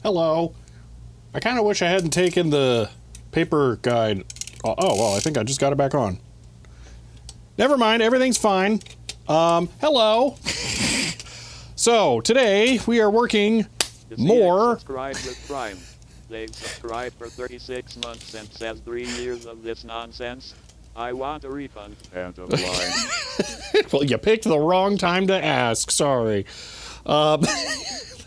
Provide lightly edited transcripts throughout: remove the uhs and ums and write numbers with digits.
Hello. I kind of wish I hadn't taken the paper guide. Oh, well, I think I just got it back on. Never mind, everything's fine. Hello. So, today we are working more. Subscribe with Prime. They've subscribed for 36 months and says 3 years of this nonsense. I want a refund. End of line. Well, you picked the wrong time to ask. Sorry.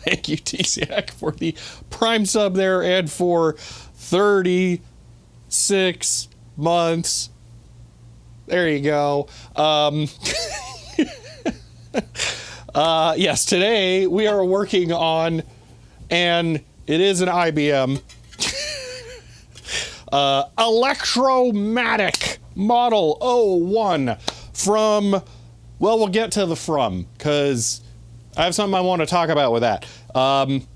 Thank you, TCAC, for the Prime sub there and for 36 months. There you go. Yes, today we are working on, and it is an IBM Electromatic Model 01 from, well, we'll get to the from, because I have something I want to talk about with that.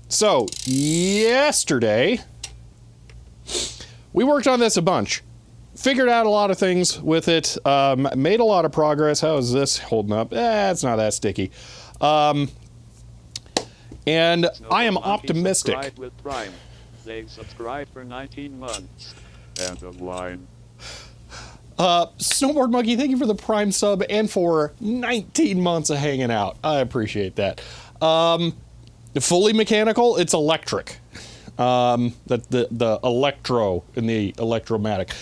So, yesterday, we worked on this a bunch. Figured out a lot of things with it. Made a lot of progress. How is this holding up? It's not that sticky. And I am optimistic. Subscribe with Prime. They've subscribed for 19 months. End of line. Snowboard Monkey, thank you for the Prime sub and for 19 months of hanging out. I appreciate that. Fully mechanical, it's electric. The electro in the Electromatic.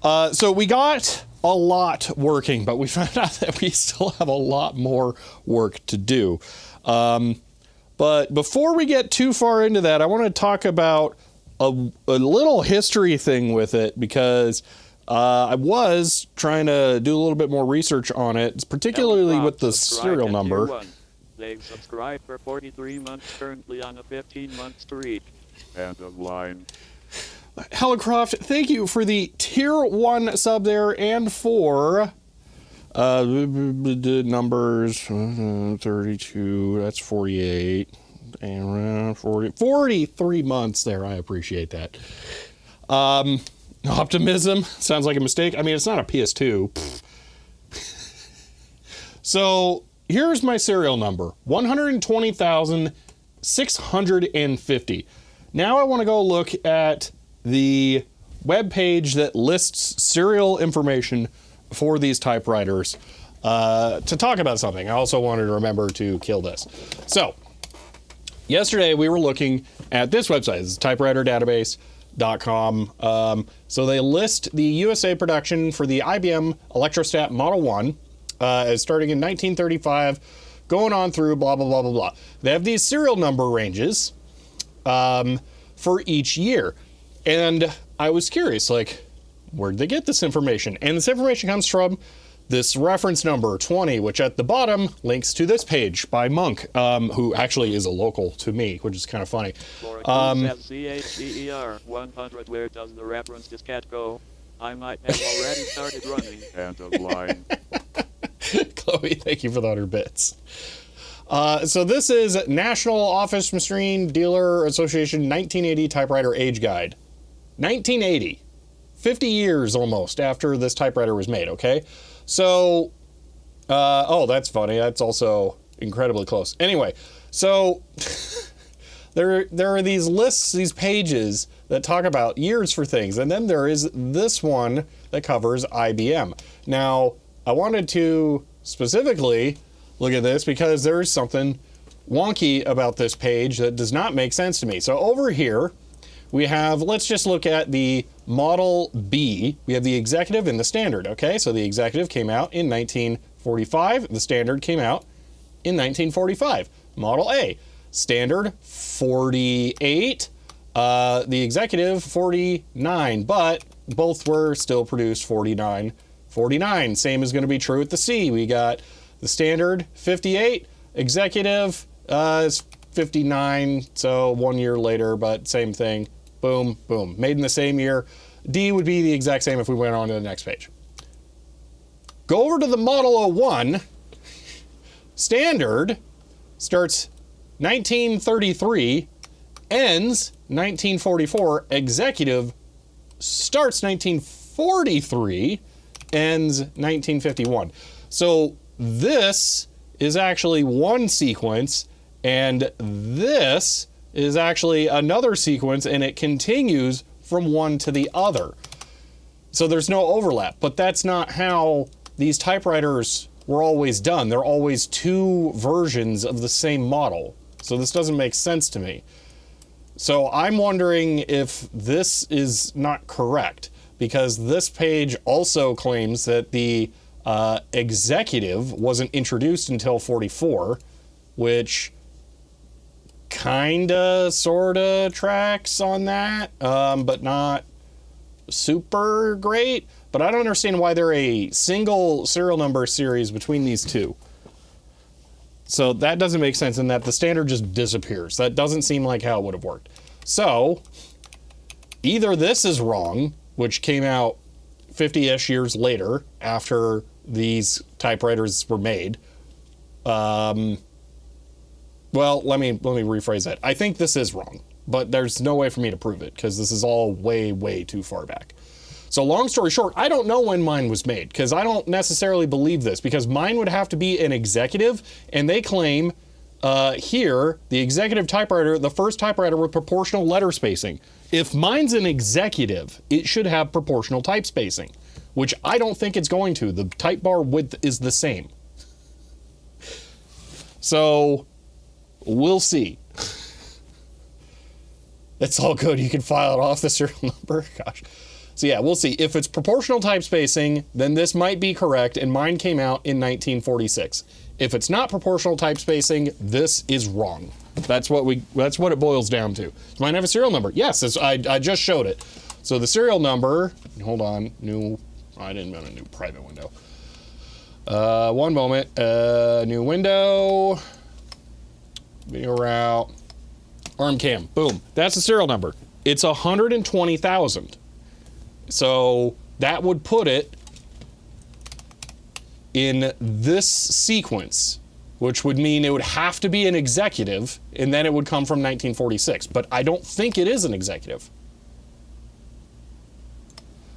So we got a lot working, but we found out that we still have a lot more work to do. But before we get too far into that, I want to talk about a little history thing with it, because I was trying to do a little bit more research on it, particularly with the serial number. They've subscribed for 43 months, currently on a 15-month streak. End of line. Hellecroft, thank you for the tier 1 sub there and for numbers 32, that's 48, and around 43 months there. I appreciate that. Optimism sounds like a mistake. I mean, it's not a PS2. So here's my serial number, 120,650. Now I want to go look at the web page that lists serial information for these typewriters to talk about something. I also wanted to remember to kill this. So yesterday we were looking at this website. This is typewriterdatabase.com. So they list the USA production for the IBM Electrostat Model 1 as starting in 1935, going on through blah, blah, blah, blah, blah. They have these serial number ranges for each year. And I was curious, like, where'd they get this information? And this information comes from this reference number 20, which at the bottom links to this page by Monk, who actually is a local to me, which is kind of funny. CHER 100, where does the reference diskette go? I might have already started running. End of line. Chloe, thank you for the 100 bits. So this is National Office Machine Dealer Association 1980 Typewriter Age Guide. 1980. 50 years almost after this typewriter was made, okay? So, oh, that's funny. That's also incredibly close. Anyway, so there are these lists, these pages that talk about years for things, and then there is this one that covers IBM. Now, I wanted to specifically look at this because there is something wonky about this page that does not make sense to me. So over here, we have, let's just look at the Model B. We have the Executive and the Standard, okay? So the Executive came out in 1945. The Standard came out in 1945. Model A, Standard 48, the Executive 49, but both were still produced 49. Same is going to be true with the C. We got the Standard 58, Executive is 59, so 1 year later, but same thing. Boom, boom. Made in the same year. D would be the exact same if we went on to the next page. Go over to the Model 01. Standard starts 1933, ends 1944. Executive starts 1943, ends 1951. So this is actually one sequence, and this is actually another sequence, and it continues from one to the other. So there's no overlap, but that's not how these typewriters were always done. They're always two versions of the same model. So this doesn't make sense to me. So I'm wondering if this is not correct, because this page also claims that the Executive wasn't introduced until 44, which kinda sorta tracks on that, but not super great. But I don't understand why they're a single serial number series between these two. So that doesn't make sense, in that the Standard just disappears. That doesn't seem like how it would have worked. So either this is wrong, which came out 50-ish years later after these typewriters were made. Well, let me rephrase that. I think this is wrong, but there's no way for me to prove it because this is all way, way too far back. So long story short, I don't know when mine was made, because I don't necessarily believe this, because mine would have to be an Executive, and they claim here, the Executive typewriter, the first typewriter with proportional letter spacing. If mine's an Executive, it should have proportional type spacing, which I don't think it's going to. The type bar width is the same. So we'll see. It's all good. You can file it off the serial number. Gosh. So yeah, we'll see. If it's proportional type spacing, then this might be correct, and mine came out in 1946. If it's not proportional type spacing, this is wrong. That's what it boils down to. Does mine have a serial number? Yes, I just showed it. So the serial number, hold on, I didn't want a new private window. One moment, new window, video route, arm cam, boom. That's the serial number. It's 120,000. So that would put it in this sequence, which would mean it would have to be an Executive, and then it would come from 1946. But I don't think it is an Executive.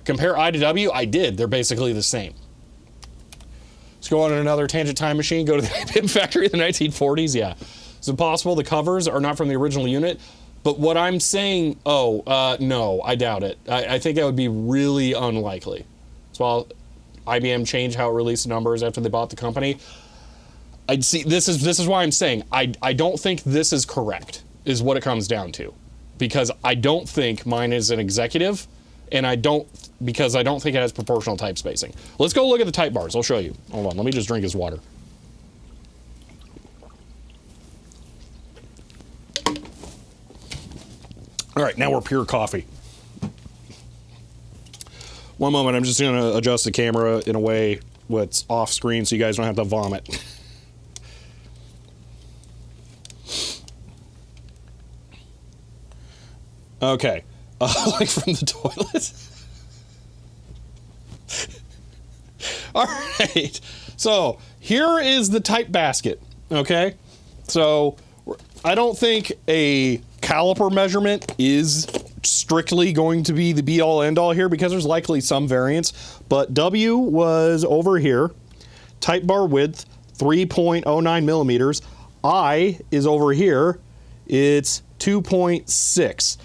Compare I to W, I did. They're basically the same. Let's go on another tangent time machine, go to the IBM factory in the 1940s. Yeah. Is it possible the covers are not from the original unit? But what I'm saying, no, I doubt it. I think that would be really unlikely. So while IBM changed how it released numbers after they bought the company, I'd see, this is why I'm saying I don't think this is correct, is what it comes down to. Because I don't think mine is an Executive, and because I don't think it has proportional type spacing. Let's go look at the type bars. I'll show you. Hold on, let me just drink his water. All right, now we're pure coffee. One moment, I'm just gonna adjust the camera in a way that's off screen so you guys don't have to vomit. Okay, like from the toilet. All right, so here is the type basket, okay? So I don't think a caliper measurement is strictly going to be the be-all end-all here because there's likely some variance. But W was over here, type bar width 3.09 millimeters. I is over here, it's 2.6.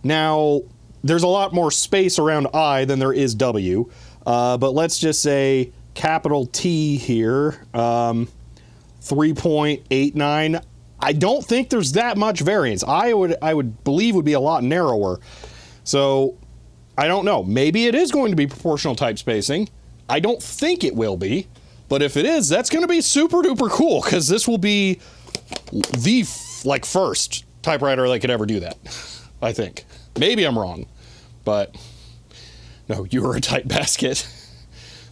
Now, there's a lot more space around I than there is W, but let's just say capital T here, 3.89. I don't think there's that much variance. I would believe would be a lot narrower. So I don't know. Maybe it is going to be proportional type spacing. I don't think it will be, but if it is, that's going to be super duper cool because this will be the first typewriter that could ever do that. I think. Maybe I'm wrong, but no, you were a type basket.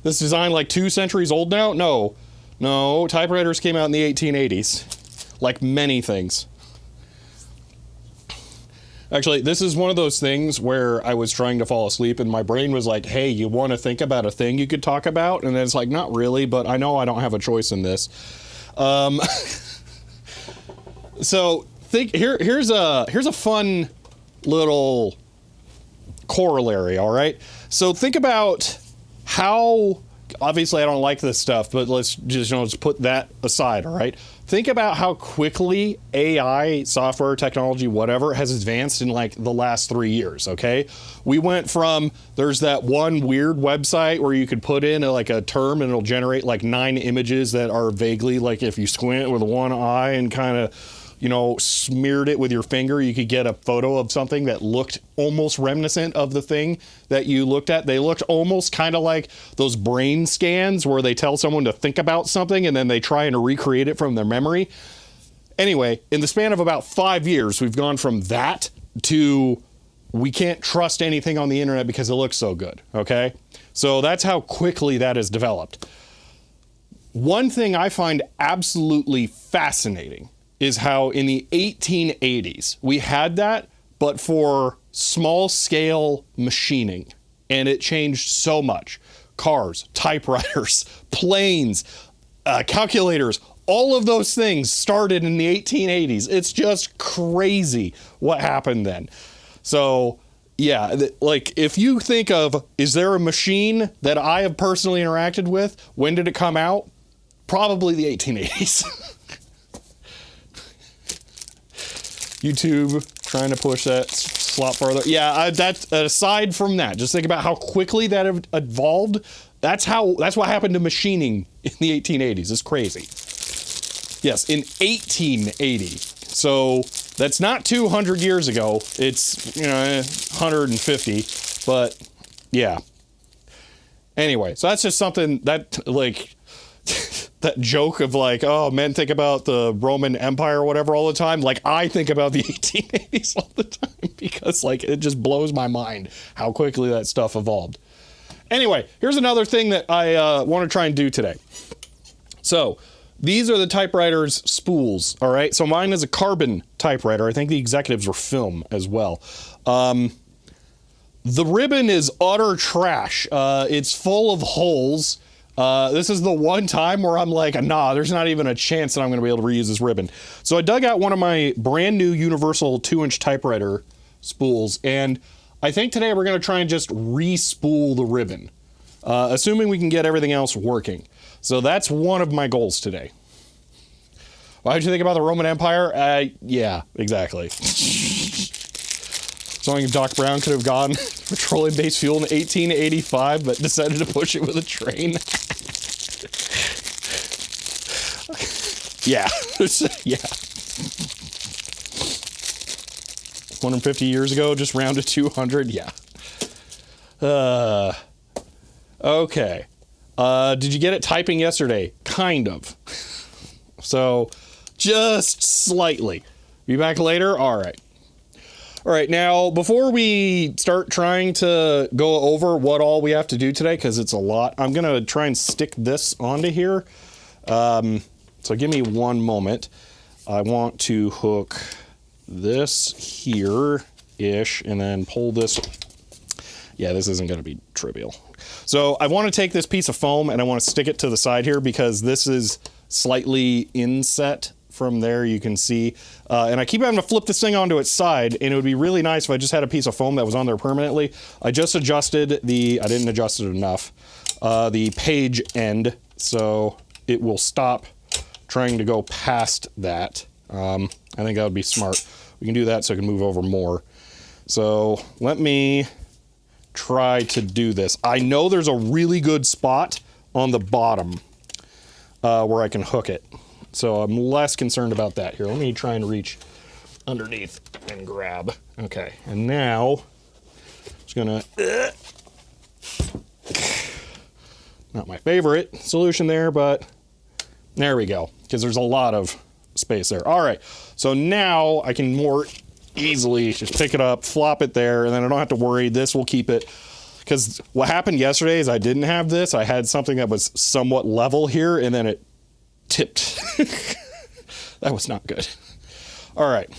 This design like 2 centuries old now? No, typewriters came out in the 1880s. Like many things. Actually, this is one of those things where I was trying to fall asleep and my brain was like, hey, you want to think about a thing you could talk about? And then it's like, not really, but I know I don't have a choice in this. So here's a fun little corollary, all right? So think about how, obviously I don't like this stuff, but let's just put that aside, all right? Think about how quickly AI, software, technology, whatever, has advanced in like the last 3 years, okay? We went from, there's that one weird website where you could put in like a term and it'll generate like 9 images that are vaguely like if you squint with one eye and kind of, you know, smeared it with your finger, you could get a photo of something that looked almost reminiscent of the thing that you looked at. They looked almost kind of like those brain scans where they tell someone to think about something and then they try and recreate it from their memory. Anyway, in the span of about 5 years, we've gone from that to we can't trust anything on the internet because it looks so good, okay? So that's how quickly that has developed. One thing I find absolutely fascinating is how in the 1880s we had that, but for small scale machining, and it changed so much. Cars, typewriters, planes, calculators, all of those things started in the 1880s. It's just crazy what happened then. So yeah, like if you think of, is there a machine that I have personally interacted with? When did it come out? Probably the 1880s. YouTube trying to push that slot farther. Yeah, that aside from that, just think about how quickly that evolved. That's what happened to machining in the 1880s. It's crazy. Yes, in 1880. So that's not 200 years ago. It's 150. But yeah. Anyway, so that's just something that like. That joke of like, oh, men think about the Roman Empire or whatever all the time. Like, I think about the 1880s all the time because, like, it just blows my mind how quickly that stuff evolved. Anyway, here's another thing that I want to try and do today. So, these are the typewriter's spools, all right? So, mine is a carbon typewriter. I think the executives were film as well. The ribbon is utter trash. It's full of holes. This is the one time where I'm like, nah, there's not even a chance that I'm going to be able to reuse this ribbon. So I dug out one of my brand new universal 2-inch typewriter spools, and I think today we're going to try and just re-spool the ribbon, assuming we can get everything else working. So that's one of my goals today. Why did you think about the Roman Empire? Yeah, exactly. So I think Doc Brown could have gone petroleum-based fuel in 1885, but decided to push it with a train. Yeah. Yeah. 150 years ago, just round to 200. Yeah. Okay. Did you get it typing yesterday? Kind of. So, just slightly. Be back later? All right. All right, now, before we start trying to go over what all we have to do today, because it's a lot, I'm going to try and stick this onto here. So give me one moment. I want to hook this here-ish and then pull this. Yeah, this isn't going to be trivial. So I want to take this piece of foam and I want to stick it to the side here because this is slightly inset from there you can see. And I keep having to flip this thing onto its side, and it would be really nice if I just had a piece of foam that was on there permanently. I just adjusted the, I didn't adjust it enough, the page end, so it will stop trying to go past that. I think that would be smart. We can do that so I can move over more. So let me try to do this. I know there's a really good spot on the bottom where I can hook it. So I'm less concerned about that. Here, let me try and reach underneath and grab. Okay, and now I'm just gonna, not my favorite solution there, but there we go, because there's a lot of space there. All right, so now I can more easily just pick it up, flop it there, and then I don't have to worry. This will keep it, because what happened yesterday is I didn't have this. I had something that was somewhat level here, and then it tipped. That was not good. All right,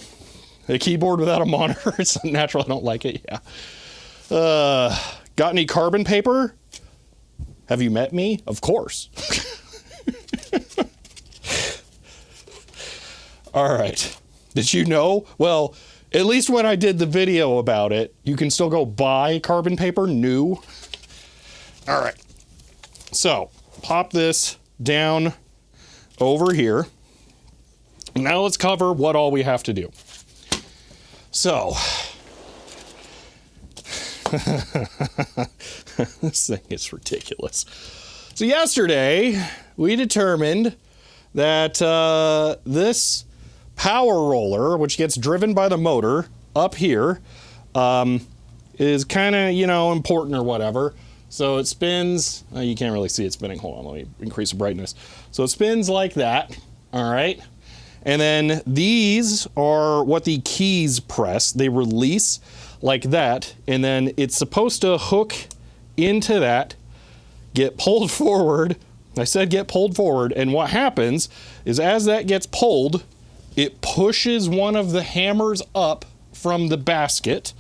a keyboard without a monitor. It's natural. I don't like it. Yeah. Got any carbon paper? Have you met me? Of course. All right. Did you know? Well, at least when I did the video about it, you can still go buy carbon paper new. All right. So, pop this down over here. Now let's cover what all we have to do. So, this thing is ridiculous. So yesterday, we determined that this power roller, which gets driven by the motor up here, is kind of, you know, important or whatever. So it spins, you can't really see it spinning. Hold on, let me increase the brightness. So it spins like that, all right? And then these are what the keys press. They release like that, and then it's supposed to hook into that, get pulled forward. I said get pulled forward, and what happens is as that gets pulled, it pushes one of the hammers up from the basket,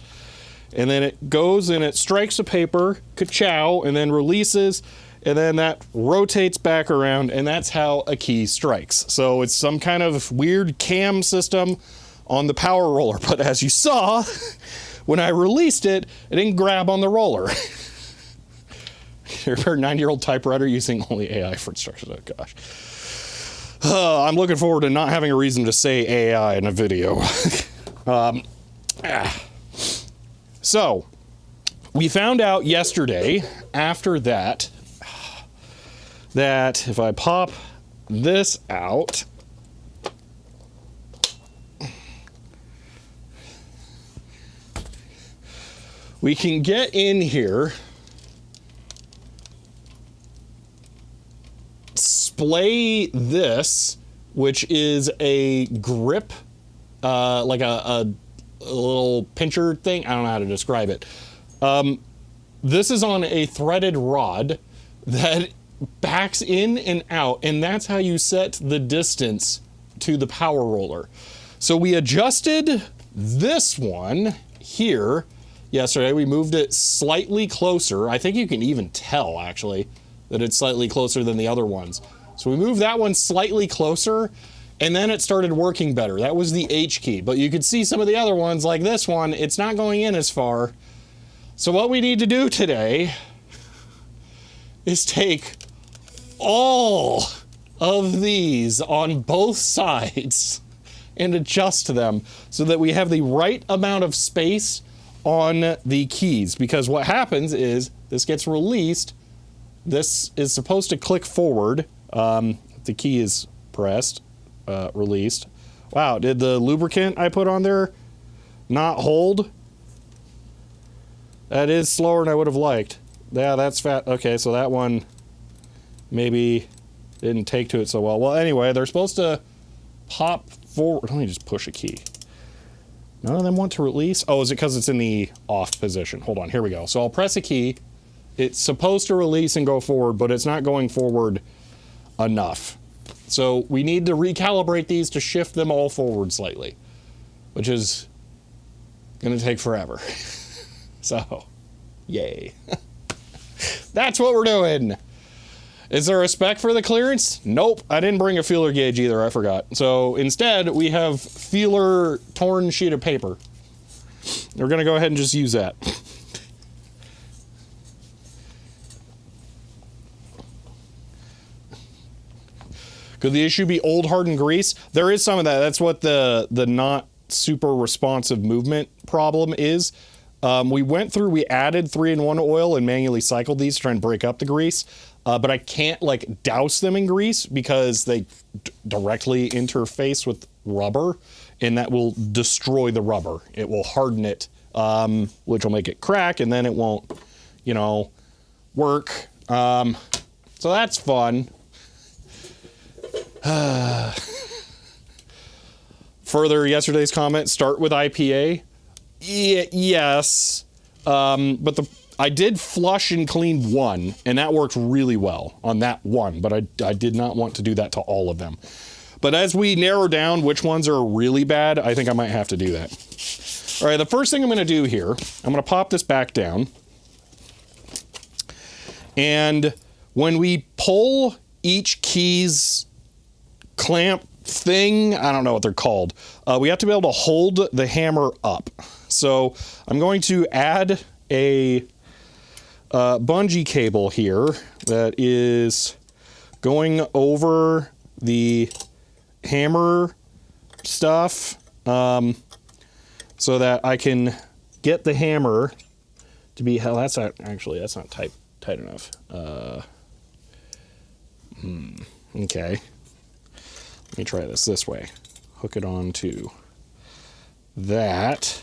and then it goes and it strikes the paper, ka-chow, and then releases, and then that rotates back around, and that's how a key strikes. So it's some kind of weird cam system on the power roller, but as you saw, when I released it, it didn't grab on the roller. Your 9-year-old typewriter using only AI for instructions. Oh gosh. I'm looking forward to not having a reason to say AI in a video. So, we found out yesterday, after that, that if I pop this out, we can get in here, splay this, which is a grip, like a little pincher thing. I don't know how to describe it. This is on a threaded rod that backs in and out, and that's how you set the distance to the power roller. So we adjusted this one here yesterday. We moved it slightly closer. I think you can even tell, actually, that it's slightly closer than the other ones. So we moved that one slightly closer, and then it started working better. That was the H key. But you could see some of the other ones, like this one, it's not going in as far. So what we need to do today is take all of these on both sides and adjust them so that we have the right amount of space on the keys. Because what happens is this gets released. This is supposed to click forward. The key is pressed, released. Wow, did the lubricant I put on there not hold? That is slower than I would have liked. Yeah, that's fat. Okay, so that one maybe didn't take to it so well. Well, anyway, they're supposed to pop forward. Let me just push a key. None of them want to release. Oh, is it because it's in the off position? Hold on, here we go. So I'll press a key. It's supposed to release and go forward, but it's not going forward enough. So we need to recalibrate these to shift them all forward slightly, which is going to take forever. So, yay. That's what we're doing. Is there a spec for the clearance? Nope. I didn't bring a feeler gauge either. I forgot. So instead, we have feeler torn sheet of paper. We're going to go ahead and just use that. Could the issue be old hardened grease? There is some of that. That's what the not super responsive movement problem is. We went through, we added 3-in-1 oil and manually cycled these to try and break up the grease. But I can't like douse them in grease because they directly interface with rubber, and that will destroy the rubber. It will harden it, which will make it crack, and then it won't, you know, work. So that's fun. Further, yesterday's comment, start with IPA. Yes, but I did flush and clean one, and that worked really well on that one, but I did not want to do that to all of them. But as we narrow down which ones are really bad, I think I might have to do that. All right, the first thing I'm going to do here, I'm going to pop this back down. And when we pull each key's clamp thing, I don't know what they're called, we have to be able to hold the hammer up. So I'm going to add a bungee cable here that is going over the hammer stuff, so that I can get the hammer to be, hell, that's not tight enough. Okay. Let me try this way. Hook it onto that.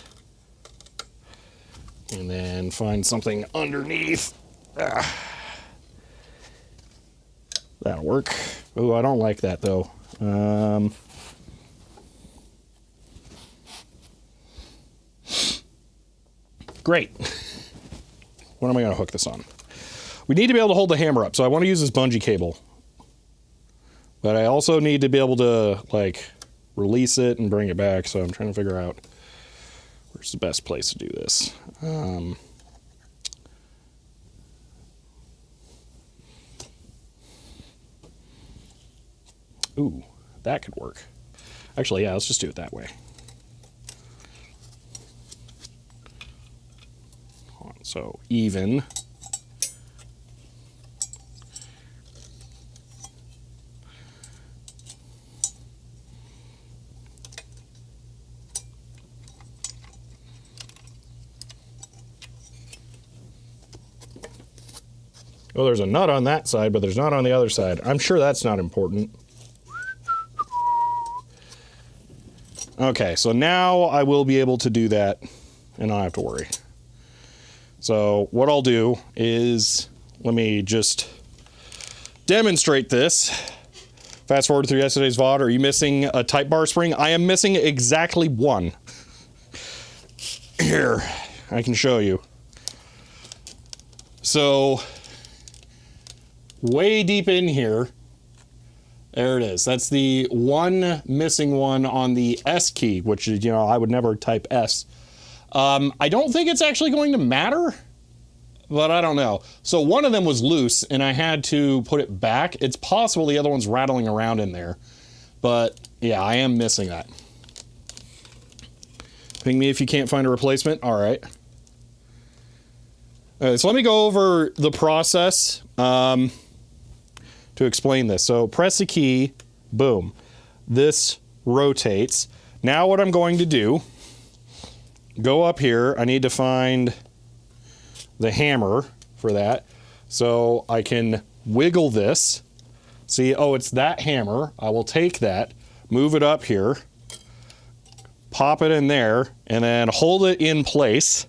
And then find something underneath. That'll work. Oh, I don't like that though. Great. What am I going to hook this on? We need to be able to hold the hammer up, so I want to use this bungee cable. But I also need to be able to, like, release it and bring it back, so I'm trying to figure out where's the best place to do this. Ooh, that could work. Actually, yeah, let's just do it that way. So, even. Oh, there's a nut on that side, but there's not on the other side. I'm sure that's not important. Okay, so now I will be able to do that and not have to worry. So what I'll do is, let me just demonstrate this. Fast forward through yesterday's VOD. Are you missing a type bar spring? I am missing exactly one. Here, I can show you. So, way deep in here, there it is. That's the one missing one on the S key, which is, you know, I would never type S. I don't think it's actually going to matter, but I don't know. So one of them was loose, and I had to put it back. It's possible the other one's rattling around in there, but yeah, I am missing that. Ping me if you can't find a replacement. All right. All right, so let me go over the process to explain this. So press a key, boom. This rotates. Now what I'm going to do, go up here. I need to find the hammer for that. So I can wiggle this. See, oh, it's that hammer. I will take that, move it up here, pop it in there, and then hold it in place,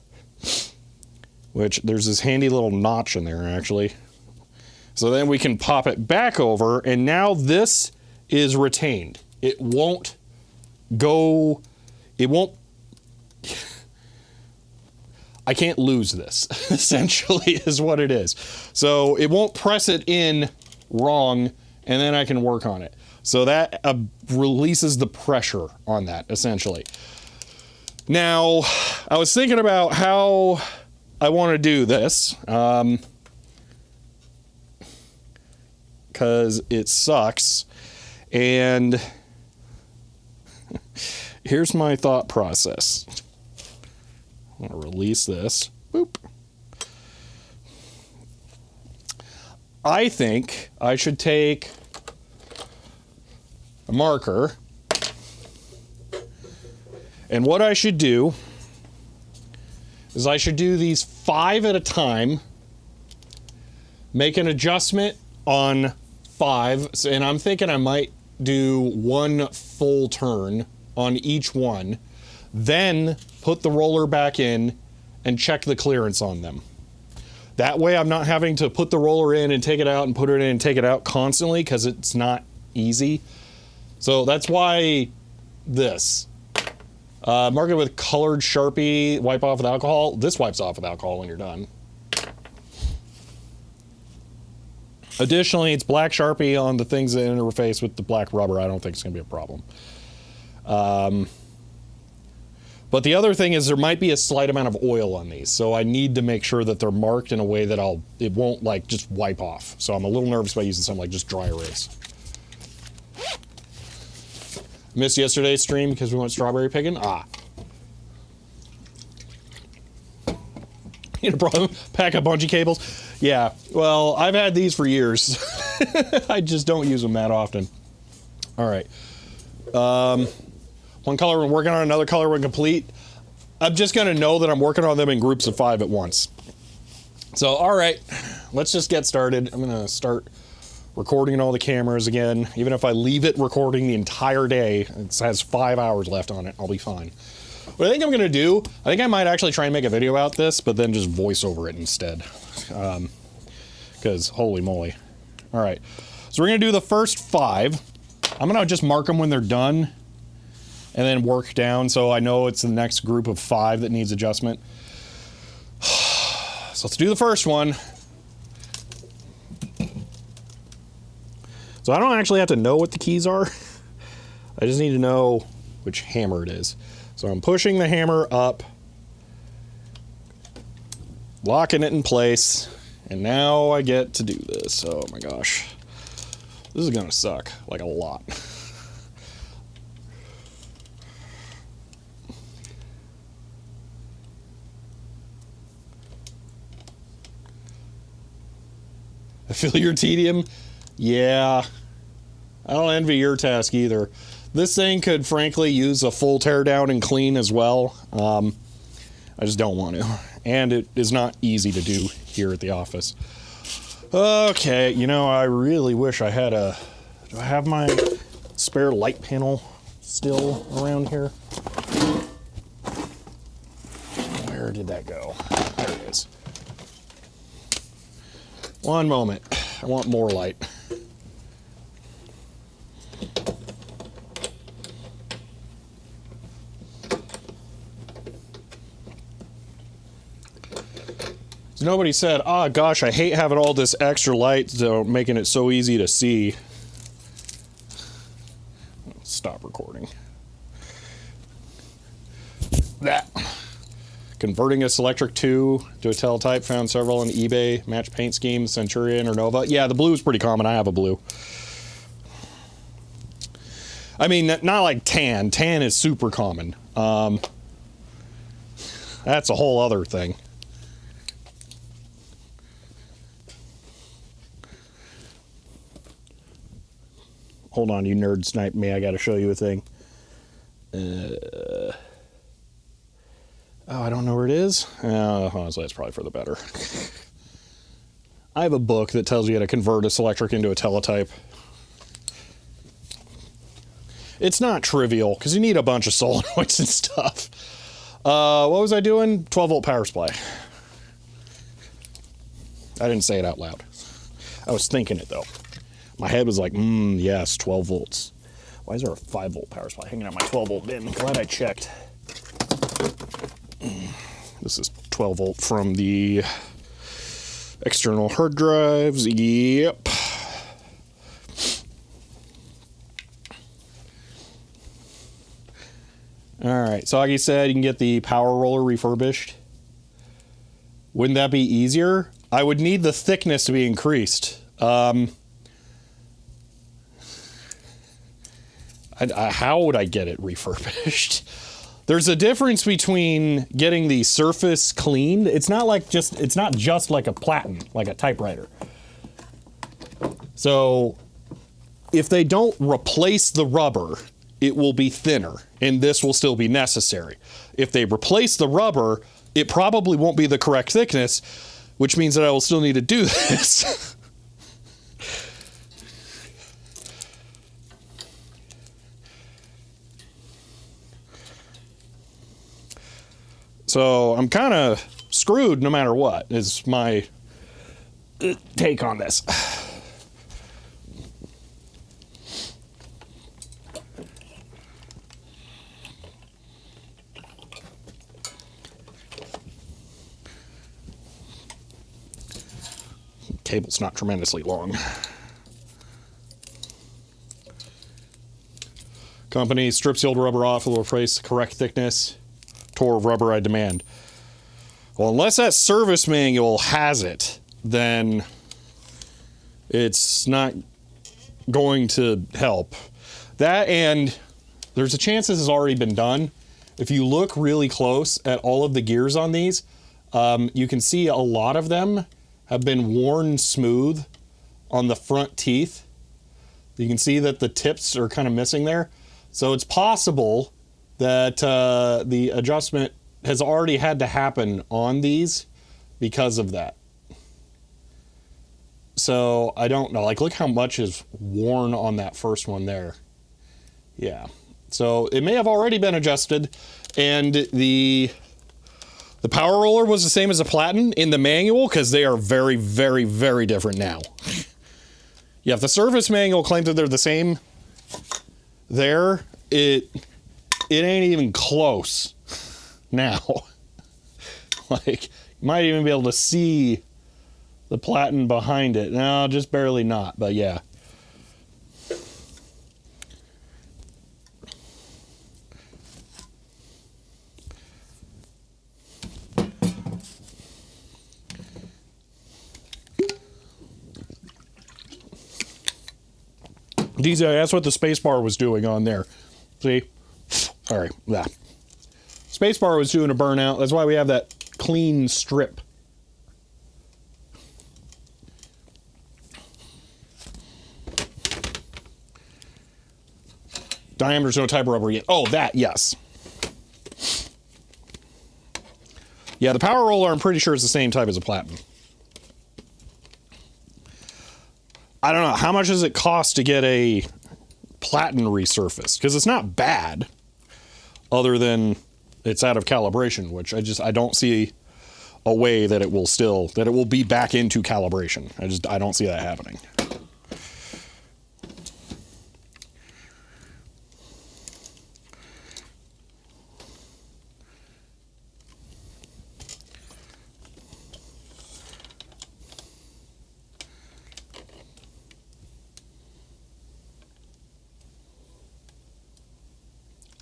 which there's this handy little notch in there, actually. So then we can pop it back over, and now this is retained. It won't go, it won't, I can't lose this, essentially, is what it is. So it won't press it in wrong, and then I can work on it. So that releases the pressure on that, essentially. Now, I was thinking about how I want to do this. because it sucks. And here's my thought process. I'm going to release this. Boop. I think I should take a marker, and what I should do is I should do these 5 at a time, make an adjustment on 5, and I'm thinking I might do 1 full turn on each one, then put the roller back in and check the clearance on them. That way I'm not having to put the roller in and take it out and put it in and take it out constantly, because it's not easy. So that's why this. Mark it with colored Sharpie, wipe off with alcohol. This wipes off with alcohol when you're done. Additionally, it's black Sharpie on the things that interface with the black rubber. I don't think it's going to be a problem. But the other thing is there might be a slight amount of oil on these, so I need to make sure that they're marked in a way that it won't like just wipe off. So I'm a little nervous about using something like just dry erase. Missed yesterday's stream because we went strawberry picking. You know, problem? Pack a bungee cables. Yeah, well, I've had these for years. I just don't use them that often. All right. One color we're working on, another color when complete. I'm just going to know that I'm working on them in groups of 5 at once. So, all right, let's just get started. I'm going to start recording all the cameras again. Even if I leave it recording the entire day, it has 5 hours left on it, I'll be fine. What I think I'm going to do, I think I might actually try and make a video about this, but then just voice over it instead. Because, holy moly. All right, so we're going to do the first 5. I'm going to just mark them when they're done, and then work down so I know it's the next group of 5 that needs adjustment. So let's do the first one. So I don't actually have to know what the keys are. I just need to know which hammer it is. So I'm pushing the hammer up, locking it in place, and now I get to do this. Oh my gosh. This is gonna suck, like a lot. I feel your tedium. Yeah. I don't envy your task either. This thing could frankly use a full teardown and clean as well. I just don't want to. And it is not easy to do here at the office. Okay, you know, I really wish I had a... Do I have my spare light panel still around here? Where did that go? There it is. One moment. I want more light. So nobody said, "Ah, gosh, I hate having all this extra light, so making it so easy to see." Stop recording. That. Converting a Selectric 2 to a teletype, found several on eBay, match paint scheme, Centurion or Nova. Yeah, the blue is pretty common. I have a blue. I mean, not like tan. Tan is super common. That's a whole other thing. Hold on, you nerd snipe me. I got to show you a thing. Oh, I don't know where it is. Honestly, that's probably for the better. I have a book that tells you how to convert a Selectric into a teletype. It's not trivial, because you need a bunch of solenoids and stuff. What was I doing? 12-volt power supply. I didn't say it out loud. I was thinking it, though. My head was like, yes, 12 volts. Why is there a 5-volt power supply hanging out my 12-volt bin? Glad I checked. This is 12 volt from the external hard drives. Yep. All right, so like you said, you can get the power roller refurbished. Wouldn't that be easier? I would need the thickness to be increased. How would I get it refurbished? There's a difference between getting the surface cleaned. It's not just like a platen, like a typewriter. So if they don't replace the rubber, it will be thinner, and this will still be necessary. If they replace the rubber, it probably won't be the correct thickness, which means that I will still need to do this. So I'm kind of screwed no matter what, is my take on this. Cable's not tremendously long. Company strip sealed rubber off, will replace the correct thickness. Tore of rubber I demand. Well, unless that service manual has it, then it's not going to help. That, and there's a chance this has already been done. If you look really close at all of the gears on these, you can see a lot of them have been worn smooth on the front teeth. You can see that the tips are kind of missing there. So it's possible that the adjustment has already had to happen on these because of that. So I don't know, like look how much is worn on that first one there. Yeah, so it may have already been adjusted, and the power roller was the same as the platen in the manual, because they are very, very, very different now. Yeah, if the service manual claims that they're the same there, it ain't even close now. Like, you might even be able to see the platen behind it. No, just barely not, but yeah. DJ, that's what the spacebar was doing on there. See? Sorry, that. Spacebar was doing a burnout. That's why we have that clean strip. Diameter's no type of rubber yet. Oh, that, yes. Yeah, the power roller, I'm pretty sure is the same type as a platen. I don't know. How much does it cost to get a platen resurfaced? Because it's not bad, other than it's out of calibration, which I don't see a way that it will be back into calibration. I don't see that happening.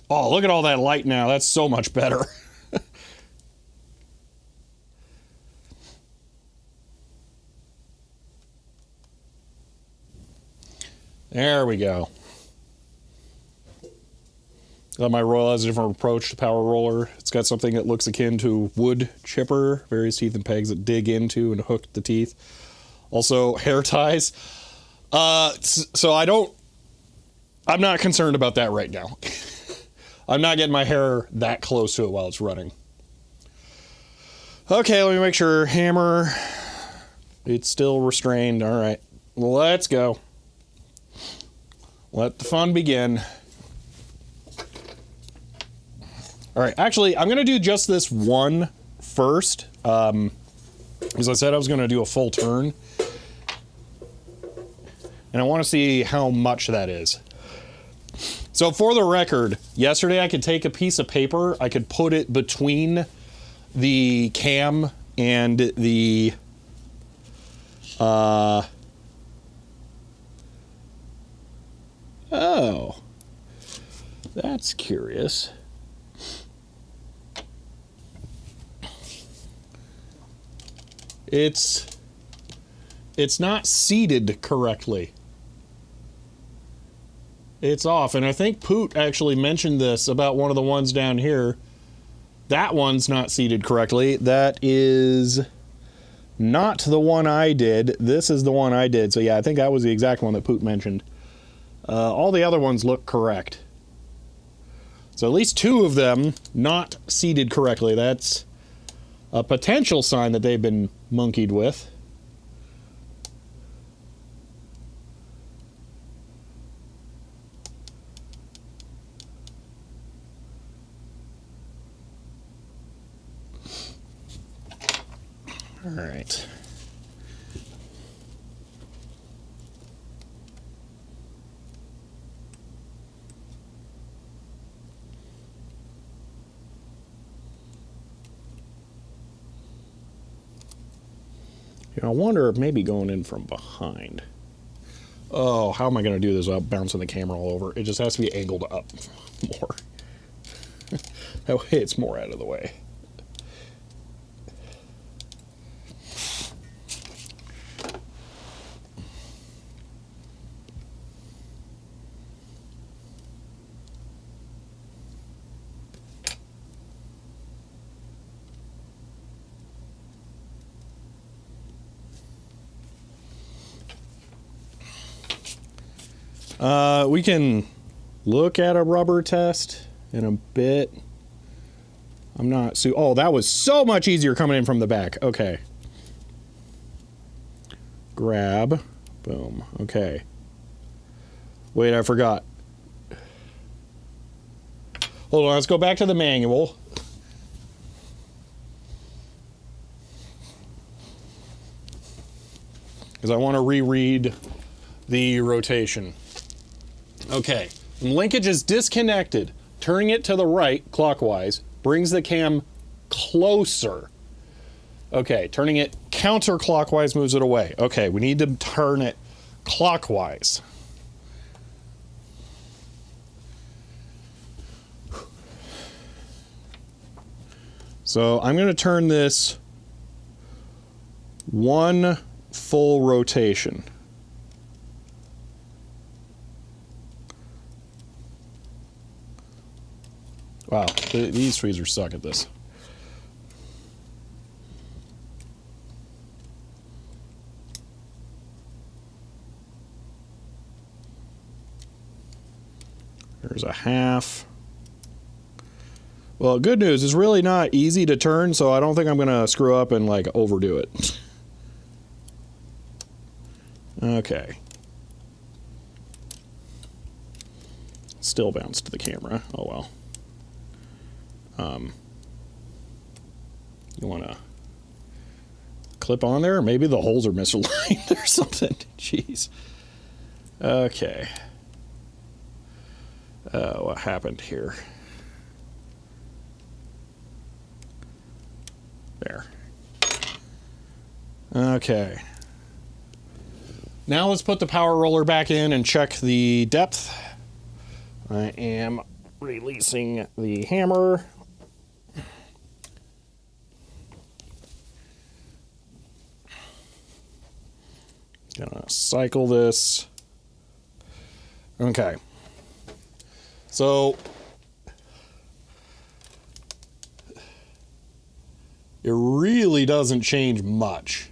Oh, look at all that light now. That's so much better. There we go. My roller has a different approach to power roller. It's got something that looks akin to wood chipper, various teeth and pegs that dig into and hook the teeth. Also, hair ties. So I'm not concerned about that right now. I'm not getting my hair that close to it while it's running. Okay, let me make sure. Hammer. It's still restrained. All right. Let's go. Let the fun begin. All right. Actually, I'm going to do just this one first. As I said, I was going to do a full turn. And I want to see how much that is. So for the record, yesterday I could take a piece of paper, I could put it between the cam and the oh, that's curious. It's not seated correctly. It's off. And I think Poot actually mentioned this about one of the ones down here. That one's not seated correctly. That is not the one I did. This is the one I did. So yeah, I think that was the exact one that Poot mentioned. All the other ones look correct. So at least 2 of them not seated correctly. That's a potential sign that they've been monkeyed with. All right. You know, I wonder if maybe going in from behind. Oh, how am I going to do this without bouncing the camera all over? It just has to be angled up more. That way it's more out of the way. We can look at a rubber test in a bit. I'm not so. Oh, that was so much easier coming in from the back. Okay. Grab. Boom. Okay. Wait, I forgot. Hold on, let's go back to the manual. Because I want to reread the rotation. Okay, when linkage is disconnected, turning it to the right, clockwise, brings the cam closer. Okay, turning it counterclockwise moves it away. Okay, we need to turn it clockwise. So I'm going to turn this 1 full rotation. Wow, these tweezers suck at this. There's a half. Well, good news, it's really not easy to turn, so I don't think I'm going to screw up and like overdo it. Okay. Still bounced to the camera. Oh well. You want to clip on there? Maybe the holes are misaligned or something. Jeez. Okay. What happened here? There. Okay. Now let's put the power roller back in and check the depth. I am releasing the hammer. Gonna cycle this. Okay. So it really doesn't change much.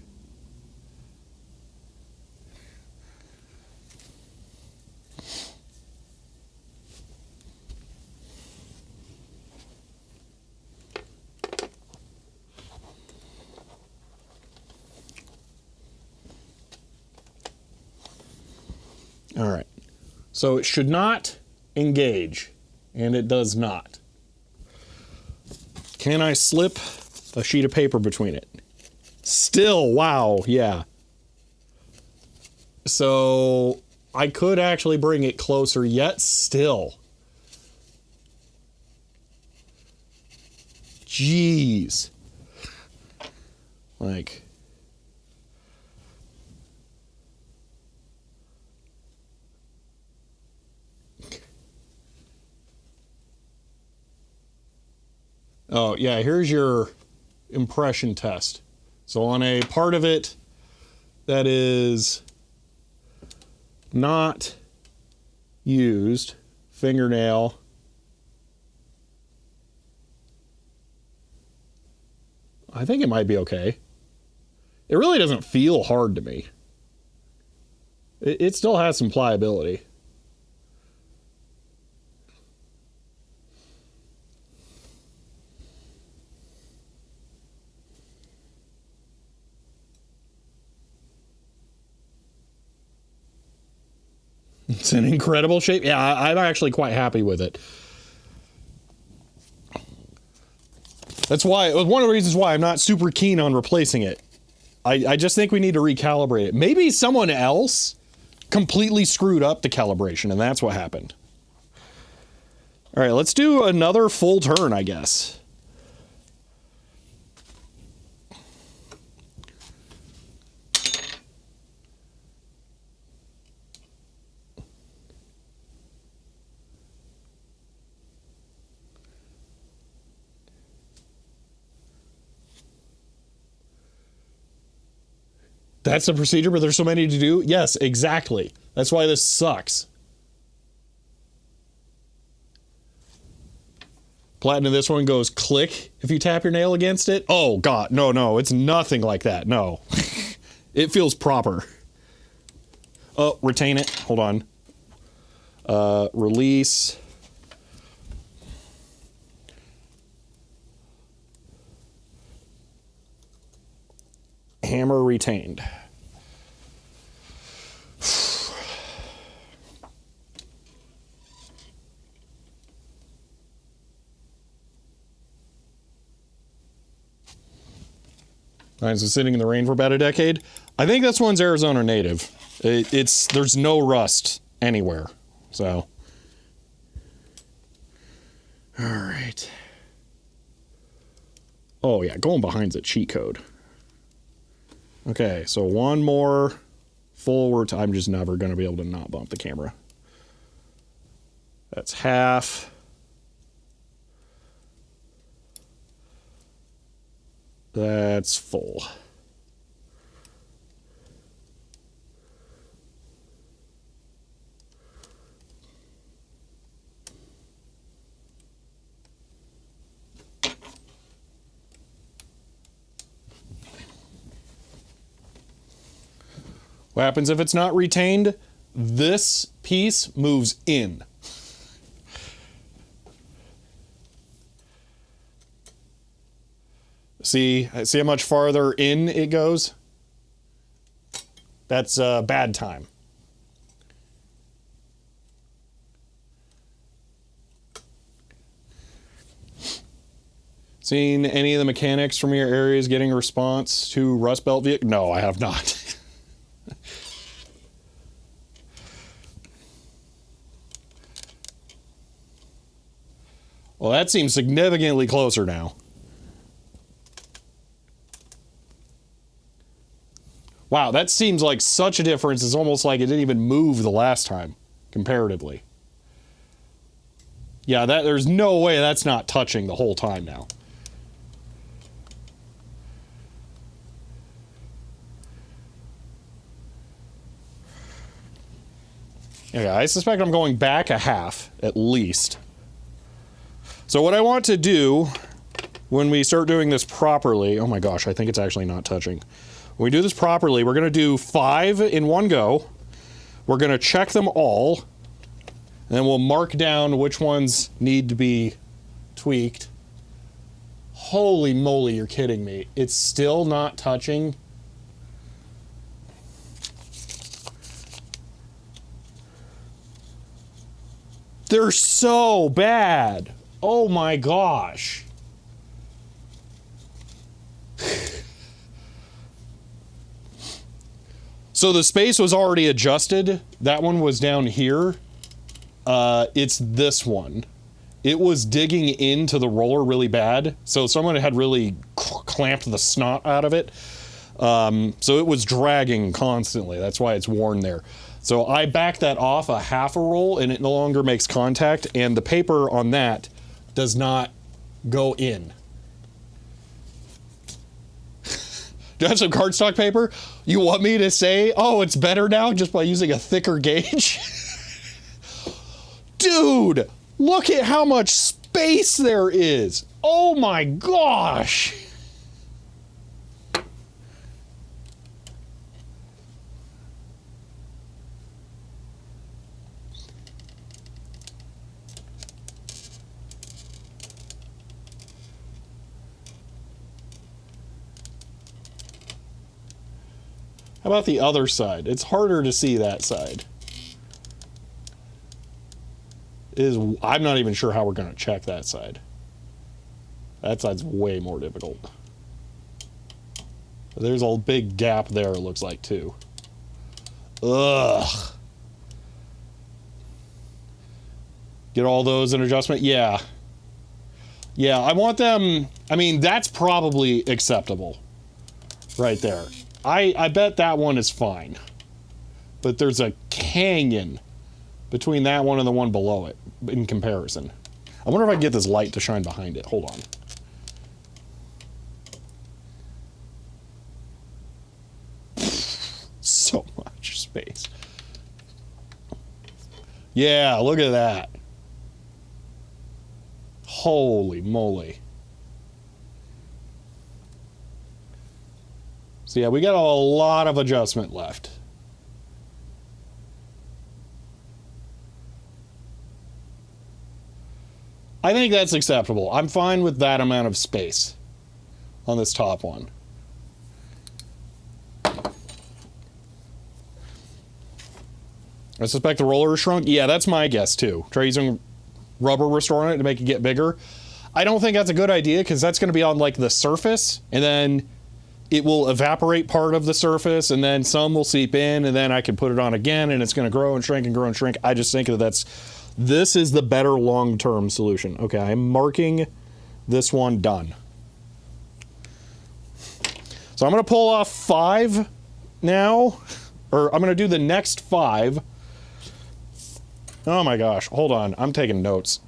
All right. So it should not engage, and it does not. Can I slip a sheet of paper between it? Still, wow, yeah. So I could actually bring it closer, yet still. Jeez. Like... Oh, yeah, here's your impression test. So on a part of it that is not used fingernail. I think it might be okay. It really doesn't feel hard to me. It still has some pliability. It's in incredible shape. Yeah, I'm actually quite happy with it. That's why, it was one of the reasons why I'm not super keen on replacing it. I just think we need to recalibrate it. Maybe someone else completely screwed up the calibration, and that's what happened. All right, let's do another full turn, I guess. That's the procedure, but there's so many to do? Yes, exactly. That's why this sucks. Platinum, this one goes click if you tap your nail against it. Oh, God. No, it's nothing like that. No. It feels proper. Oh, retain it. Hold on. Release. Hammer retained. Alright, so sitting in the rain for about a decade. I think this one's Arizona native. There's no rust anywhere. So. Alright. Oh yeah, going behind's a cheat code. Okay, so one more forward. I'm just never going to be able to not bump the camera. That's half. That's full. What happens if it's not retained? This piece moves in. See how much farther in it goes? That's a bad time. Seen any of the mechanics from your areas getting a response to Rust Belt vehicle? No, I have not. Well, that seems significantly closer now. Wow, that seems like such a difference. It's almost like it didn't even move the last time, comparatively. Yeah, there's no way that's not touching the whole time now. Yeah, I suspect I'm going back a half, at least. So what I want to do when we start doing this properly, oh my gosh, I think it's actually not touching. When we do this properly, we're going to do 5 in one go. We're going to check them all, and then we'll mark down which ones need to be tweaked. Holy moly, you're kidding me. It's still not touching. They're so bad. Oh my gosh. So the space was already adjusted. That one was down here. It's this one. It was digging into the roller really bad. So someone had really clamped the snot out of it. So it was dragging constantly. That's why it's worn there. So I backed that off a half a roll and it no longer makes contact. And the paper on that does not go in. Do I have some cardstock paper? You want me to say, oh, it's better now just by using a thicker gauge? Dude, look at how much space there is. Oh my gosh. How about the other side? It's harder to see that side. I'm not even sure how we're going to check that side. That side's way more difficult. There's a big gap there, it looks like, too. Ugh. Get all those in adjustment? Yeah. Yeah, I want them... I mean, that's probably acceptable. Right there. I bet that one is fine. But there's a canyon between that one and the one below it, in comparison. I wonder if I can get this light to shine behind it. Hold on. So much space. Yeah, look at that. Holy moly. So yeah, we got a lot of adjustment left. I think that's acceptable. I'm fine with that amount of space on this top one. I suspect the roller is shrunk. Yeah, that's my guess too. Try using rubber restore on it to make it get bigger. I don't think that's a good idea because that's going to be on like the surface, and then it will evaporate part of the surface, and then some will seep in, and then I can put it on again, and it's going to grow and shrink and grow and shrink. I just think that this is the better long-term solution. Okay, I'm marking this one done. So I'm going to pull off 5 now, or I'm going to do the next 5. Oh my gosh, hold on, I'm taking notes.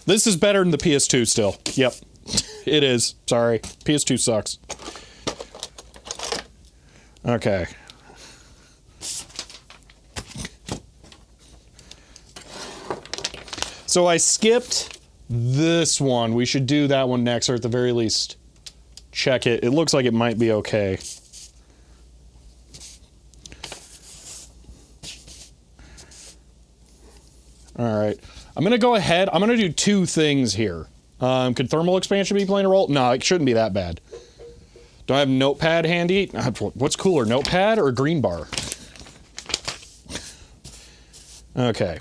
This is better than the PS2 still. Yep. It is. Sorry. PS2 sucks. Okay. So I skipped this one. We should do that one next, or at the very least check it. It looks like it might be okay. All right. I'm going to go ahead. I'm going to do 2 things here. Could thermal expansion be playing a role? No, it shouldn't be that bad. Do I have Notepad handy? What's cooler, Notepad or green bar? Okay.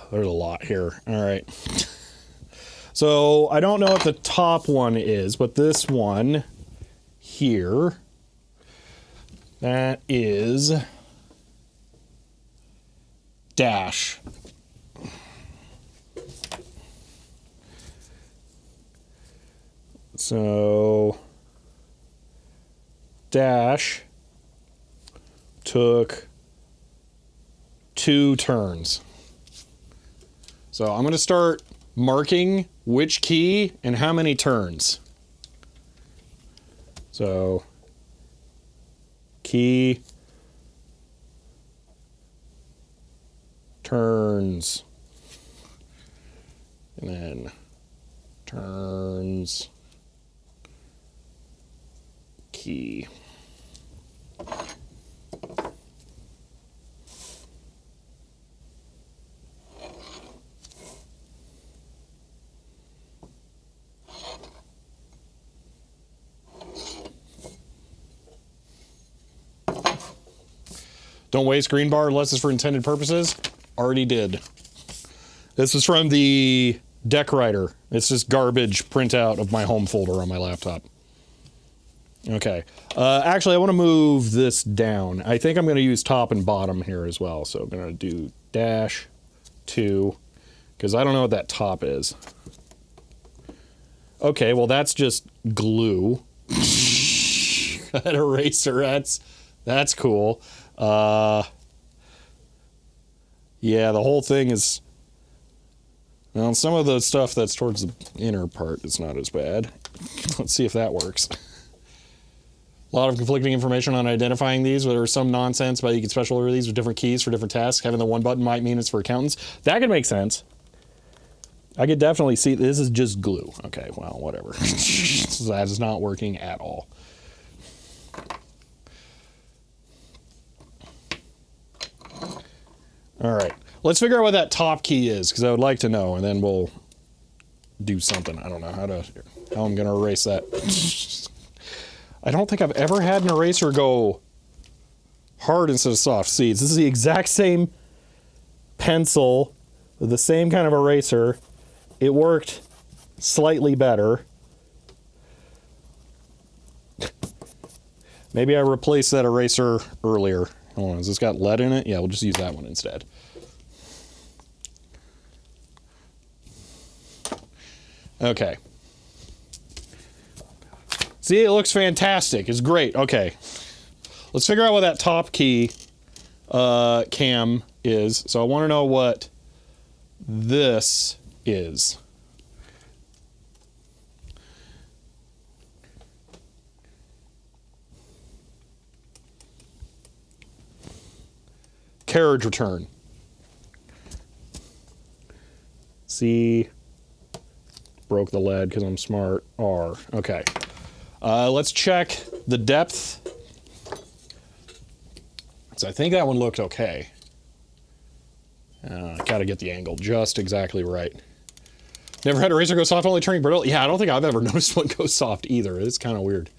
There's a lot here. All right. So I don't know what the top one is, but this one here, that is dash. So dash took 2 turns. So I'm going to start marking which key and how many turns. So key turns, and then turns, key. Don't waste green bar unless it's for intended purposes. Already did. This is from the Typewriter. It's just garbage printout of my home folder on my laptop. Okay. Actually, I want to move this down. I think I'm going to use top and bottom here as well. So I'm going to do -2, because I don't know what that top is. Okay, well, that's just glue. That eraser, that's cool. Yeah, the whole thing is... Well, some of the stuff that's towards the inner part is not as bad. Let's see if that works. A lot of conflicting information on identifying these. There was some nonsense, but you can special order these with different keys for different tasks. Having the one button might mean it's for accountants. That could make sense. I could definitely see... This is just glue. Okay, well, whatever. That is not working at all. All right, let's figure out what that top key is, because I would like to know, and then we'll do something. I don't know how I'm going to erase that. I don't think I've ever had an eraser go hard instead of soft. See, this is the exact same pencil with the same kind of eraser. It worked slightly better. Maybe I replaced that eraser earlier. Hold on, has this got lead in it? Yeah, we'll just use that one instead. Okay. See, it looks fantastic. It's great. Okay. Let's figure out what that top key cam is. So I want to know what this is. Carriage return. C. Broke the lead because I'm smart. R. Okay. Let's check the depth. So I think that one looked okay. Gotta get the angle just exactly right. Never had a razor go soft, only turning brittle. Yeah, I don't think I've ever noticed one go soft either. It's kind of weird.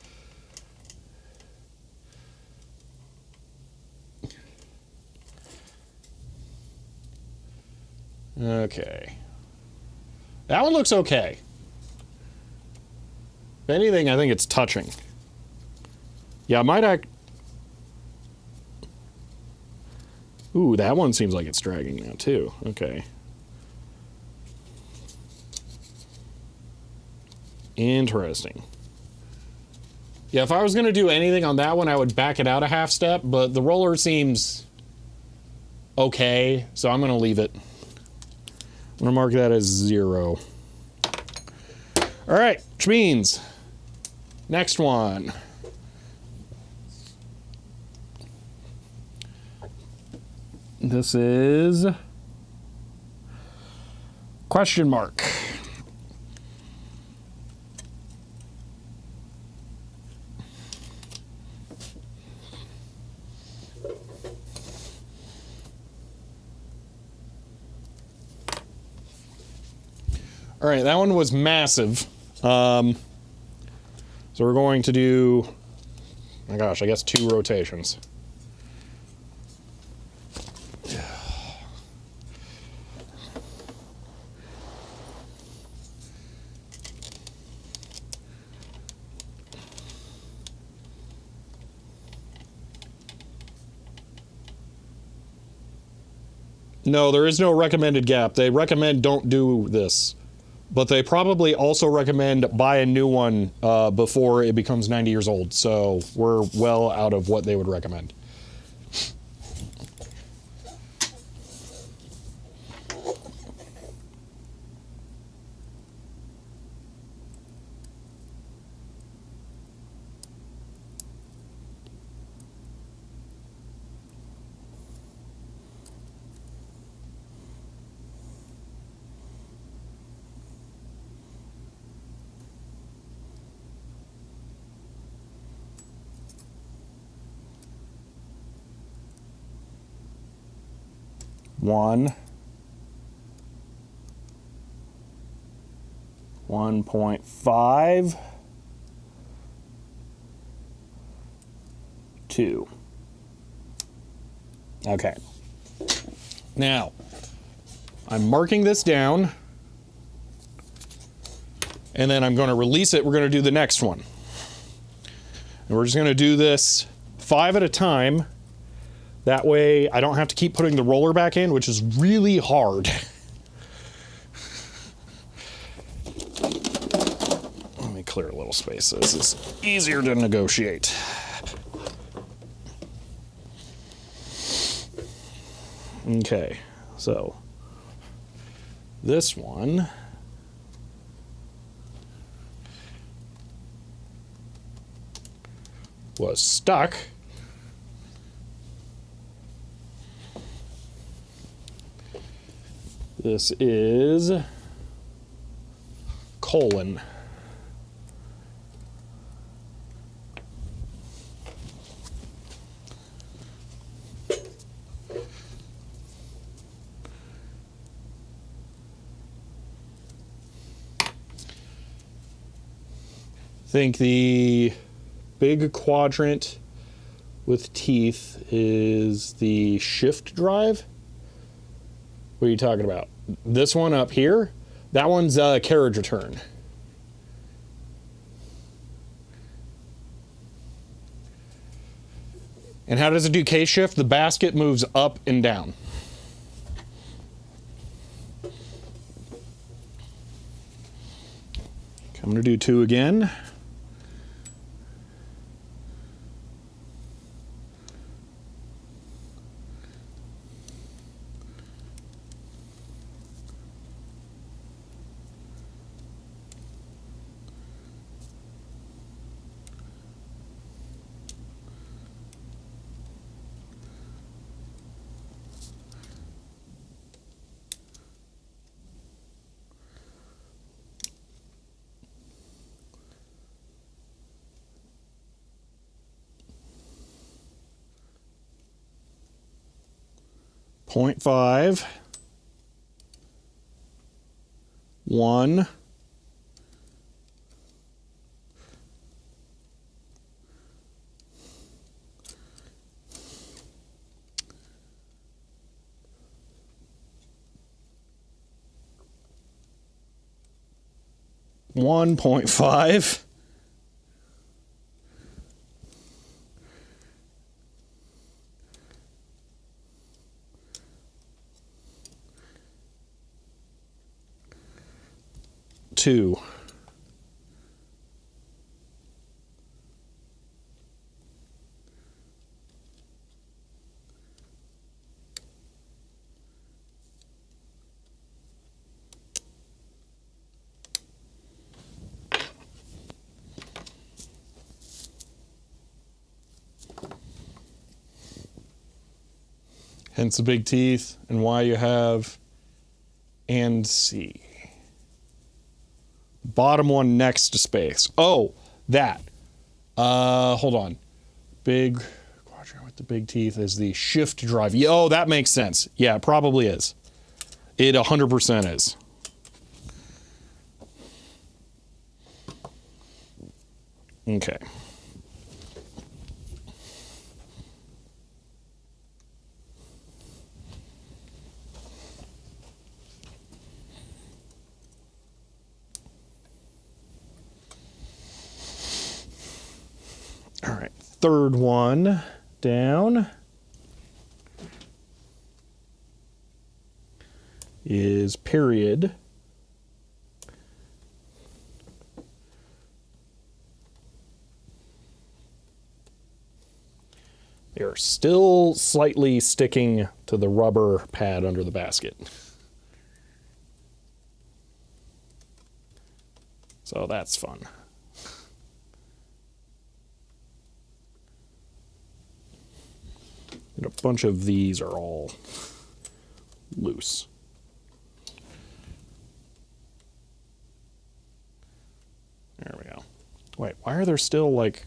Okay. That one looks okay. If anything, I think it's touching. Yeah, I might act... Ooh, that one seems like it's dragging now, too. Okay. Interesting. Yeah, if I was going to do anything on that one, I would back it out a half step, but the roller seems okay, so I'm going to leave it. I'm going to mark that as 0. All right, which means next one. This is question mark. All right, that one was massive. So we're going to do, oh my gosh, I guess 2 rotations. No, there is no recommended gap. They recommend don't do this. But they probably also recommend buy a new one before it becomes 90 years old. So we're well out of what they would recommend. 1, 1.5, 2. Okay. Now, I'm marking this down, and then I'm going to release it. We're going to do the next one. And we're just going to do this 5 at a time. That way I don't have to keep putting the roller back in, which is really hard. Let me clear a little space so this is easier to negotiate. Okay, so this one was stuck. This is colon. I think the big quadrant with teeth is the shift drive. What are you talking about? This one up here? That one's carriage return. And how does it do case shift? The basket moves up and down. Okay, I'm going to do 2 again. Point 5, 1, 1.5, 2. Hence the big teeth and why you have and C. Bottom one next to space. Oh, that. Hold on. Big quadrant with the big teeth is the shift drive. Oh, that makes sense. Yeah, it probably is. It 100% is. Okay. All right, third one down is period. They're still slightly sticking to the rubber pad under the basket. So that's fun. And a bunch of these are all loose. There we go. Wait, why are there still like...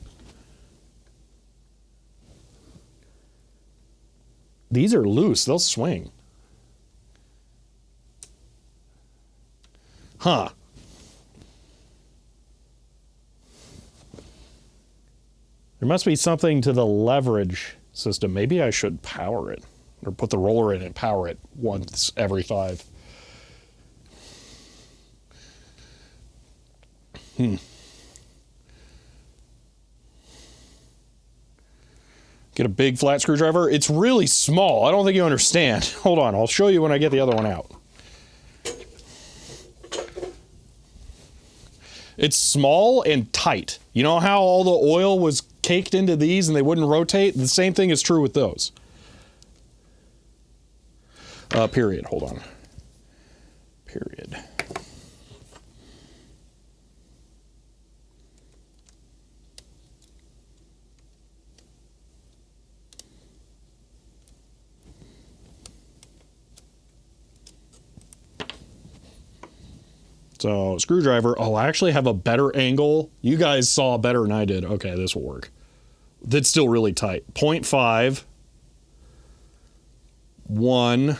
These are loose, they'll swing. Huh. There must be something to the leverage system. Maybe I should power it. Or put the roller in and power it once every 5. Get a big flat screwdriver. It's really small. I don't think you understand. Hold on. I'll show you when I get the other one out. It's small and tight. You know how all the oil was caked into these and they wouldn't rotate? The same thing is true with those. Period. Hold on. Period. So, screwdriver. Oh, I actually have a better angle. You guys saw better than I did. Okay, this will work. That's still really tight. 0.5. 1.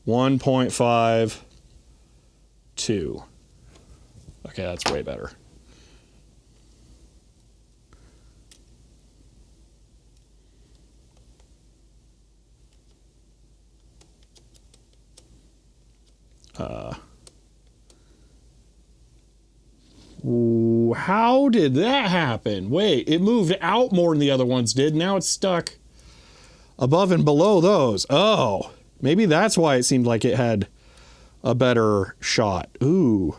1.5. 2. Okay, that's way better. How did that happen? Wait, it moved out more than the other ones did. Now it's stuck above and below those. Oh, maybe that's why it seemed like it had a better shot. Ooh.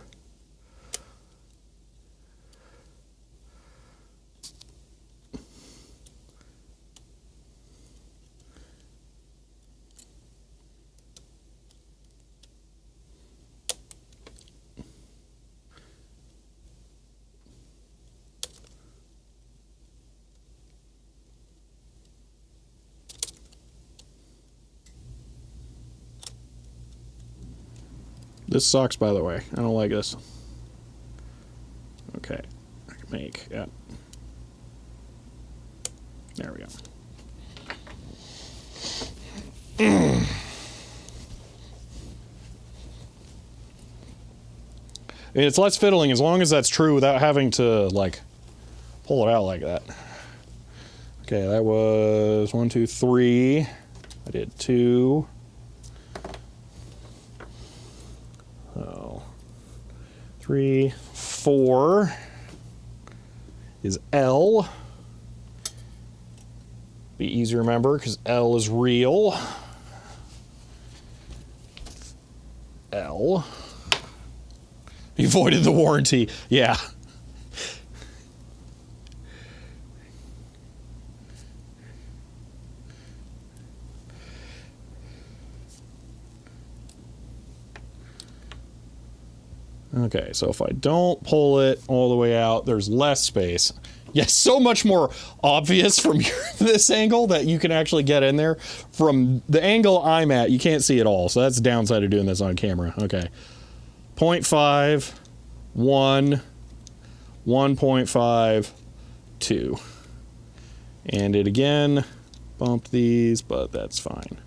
This sucks, by the way. I don't like this. Okay. I can make, yeah. There we go. It's less fiddling as long as that's true without having to, like, pull it out like that. Okay, that was 1, 2, 3. I did 2. Oh. 3, 4 is L. Be easy to remember because L is real. L. You voided the warranty. Yeah. Okay, so if I don't pull it all the way out, there's less space. Yes, so much more obvious from this angle that you can actually get in there. From the angle I'm at, you can't see it all. So that's the downside of doing this on camera. Okay. 0.5, 1, 1.5, 2. And it again, bump these, but that's fine.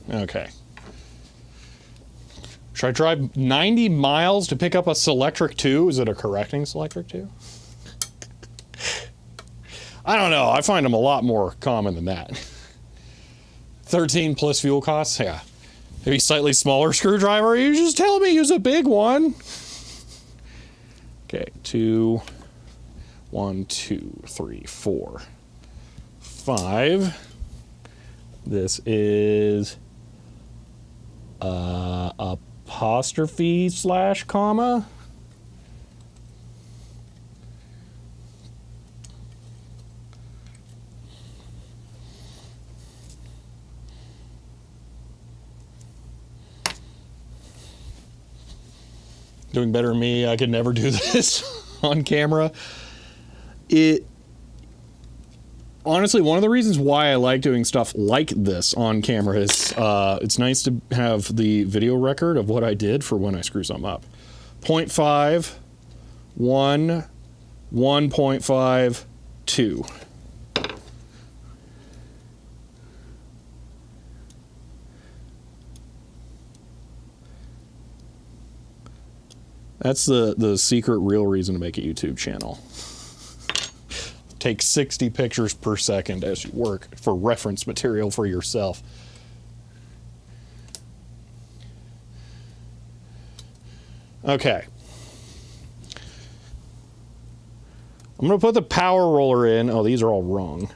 Okay. Should I drive 90 miles to pick up a Selectric 2? Is it a correcting Selectric 2? I don't know. I find them a lot more common than that. 13 plus fuel costs? Yeah. Maybe slightly smaller screwdriver? You just tell me use a big one. Okay. 2, 1, 2, 3, 4, 5. This is apostrophe / comma. Doing better than me. I could never do this on camera. honestly, one of the reasons why I like doing stuff like this on camera is it's nice to have the video record of what I did for when I screw something up. 0.5, 1, 1.5, 2. That's the secret real reason to make a YouTube channel. Take 60 pictures per second as you work for reference material for yourself. Okay. I'm going to put the power roller in. Oh, these are all wrong.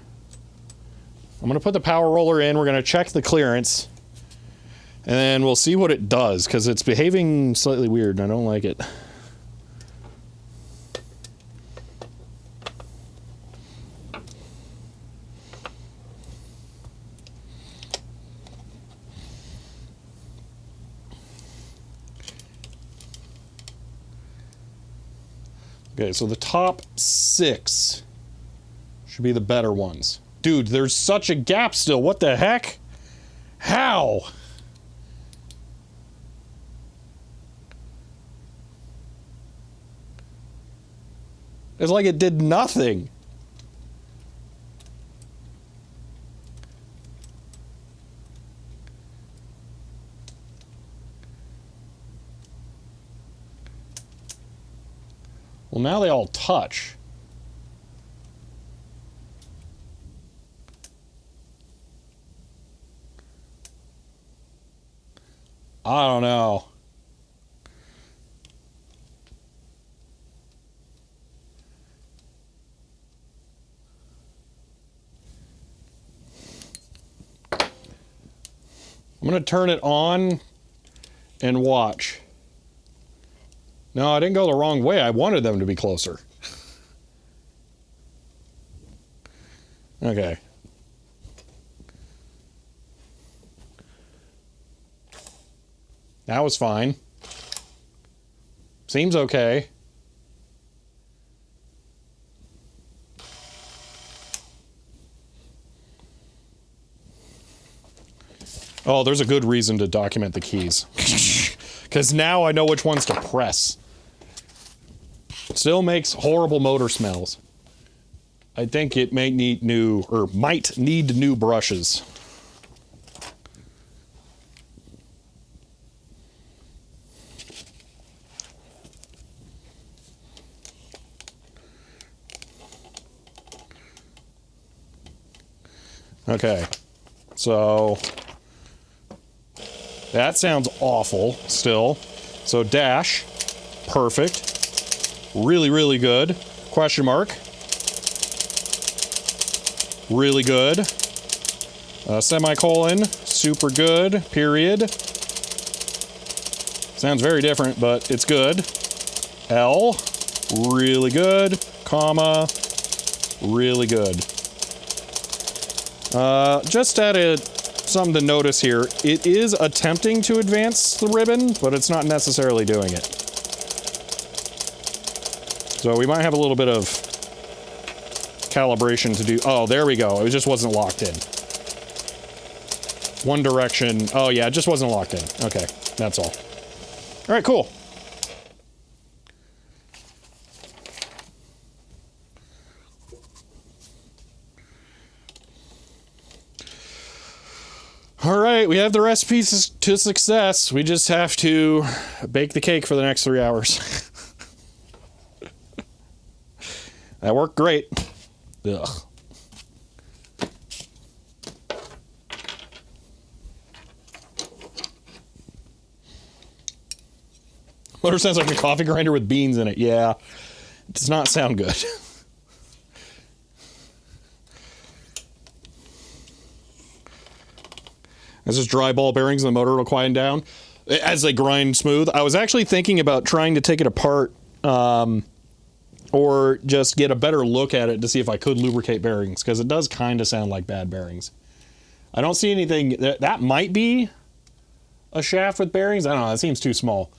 I'm going to put the power roller in. We're going to check the clearance. And then we'll see what it does, because it's behaving slightly weird, and I don't like it. Okay, so the top 6 should be the better ones. Dude, there's such a gap still. What the heck? How? It's like it did nothing. Well, now they all touch. I don't know. I'm going to turn it on and watch. No, I didn't go the wrong way. I wanted them to be closer. Okay. That was fine. Seems okay. Oh, there's a good reason to document the keys. Because now I know which ones to press. Still makes horrible motor smells. I think it may need new, or might need new brushes. Okay, so that sounds awful still. So dash, perfect. Really, really good. Question mark. Really good. Semicolon, super good. Period. Sounds very different, but it's good. L, really good. Comma, really good. Just added something to notice here. It is attempting to advance the ribbon, but it's not necessarily doing it. So we might have a little bit of calibration to do. Oh, there we go. It just wasn't locked in. One direction. Oh, yeah, it just wasn't locked in. Okay, that's all. All right, cool. All right, we have the recipes to success. We just have to bake the cake for the next 3 hours. That worked great. Ugh. Motor sounds like a coffee grinder with beans in it. Yeah, it does not sound good. This is dry ball bearings and the motor will quiet down as they grind smooth. I was actually thinking about trying to take it apart or just get a better look at it to see if I could lubricate bearings, because it does kind of sound like bad bearings. I don't see anything. That might be a shaft with bearings. I don't know. That seems too small.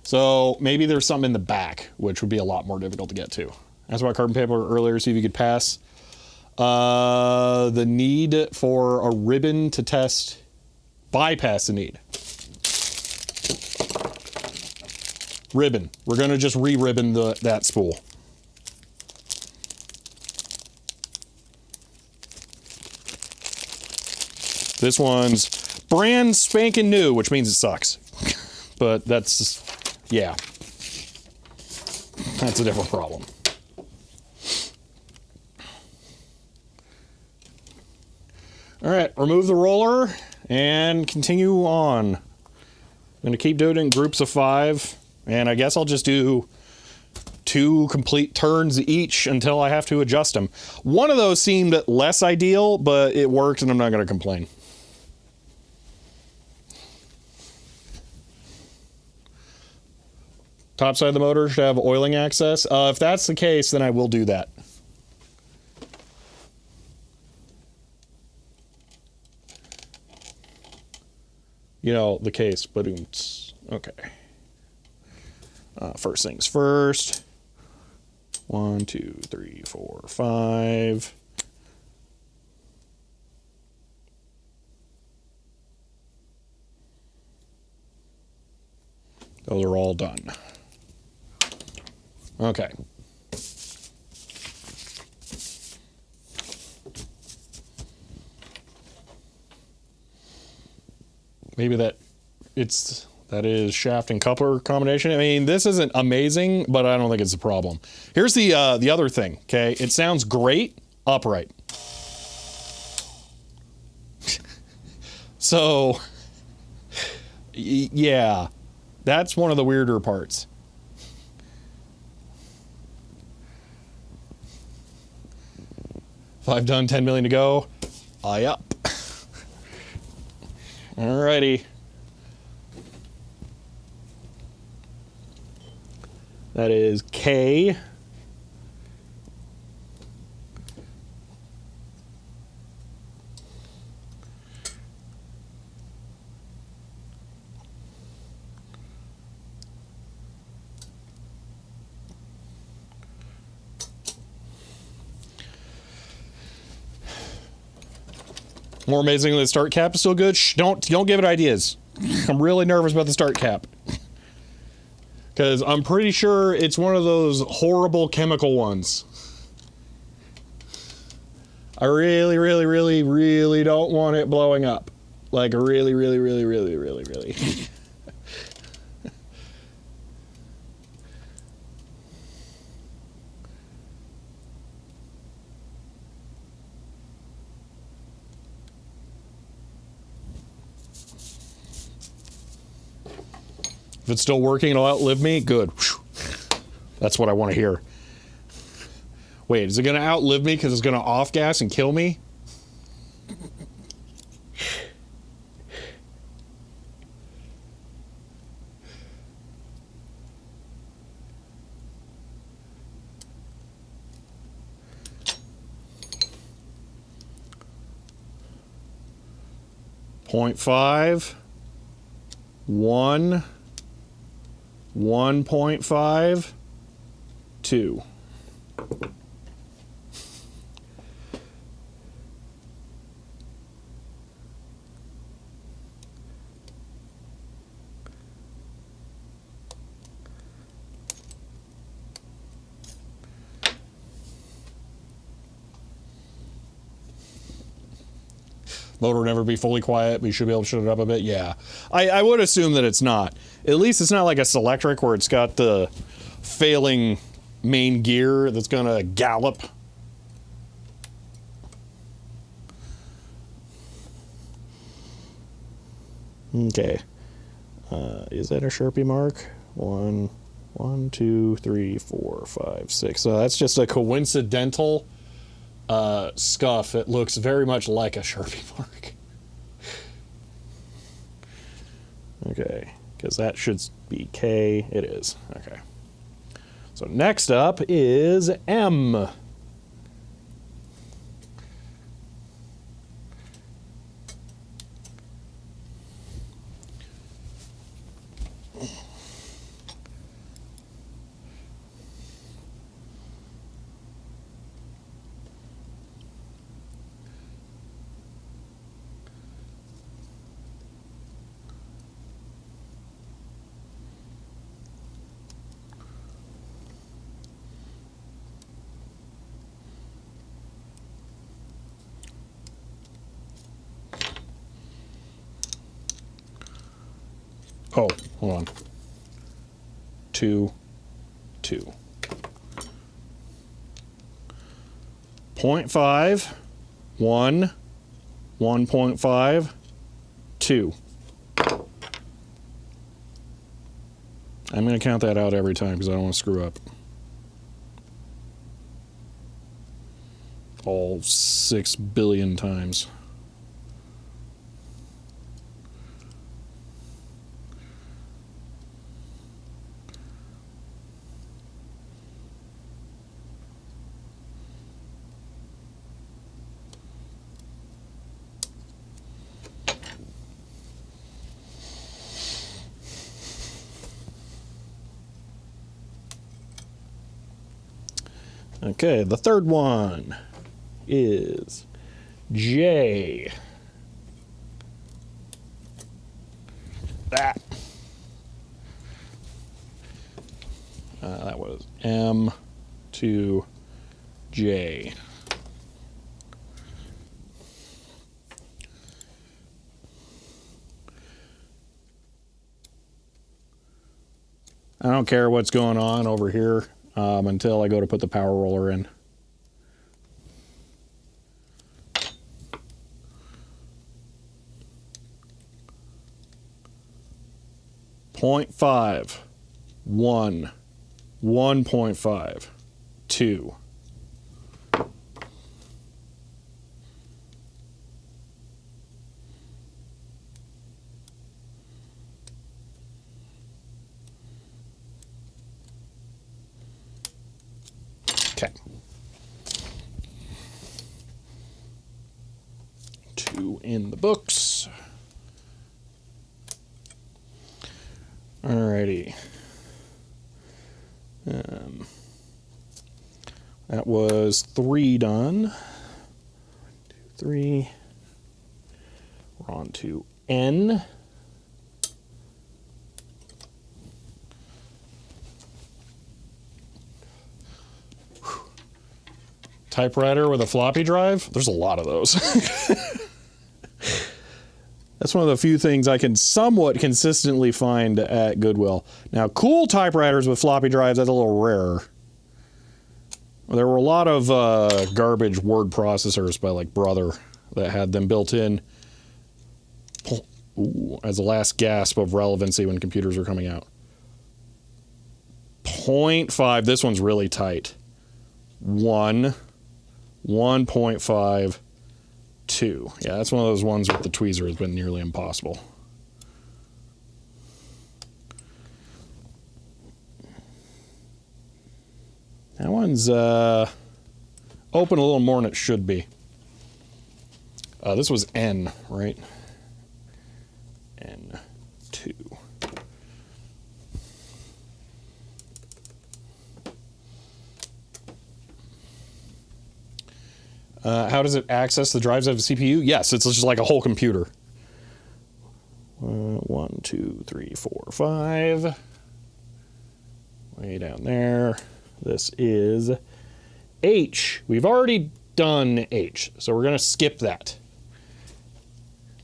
So maybe there's something in the back, which would be a lot more difficult to get to. That's why carbon paper earlier, see if you could pass. The need for a ribbon to test bypass the need. Ribbon. We're going to just re-ribbon that spool. This one's brand spanking new, which means it sucks. But that's, yeah. That's a different problem. All right, remove the roller and continue on. I'm going to keep doing it in groups of 5, and I guess I'll just do 2 complete turns each until I have to adjust them. One of those seemed less ideal, but it worked, and I'm not going to complain. Top side of the motor should have oiling access. If that's the case, then I will do that. You know, the case, but okay. First things first. 1, 2, 3, 4, 5. Those are all done. Okay. Maybe that is shaft and coupler combination. I mean, this isn't amazing, but I don't think it's a problem. Here's the other thing, okay? It sounds great upright. So, yeah, that's one of the weirder parts. If I've done 10 million to go, up. Alrighty. That is K. More amazing, the start cap is still good. Shh, don't give it ideas. I'm really nervous about the start cap. Because I'm pretty sure it's one of those horrible chemical ones. I really, really, really, really don't want it blowing up. Like, really, really, really, really, really, really. If it's still working, it'll outlive me. Good. That's what I want to hear. Wait, is it going to outlive me because it's going to off gas and kill me? .5, 1, 1.5, 2. Motor will never be fully quiet, but you should be able to shut it up a bit. Yeah, I would assume that it's not. At least it's not like a Selectric where it's got the failing main gear that's going to gallop. Okay. Is that a Sharpie mark? 1, 2, 3, 4, 5, 6. So that's just a coincidental scuff. It looks very much like a Sharpie mark. Okay, because that should be K. It is. Okay. So next up is M. Oh, hold on. 2, 2. 0.5, 1, 1.5, 2. I'm going to count that out every time because I don't want to screw up. All 6 billion times. Okay, the third one is J. That. That was M to J. I don't care what's going on over here until I go to put the power roller in. Point 5, 1, 1.5, 2. Okay. 2 in the books. Alrighty. That was 3 done. 1, 2, 3. We're on to N. Typewriter with a floppy drive? There's a lot of those. That's one of the few things I can somewhat consistently find at Goodwill. Now, cool typewriters with floppy drives, that's a little rarer. There were a lot of garbage word processors by like Brother that had them built in as a last gasp of relevancy when computers were coming out. 0.5, this one's really tight. 1, 1.5, 2. Yeah, that's one of those ones with the tweezer has been nearly impossible. That one's open a little more than it should be. This was N, right? N2. How does it access the drives of a CPU? Yes, it's just like a whole computer. 1, 2, 3, 4, 5. Way down there. This is H. We've already done H, so we're going to skip that.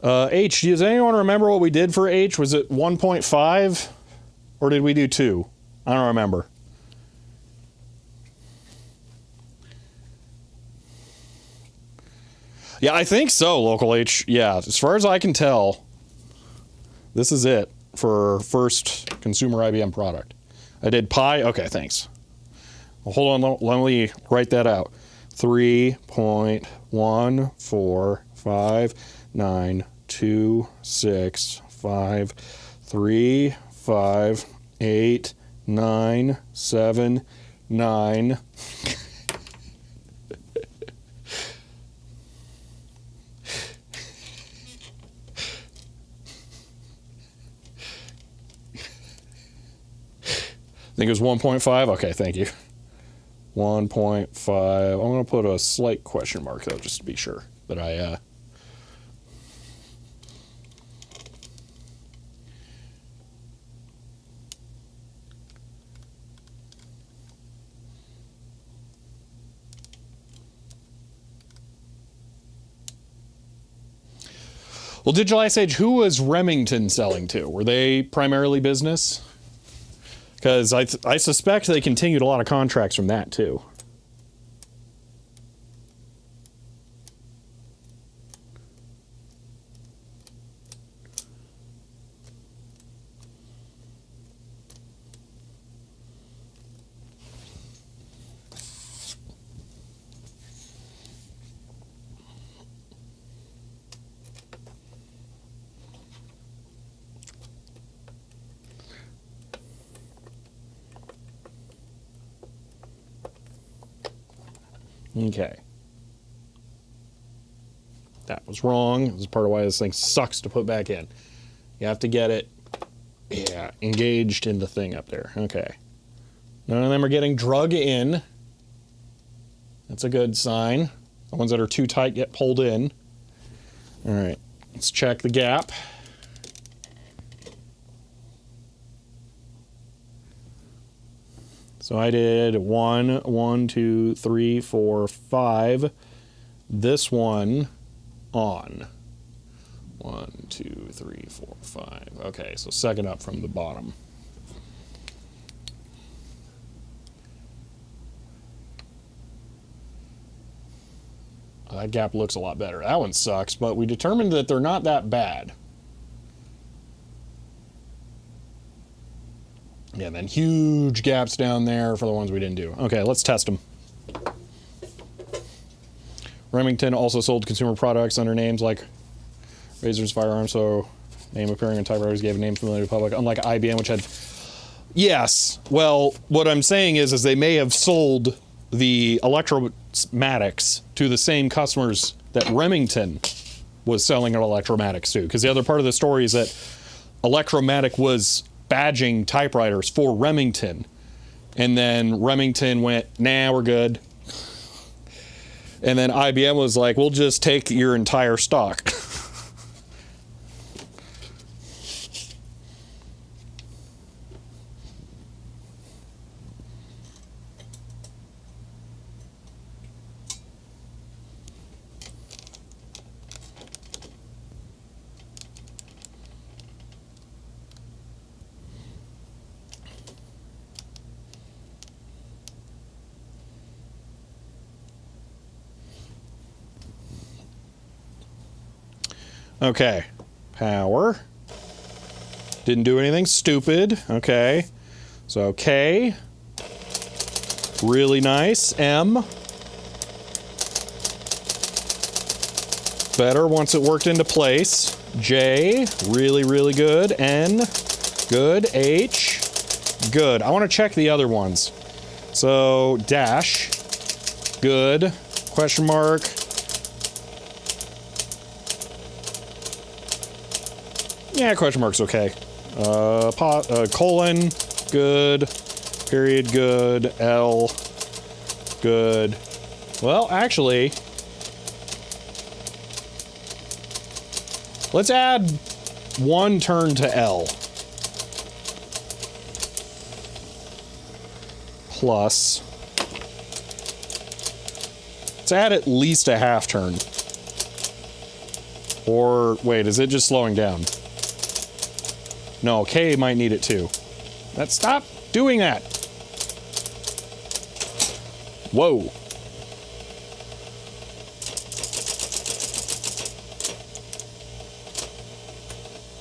H, does anyone remember what we did for H? Was it 1.5? Or did we do 2? I don't remember. Yeah, I think so, Local H. Yeah, as far as I can tell, this is it for first consumer IBM product. I did Pi. Okay, thanks. Well, hold on, let me write that out. 3.1459265358979. I think it was 1.5. Okay, thank you. 1.5. I'm going to put a slight question mark, though, just to be sure that I... Well, Digital Ice Age, who was Remington selling to? Were they primarily business? Because I suspect they continued a lot of contracts from that, too. Okay. That was wrong. This is part of why this thing sucks to put back in. You have to get it, yeah, engaged in the thing up there. Okay. None of them are getting drug in. That's a good sign. The ones that are too tight get pulled in. All right. Let's check the gap. So I did 1, 2, 3, 4, 5. This one on. 1, 2, 3, 4, 5. Okay, so second up from the bottom. That gap looks a lot better. That one sucks, but we determined that they're not that bad. Yeah, and then huge gaps down there for the ones we didn't do. Okay, let's test them. Remington also sold consumer products under names like razors, firearms, so name appearing in typewriters gave a name familiar to the public, unlike IBM, which had... Yes, well, what I'm saying is they may have sold the Electromatics to the same customers that Remington was selling an Electromatics to, because the other part of the story is that Electromatic was badging typewriters for Remington, and then Remington went, nah, we're good, and then IBM was like, we'll just take your entire stock. Okay, power. Didn't do anything stupid. Okay, so K, really nice. M, better once it worked into place. J, really, really good. N, good. H, good. I want to check the other ones. So dash, good. Question mark. Yeah, question mark's okay. Colon, good. Period, good. L, good. Well, actually, let's add one turn to L. Plus, let's add at least a half turn. Or, wait, is it just slowing down? No, K might need it too. Stop doing that. Whoa.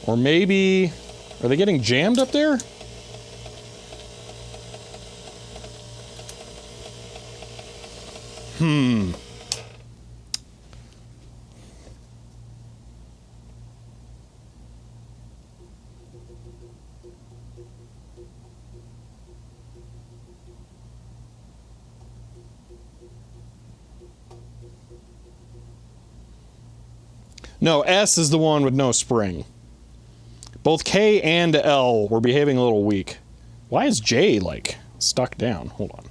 Or maybe, are they getting jammed up there? No, S is the one with no spring. Both K and L were behaving a little weak. Why is J, like, stuck down? Hold on.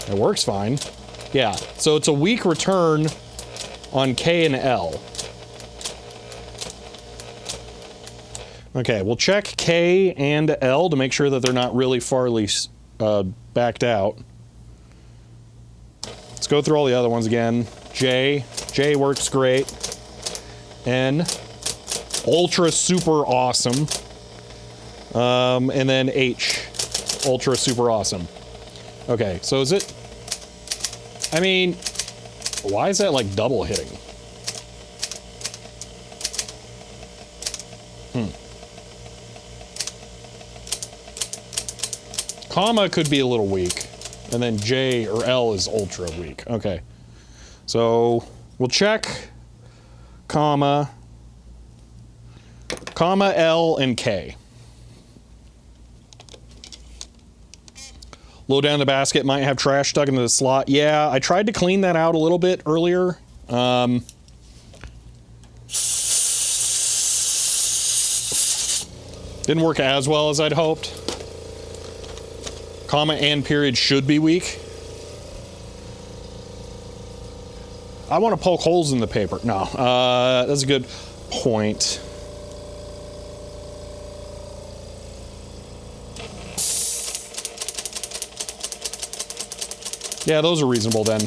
It works fine. Yeah, so it's a weak return on K and L. Okay, we'll check K and L to make sure that they're not really farly backed out. Let's go through all the other ones again. J. J works great. N. Ultra super awesome. And then H. Ultra super awesome. Okay, so is it... I mean, why is that like double hitting? Comma could be a little weak. And then J or L is ultra weak. Okay. So we'll check comma, L, and K. Low down the basket might have trash stuck into the slot. Yeah, I tried to clean that out a little bit earlier. Didn't work as well as I'd hoped. Comma and period should be weak. I want to poke holes in the paper. No, that's a good point. Yeah, those are reasonable then.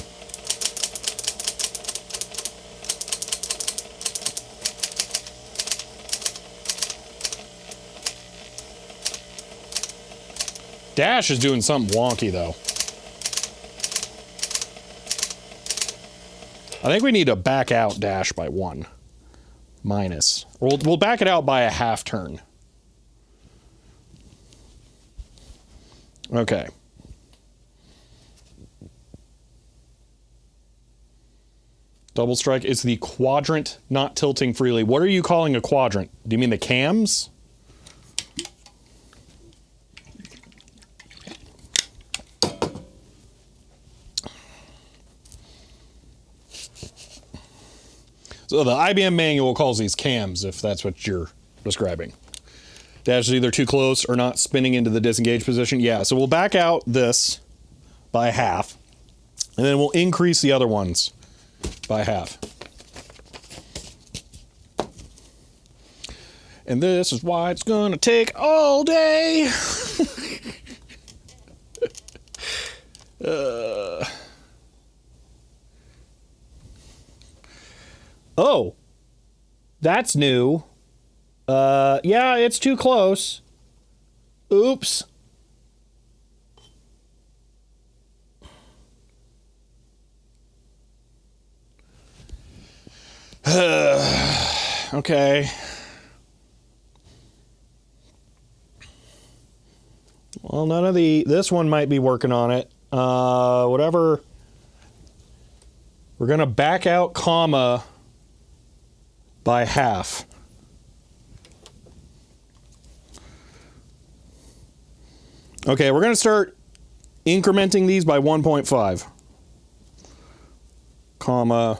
Dash is doing something wonky, though. I think we need to back out dash by 1. Minus. We'll back it out by a half turn. Okay. Double strike is the quadrant not tilting freely. What are you calling a quadrant? Do you mean the cams? So the IBM manual calls these cams, if that's what you're describing. Dash is either too close or not spinning into the disengaged position. Yeah, so we'll back out this by half, and then we'll increase the other ones by half. And this is why it's gonna take all day. Oh, that's new. Yeah, it's too close. Oops. Okay. Well, none of this one might be working on it. Whatever. We're gonna back out comma by half. Okay, we're gonna start incrementing these by 1.5. Comma.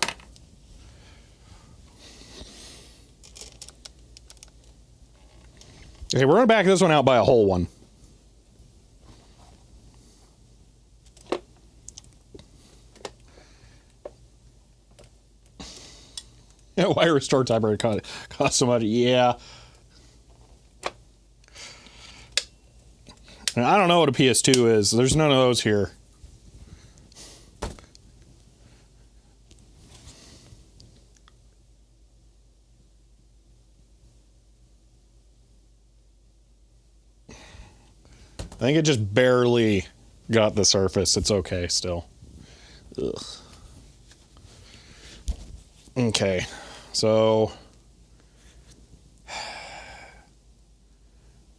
Okay, we're gonna back this one out by a whole one. Yeah, why restore typewriter cost so much? Yeah. And I don't know what a PS2 is. There's none of those here. I think it just barely got the surface. It's okay still. Ugh. Okay, so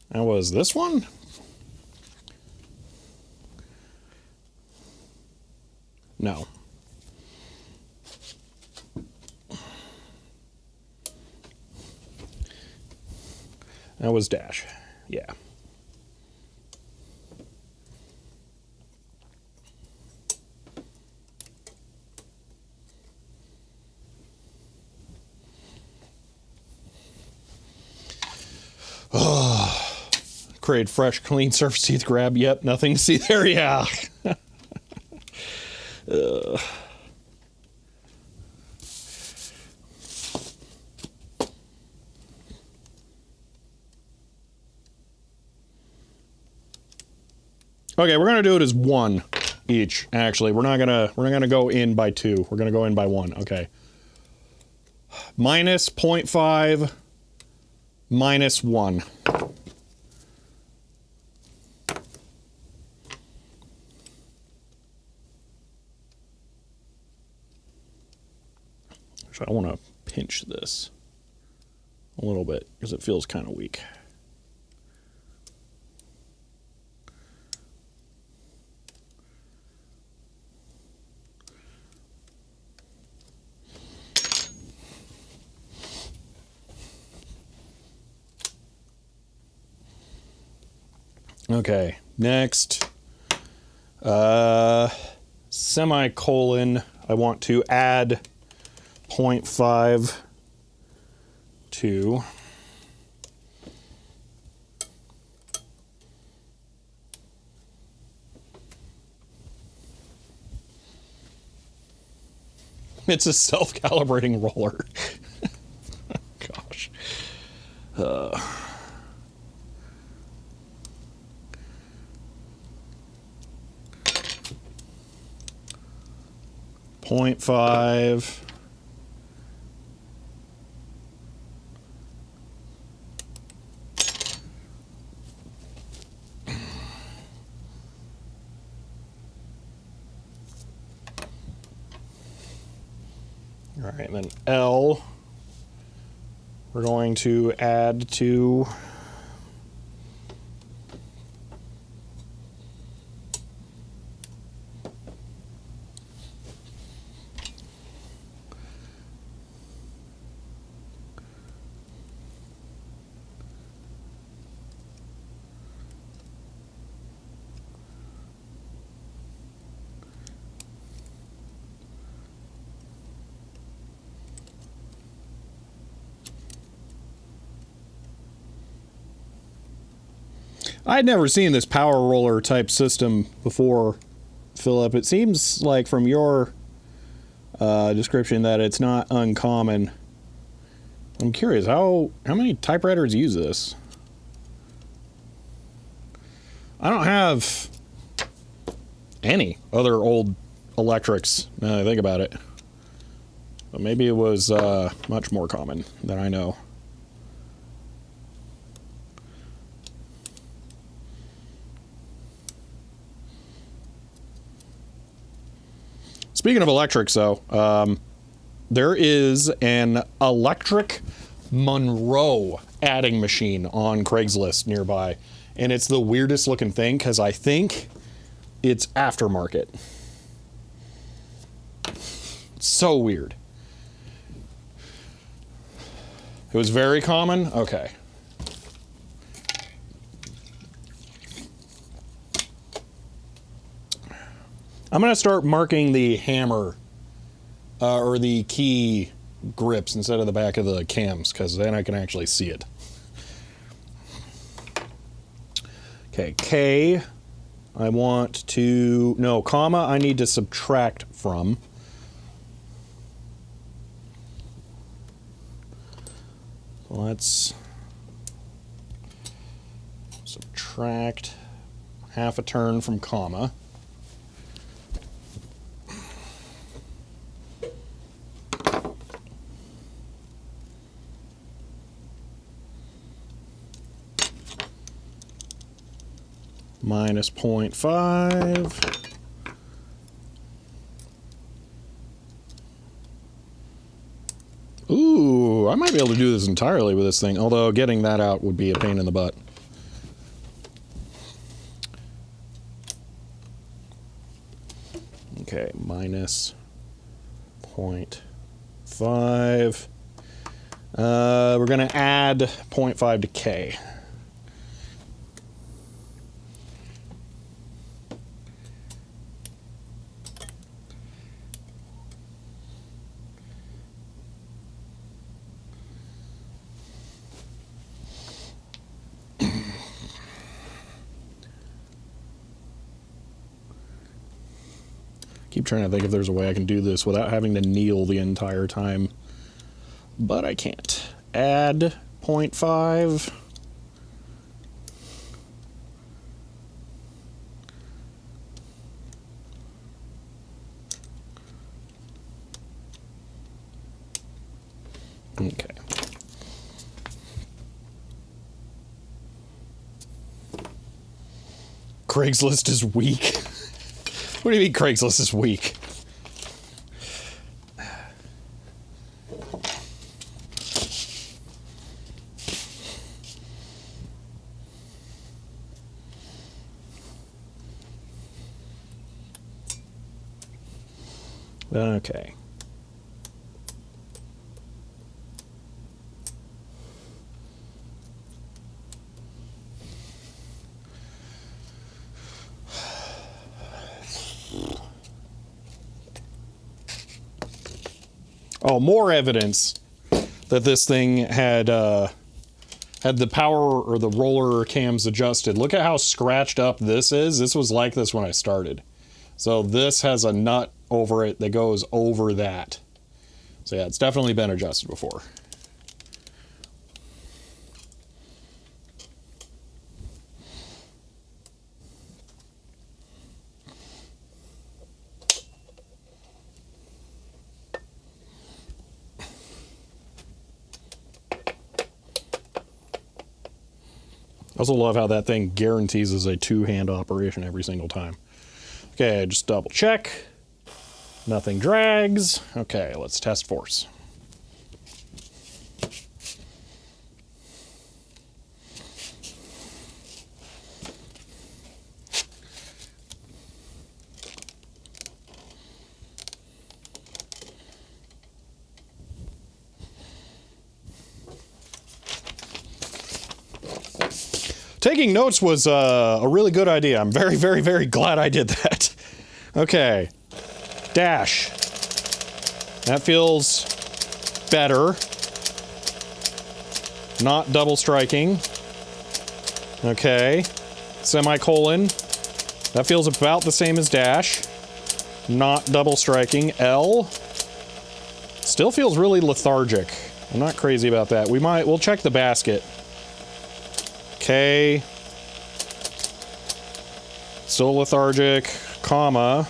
that was this one? No. That was dash. Yeah. Oh, create fresh, clean surface teeth grab. Yep, nothing to see there. Yeah. Okay, we're gonna do it as 1. each. Actually, we're not gonna go in by 2. We're gonna go in by 1. Okay. Minus 0.5 minus 1. I want to pinch this a little bit because it feels kind of weak. Okay, next, semicolon, I want to add 0.5 to it's a self-calibrating roller. Gosh. 0.5. All right, and then L, we're going to add to I'd never seen this power roller type system before, Philip. It seems like from your description that it's not uncommon. I'm curious, how many typewriters use this? I don't have any other old electrics, now that I think about it. But maybe it was much more common than I know. Speaking of electrics, though, there is an electric Monroe adding machine on Craigslist nearby. And it's the weirdest looking thing because I think it's aftermarket. It's so weird. It was very common? Okay. I'm going to start marking the hammer or the key grips instead of the back of the cams, because then I can actually see it. Okay, K, I want to, no, comma, I need to subtract from. Let's subtract half a turn from comma. Minus 0.5. Ooh, I might be able to do this entirely with this thing, although getting that out would be a pain in the butt. Okay, minus 0.5. We're going to add 0.5 to K. Keep trying to think if there's a way I can do this without having to kneel the entire time, but I can't. Add 0.5. Okay. Craigslist is weak. What do you mean Craigslist is weak? Okay. Oh, more evidence that this thing had the power or the roller cams adjusted. Look at how scratched up this is. This was like this when I started. So this has a nut over it that goes over that. So yeah, it's definitely been adjusted before. I also love how that thing guarantees is a two-hand operation every single time. Okay, just double check. Nothing drags. Okay, let's test force. Taking notes was a really good idea. I'm very, very, very glad I did that. Okay. Dash. That feels better. Not double striking. Okay. Semicolon. That feels about the same as dash. Not double striking. L. Still feels really lethargic. I'm not crazy about that. We'll check the basket. K. Still lethargic, comma.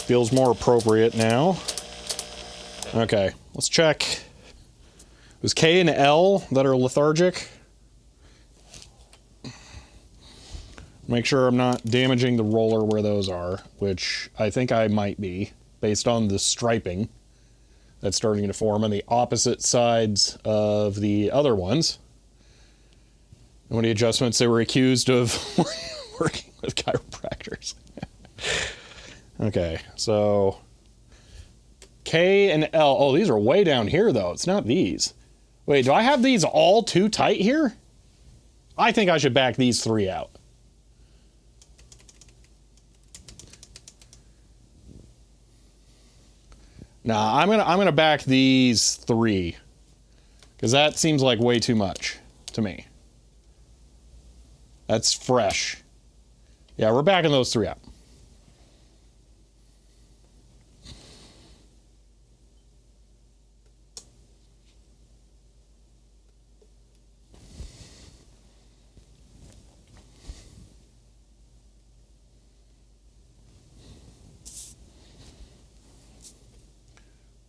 Feels more appropriate now. Okay, let's check. It was K and L that are lethargic. Make sure I'm not damaging the roller where those are, which I think I might be, based on the striping that's starting to form on the opposite sides of the other ones. And when the adjustments, they were accused of working with chiropractors. Okay, so K and L. Oh, these are way down here, though. It's not these. Wait, do I have these all too tight here? I think I should back these three out. Nah, I'm gonna back these three, because that seems like way too much to me. That's fresh. Yeah, we're backing those three out.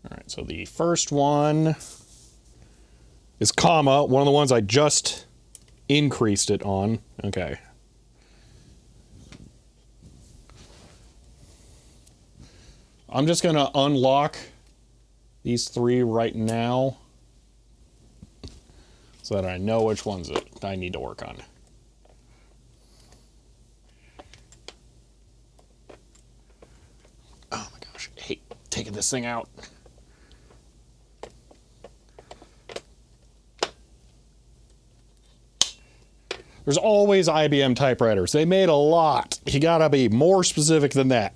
All right, so the first one is comma, one of the ones I just increased it on. Okay. I'm just going to unlock these three right now so that I know which ones that I need to work on. Oh my gosh, I hate taking this thing out. There's always IBM typewriters. They made a lot. You gotta be more specific than that.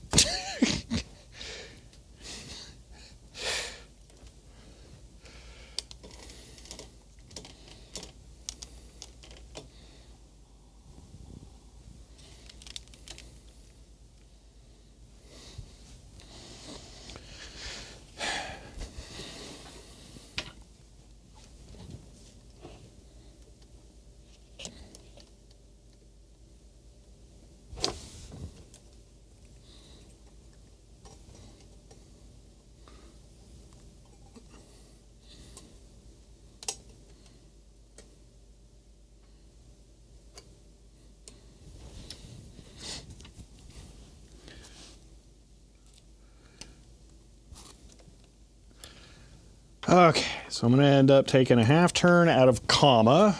Okay, so I'm going to end up taking a half turn out of comma.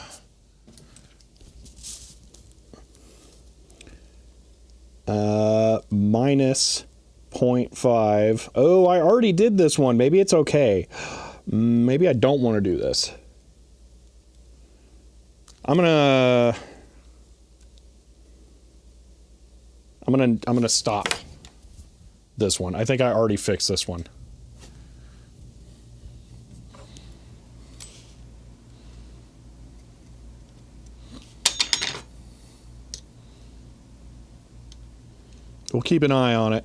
Minus 0.5. Oh, I already did this one. Maybe it's okay. Maybe I don't want to do this. I'm gonna stop this one. I think I already fixed this one. We'll keep an eye on it.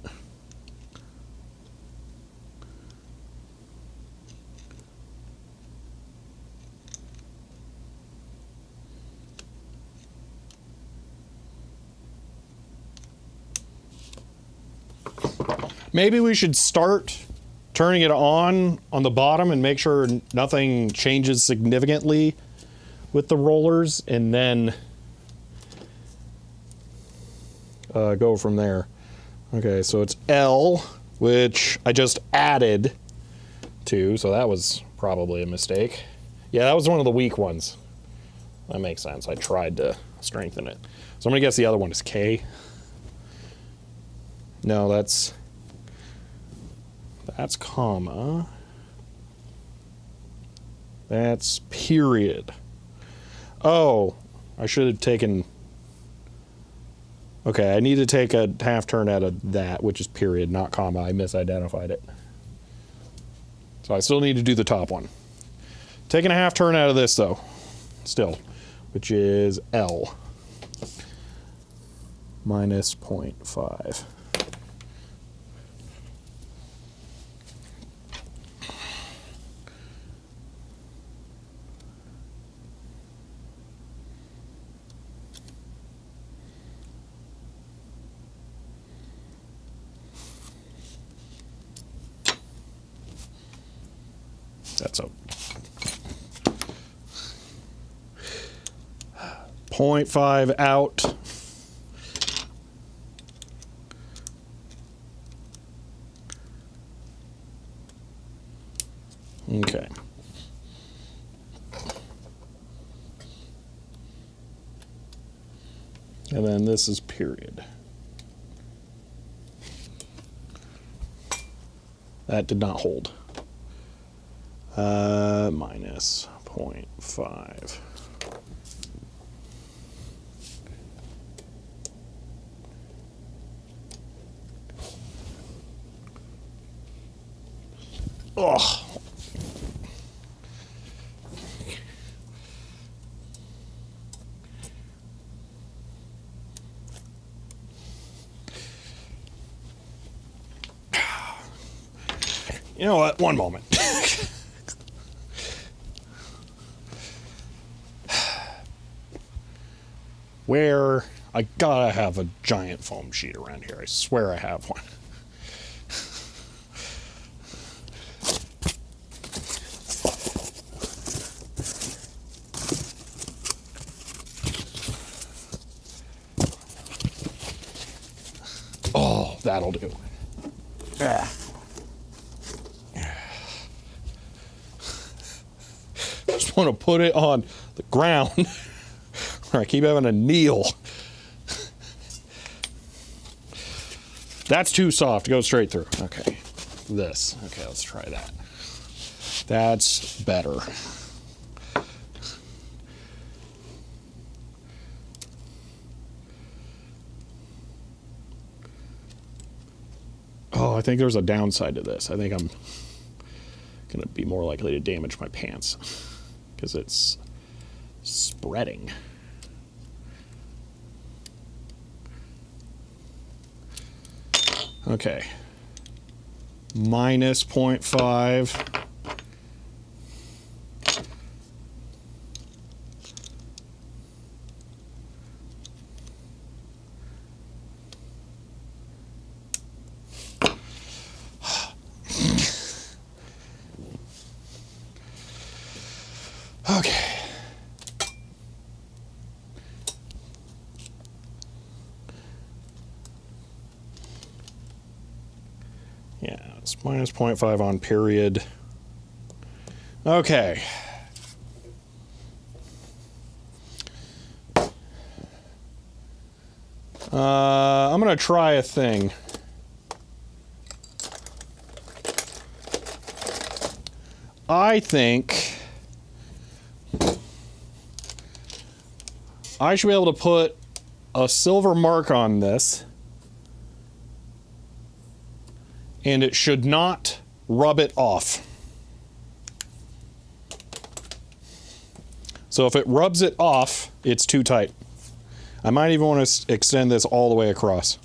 Maybe we should start turning it on the bottom and make sure nothing changes significantly with the rollers, and then go from there. Okay, so it's L, which I just added to, so that was probably a mistake. Yeah, that was one of the weak ones. That makes sense. I tried to strengthen it. So I'm gonna guess the other one is K. No, that's comma. That's period. Oh, I should have taken... Okay, I need to take a half turn out of that, which is period, not comma. I misidentified it. So I still need to do the top one. Taking a half turn out of this, though, still, which is L. Minus 0.5. That's a 0.5 out. Okay. And then this is period. That did not hold. Minus 0.5. Ugh. You know what? One moment. Where I gotta have a giant foam sheet around here. I swear I have one. Oh, that'll do. Ah. Just want to put it on the ground. I keep having to kneel. That's too soft. Go straight through. Okay. This. Okay, let's try that. That's better. Oh, I think there's a downside to this. I think I'm going to be more likely to damage my pants because it's spreading. Okay. Minus 0.5. Okay. Yeah, it's minus 0.5 on period. Okay. I'm going to try a thing. I think I should be able to put a silver mark on this, and it should not rub it off. So if it rubs it off, it's too tight. I might even want to extend this all the way across.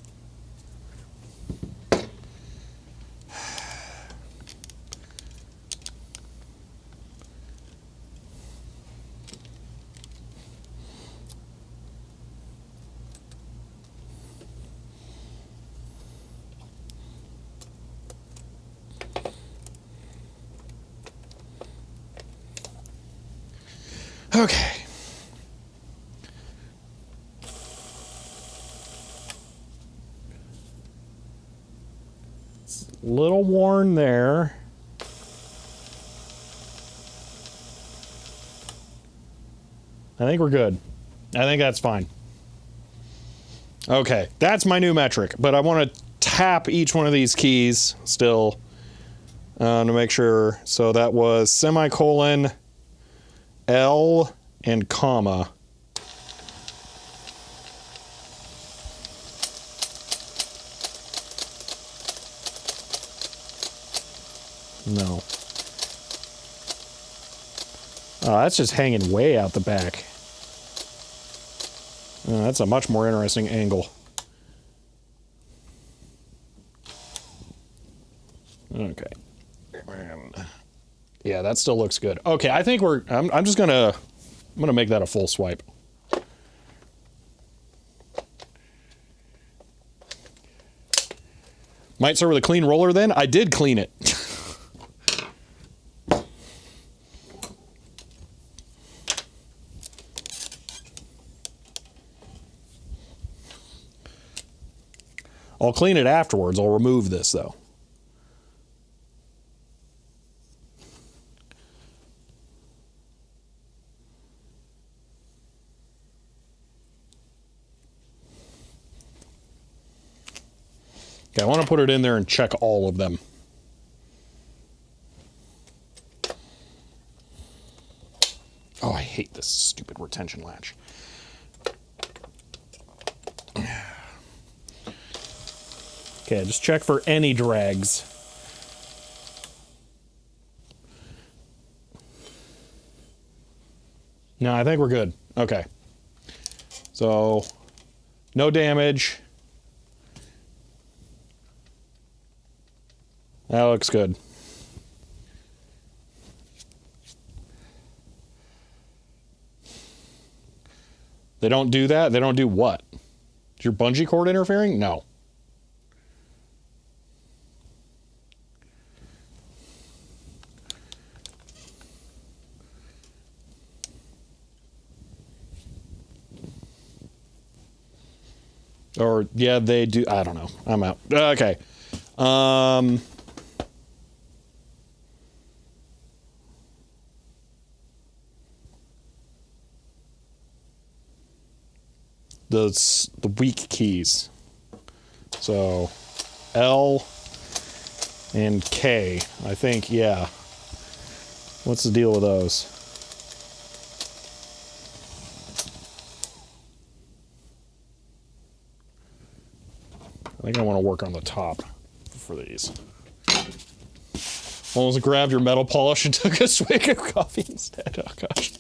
Okay. It's a little worn there. I think we're good. I think that's fine. Okay, that's my new metric, but I want to tap each one of these keys still to make sure. So that was semicolon, L, and comma. No. Oh, that's just hanging way out the back. Oh, that's a much more interesting angle. Okay. Yeah, that still looks good. Okay, I think I'm just gonna make that a full swipe. Might start with a clean roller then. I did clean it. I'll clean it afterwards. I'll remove this though. Okay, I want to put it in there and check all of them. Oh, I hate this stupid retention latch. Okay, just check for any drags. No, I think we're good. Okay. So, no damage. That looks good. They don't do that? They don't do what? Is your bungee cord interfering? No. Or, yeah, they do. I don't know. I'm out. Okay. The weak keys. So, L and K, I think, yeah. What's the deal with those? I think I want to work on the top for these. Almost grabbed your metal polish and took a swig of coffee instead. Oh, gosh.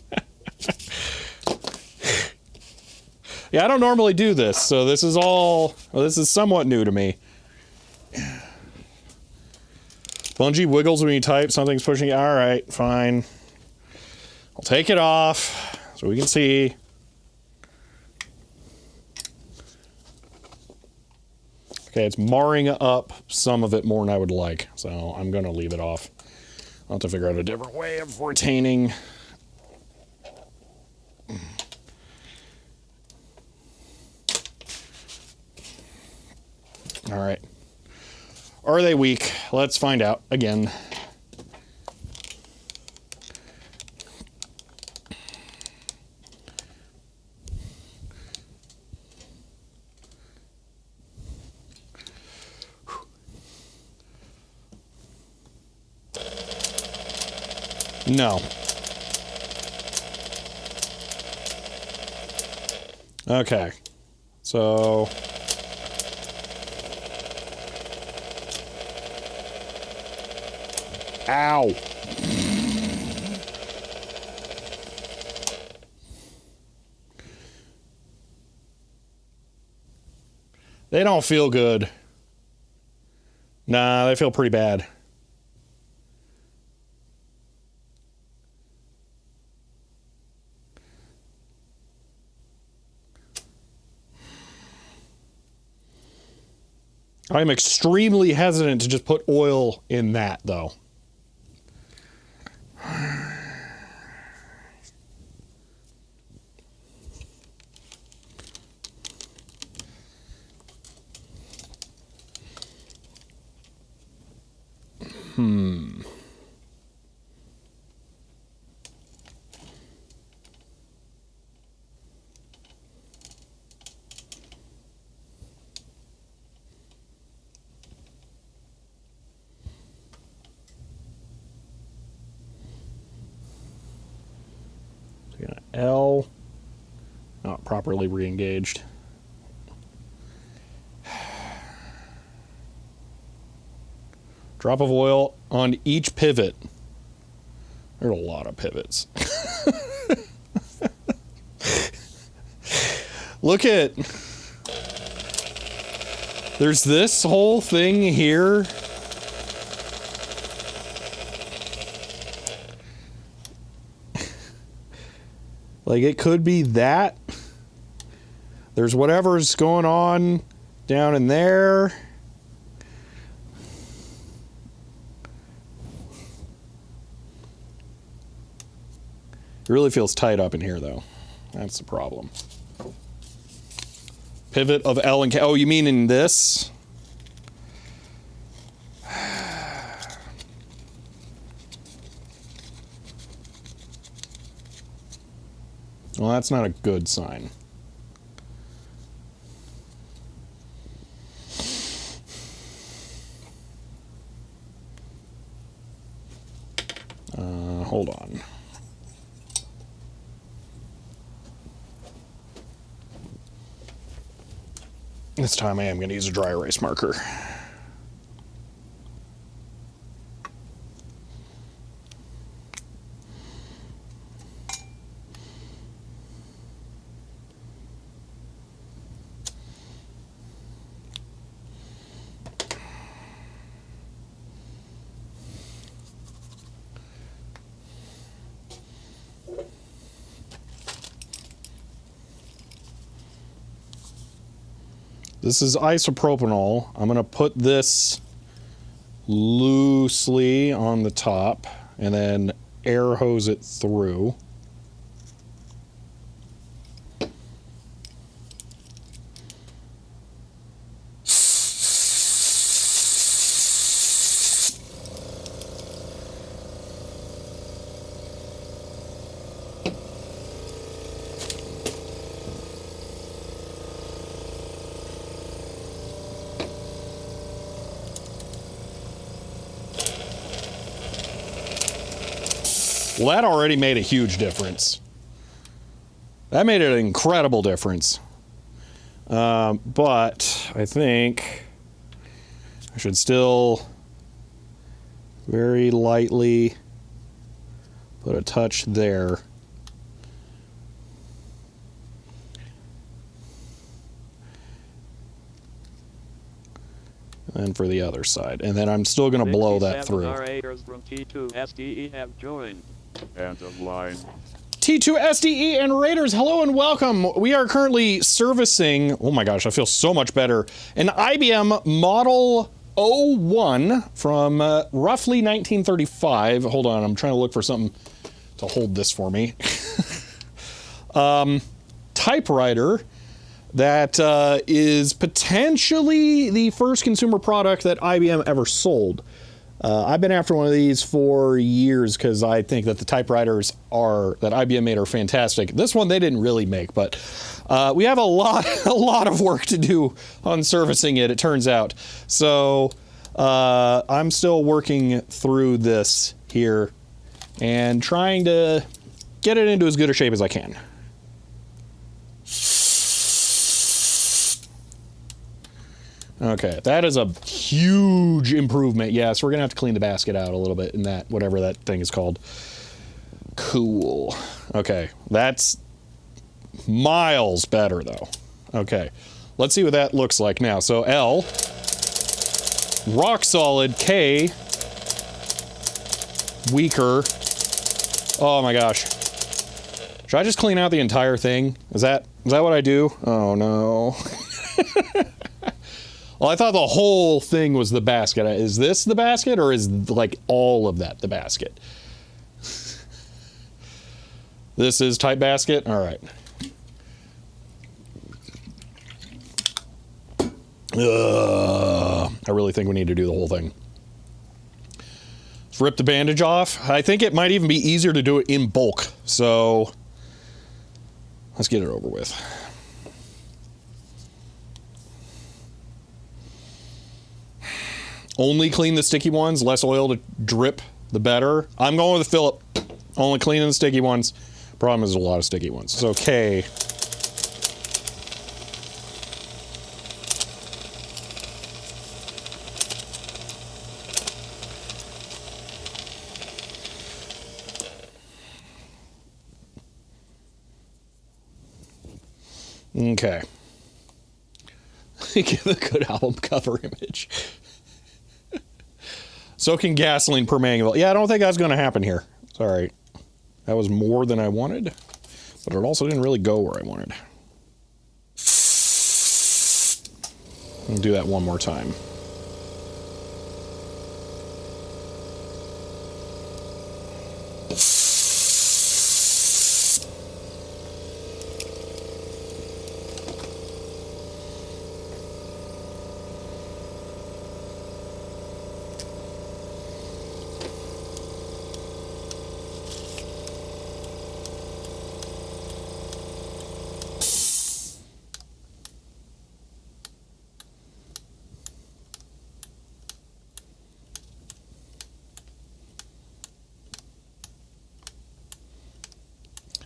Yeah, I don't normally do this, so this is somewhat new to me. Bungee wiggles when you type, something's pushing. All right, fine. I'll take it off so we can see. Okay, it's marring up some of it more than I would like, so I'm going to leave it off. I'll have to figure out a different way of retaining. All right. Are they weak? Let's find out again. No. Okay. So... Ow. They don't feel good. Nah, they feel pretty bad. I'm extremely hesitant to just put oil in that, though. L, not properly re-engaged. Drop of oil on each pivot. There's a lot of pivots. Look at, there's this whole thing here. Like, it could be that. There's whatever's going on down in there. It really feels tight up in here, though. That's the problem. Pivot of L and K. Oh, you mean in this? Well, that's not a good sign. Hold on. This time I am going to use a dry erase marker. This is isopropanol. I'm going to put this loosely on the top and then air hose it through. Well, that already made a huge difference. That made an incredible difference. But I think I should still very lightly put a touch there. And for the other side. And then I'm still going to blow that through. From T2 SDE have joined. End of line. T2 SDE and Raiders, hello and welcome. We are currently servicing, oh my gosh, I feel so much better, an IBM Model 01 from roughly 1935. Hold on, I'm trying to look for something to hold this for me. Typewriter that is potentially the first consumer product that IBM ever sold. I've been after one of these for years because I think that the typewriters that IBM made are fantastic. This one they didn't really make, but we have a lot of work to do on servicing it, it turns out. So I'm still working through this here and trying to get it into as good a shape as I can. Okay, that is a huge improvement. Yeah, so we're gonna have to clean the basket out a little bit in that, whatever that thing is called. Cool. Okay, that's miles better though. Okay, let's see what that looks like now. So L, rock solid. K, weaker. Oh my gosh. Should I just clean out the entire thing? Is that what I do? Oh no. Well, I thought the whole thing was the basket. Is this the basket, or is like all of that the basket? This is type basket? All right. I really think we need to do the whole thing. Let's rip the bandage off. I think it might even be easier to do it in bulk. So let's get it over with. Only clean the sticky ones, less oil to drip, the better. I'm going with Philip. Only cleaning the sticky ones. Problem is there's a lot of sticky ones. So K. Okay. Give a good album cover image. Soaking gasoline per manual. Yeah, I don't think that's going to happen here. Sorry. That was more than I wanted, but it also didn't really go where I wanted. I'll do that one more time.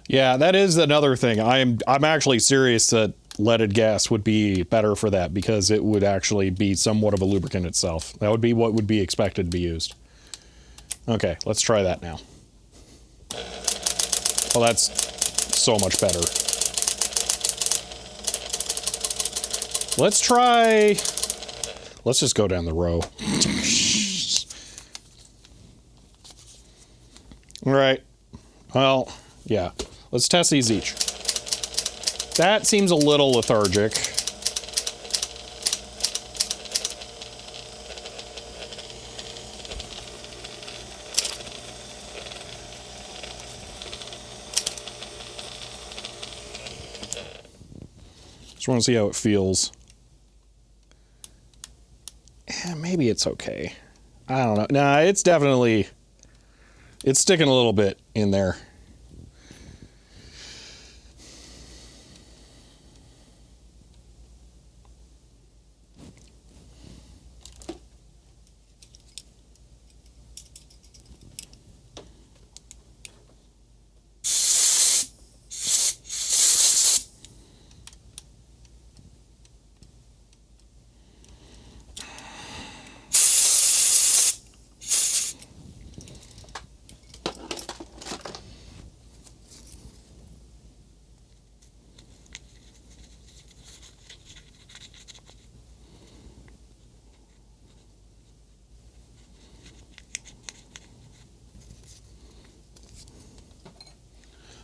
Yeah, that is another thing. I'm actually serious that leaded gas would be better for that, because it would actually be somewhat of a lubricant itself. That would be what would be expected to be used. Okay, let's try that now. Well, that's so much better. Let's try... Let's just go down the row. All right. Well, yeah. Let's test these each. That seems a little lethargic. Just want to see how it feels. Maybe it's okay. I don't know. Nah, it's definitely... It's sticking a little bit in there.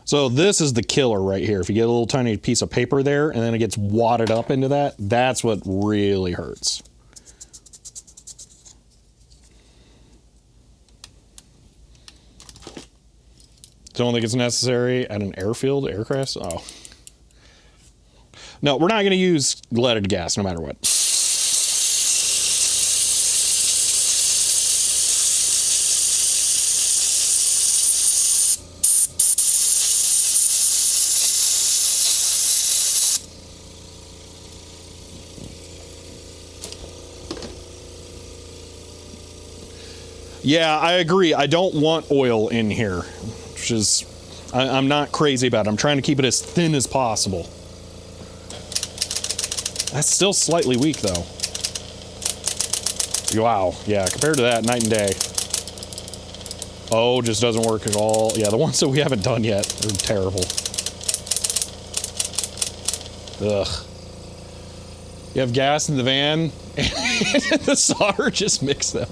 So this is the killer right here. If you get a little tiny piece of paper there and then it gets wadded up into that, that's what really hurts. Don't think it's necessary at an airfield, aircraft? Oh. No, we're not going to use leaded gas no matter what. Yeah, I agree. I don't want oil in here, which is, I'm not crazy about it. I'm trying to keep it as thin as possible. That's still slightly weak, though. Wow. Yeah, compared to that, night and day. Oh, just doesn't work at all. Yeah, the ones that we haven't done yet are terrible. Ugh. You have gas in the van, and the solder just mix them.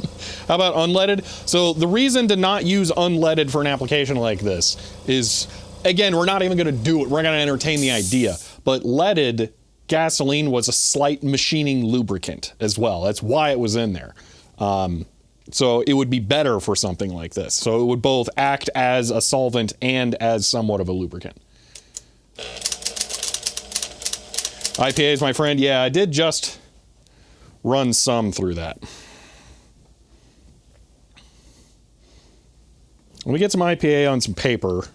How about unleaded? So the reason to not use unleaded for an application like this is, again, we're not even going to do it. We're going to entertain the idea. But leaded gasoline was a slight machining lubricant as well. That's why it was in there. So it would be better for something like this. So it would both act as a solvent and as somewhat of a lubricant. IPAs, my friend. Yeah, I did just run some through that. Let me get some IPA on some paper.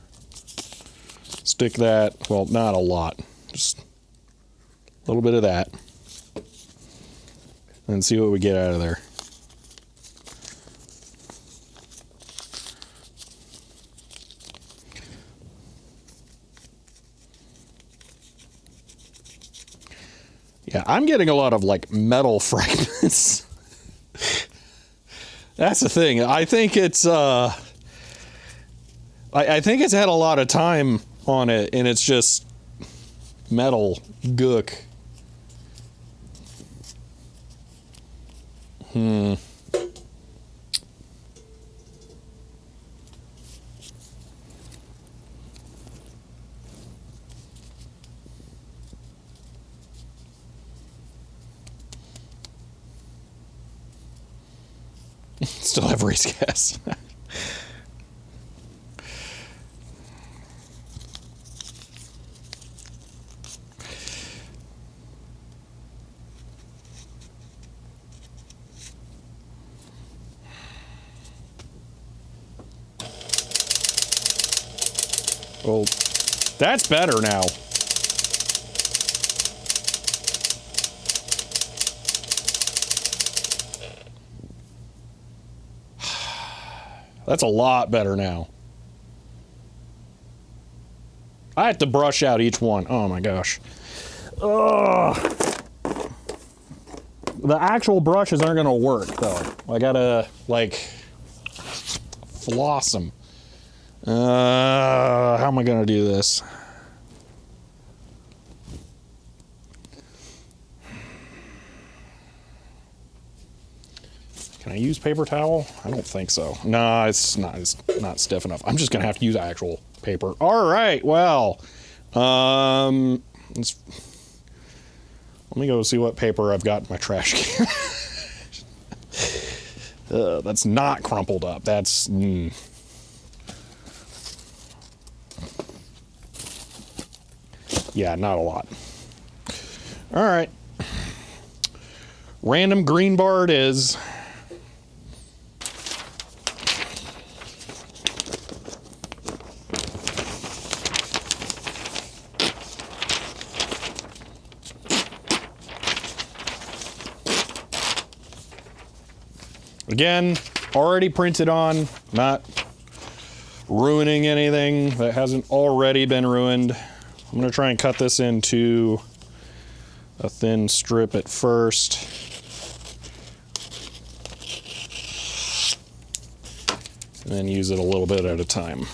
Stick that, well, not a lot. Just a little bit of that. And see what we get out of there. Yeah, I'm getting a lot of, like, metal fragments. That's the thing. I think it's, I think it's had a lot of time on it, and it's just metal gook. Still have race gas. Well, that's better now. That's a lot better now. I have to brush out each one. Oh my gosh. Ugh. The actual brushes aren't gonna work though. I gotta like floss them. How am I gonna do this? Can I use paper towel? I don't think so. No, it's not stiff enough. I'm just gonna have to use actual paper. All right, well, let me go see what paper I've got in my trash can. That's not crumpled up. That's yeah, not a lot. All right, random green bar it is. Again, already printed on, not ruining anything that hasn't already been ruined. I'm going to try and cut this into a thin strip at first. And then use it a little bit at a time.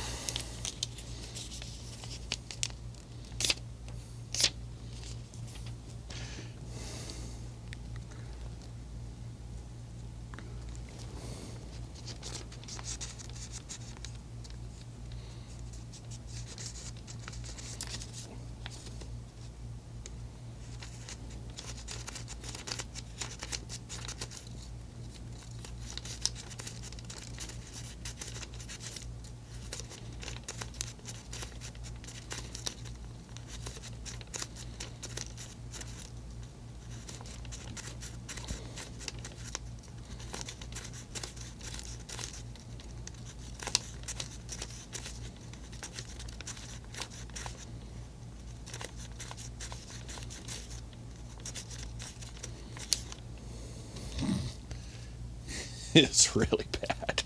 It's really bad.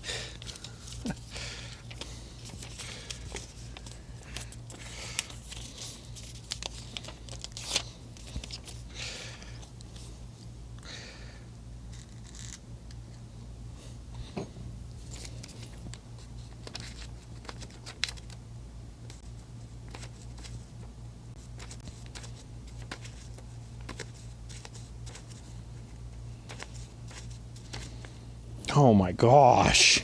Oh my gosh.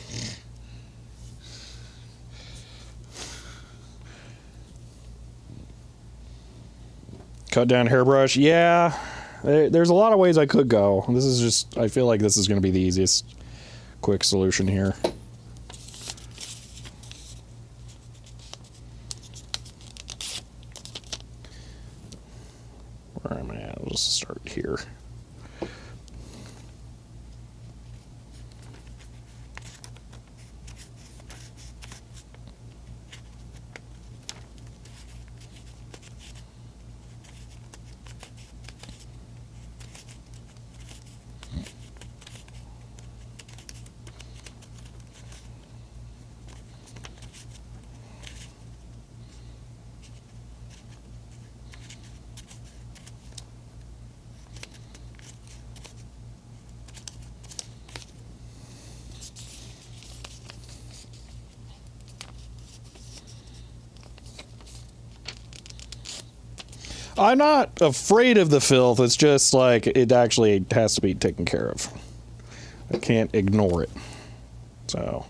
Cut down hairbrush. Yeah. There's a lot of ways I could go. This is just, I feel like this is going to be the easiest quick solution here. Where am I at? I'll just start here. I'm not afraid of the filth. It's just like it actually has to be taken care of. I can't ignore it. So,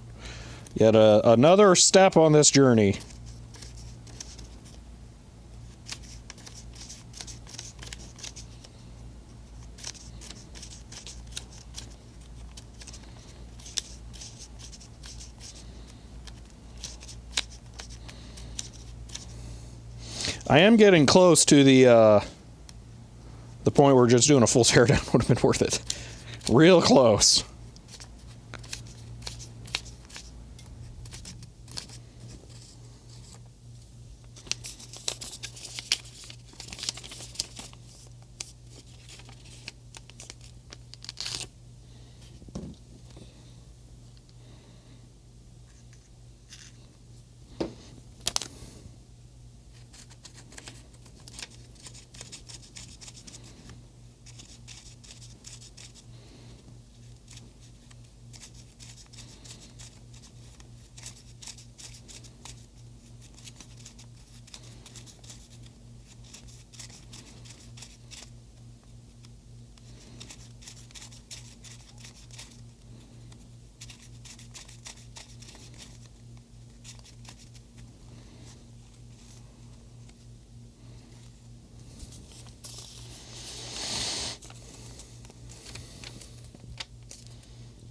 yet another step on this journey. I am getting close to the point where just doing a full teardown would have been worth it. Real close.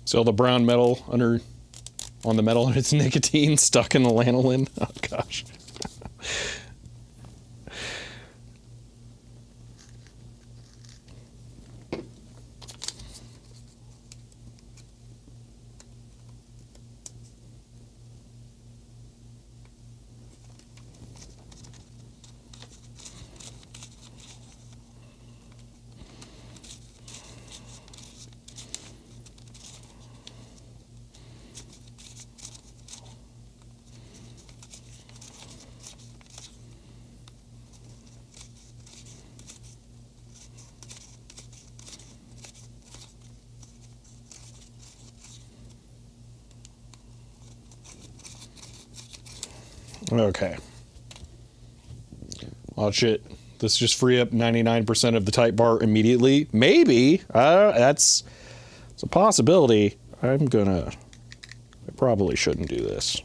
So the brown metal on the metal and its nicotine stuck in the lanolin. Oh gosh. Okay. Watch it. This just free up 99% of the type bar immediately. Maybe. It's a possibility. I probably shouldn't do this.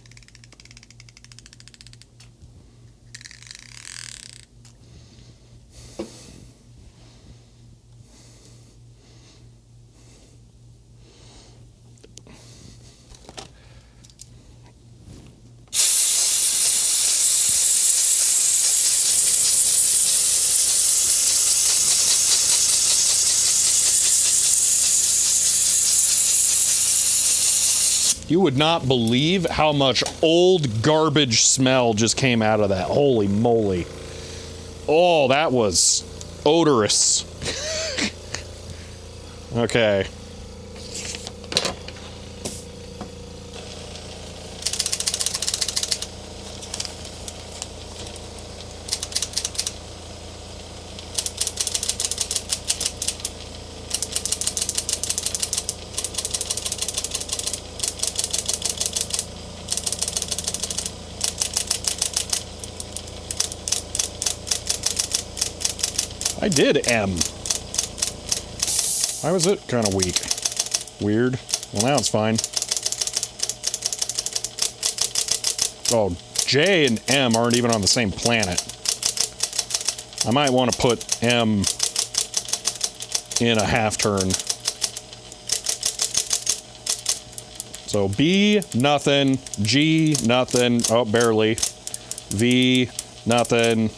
You would not believe how much old garbage smell just came out of that. Holy moly. Oh, that was odorous. Okay. I did M. Why was it kind of weak? Weird. Well, now it's fine. Oh, J and M aren't even on the same planet. I might want to put M in a half turn. So B, nothing. G, nothing. Oh, barely. V, nothing.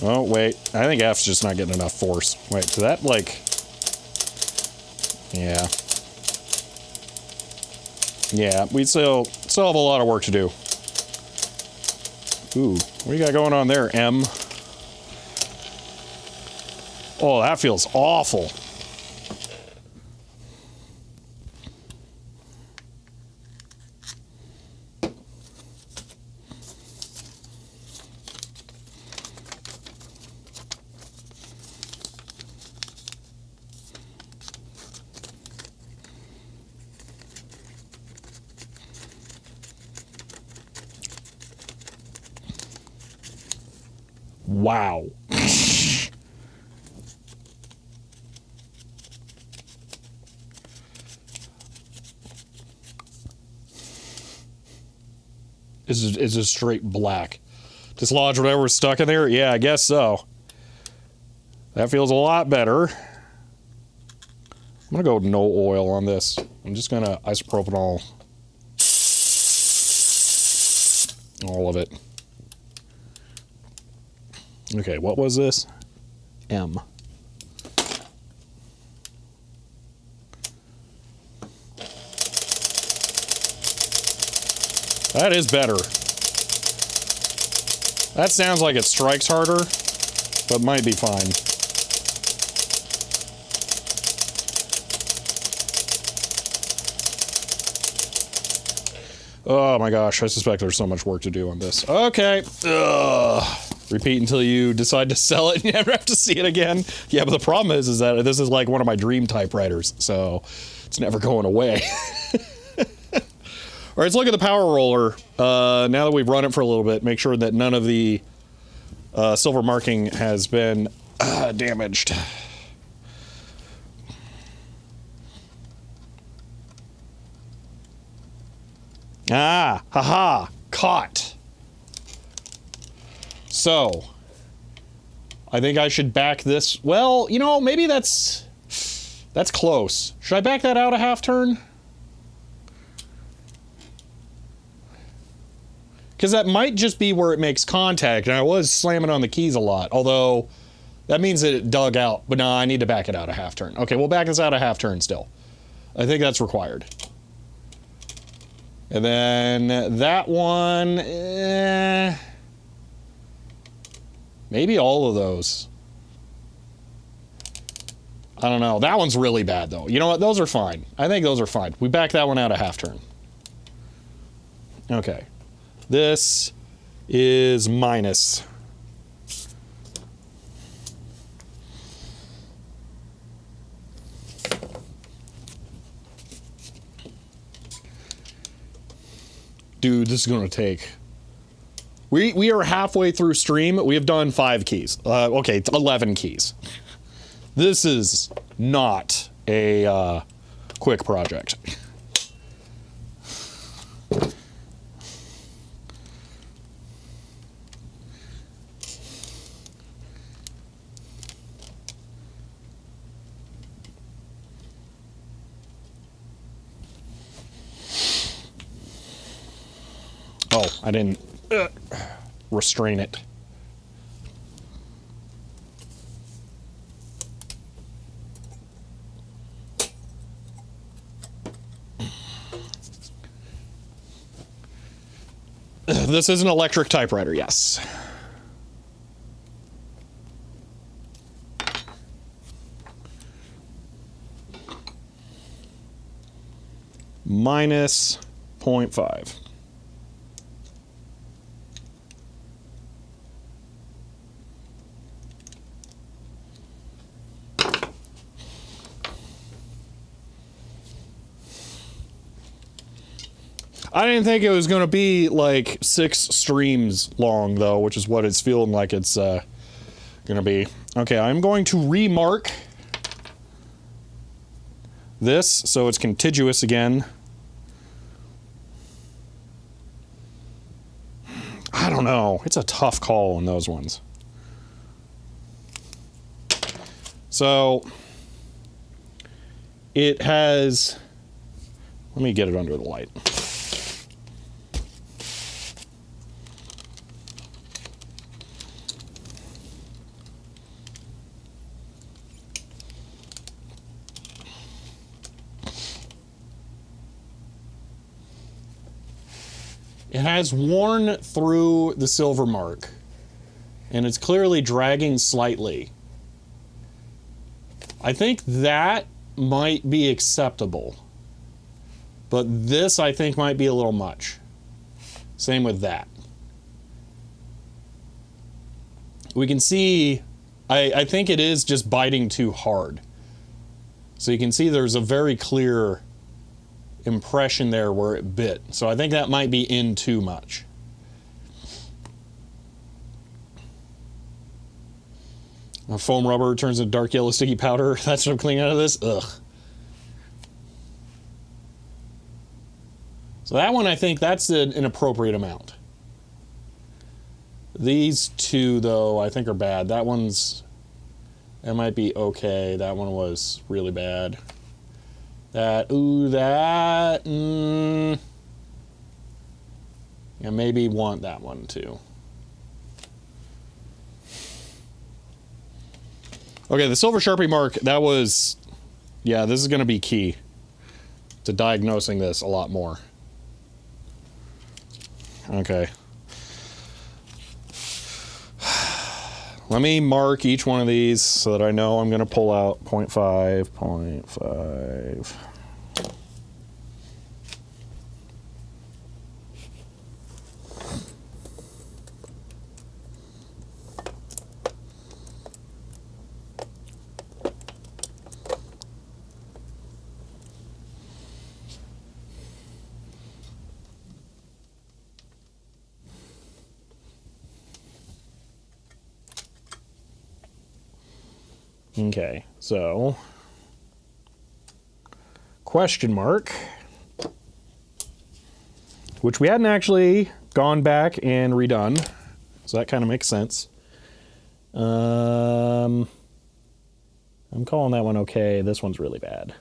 Oh, wait. I think F's just not getting enough force. Wait, so that, like... Yeah. Yeah, we still have a lot of work to do. Ooh, what do you got going on there, M? Oh, that feels awful. Wow. Is it straight black? Dislodge whatever's stuck in there? Yeah, I guess so. That feels a lot better. I'm gonna go no oil on this. I'm just gonna isopropanol all of it. Okay, what was this? M. That is better. That sounds like it strikes harder, but might be fine. Oh my gosh, I suspect there's so much work to do on this. Okay. Ugh. Repeat until you decide to sell it and you never have to see it again. Yeah, but the problem is that this is like one of my dream typewriters, so it's never going away. All right, let's look at the power roller. Now that we've run it for a little bit, make sure that none of the silver marking has been damaged. Ah, haha, caught. So, I think I should back this. Well, you know, maybe that's close. Should I back that out a half turn? Because that might just be where it makes contact, and I was slamming on the keys a lot, although that means that it dug out. But no, I need to back it out a half turn. Okay, we'll back this out a half turn still. I think that's required. And then that one, maybe all of those. I don't know. That one's really bad, though. You know what? Those are fine. I think those are fine. We back that one out a half turn. Okay. This is minus. Dude, this is going to take... We are halfway through stream. We have done 5 keys. Okay, 11 keys. This is not a quick project. Oh, I didn't restrain it. This is an electric typewriter, yes. Minus 0.5. I didn't think it was going to be like 6 streams long, though, which is what it's feeling like it's going to be. Okay, I'm going to remark this so it's contiguous again. I don't know. It's a tough call on those ones. So it has, let me get it under the light. It has worn through the silver mark, and it's clearly dragging slightly. I think that might be acceptable, but this I think might be a little much. Same with that. We can see, I think it is just biting too hard. So you can see there's a very clear impression there where it bit. So I think that might be in too much. Foam rubber turns into dark yellow sticky powder. That's what I'm cleaning out of this. Ugh. So that one, I think that's an appropriate amount. These two, though, I think are bad. That might be okay. That one was really bad. Yeah, maybe want that one too. Okay, the silver Sharpie mark, that was, yeah, this is going to be key to diagnosing this a lot more. Okay. Let me mark each one of these so that I know I'm going to pull out 0.5, 0.5. Okay, so question mark, which we hadn't actually gone back and redone, so that kind of makes sense. I'm calling that one okay. This one's really bad.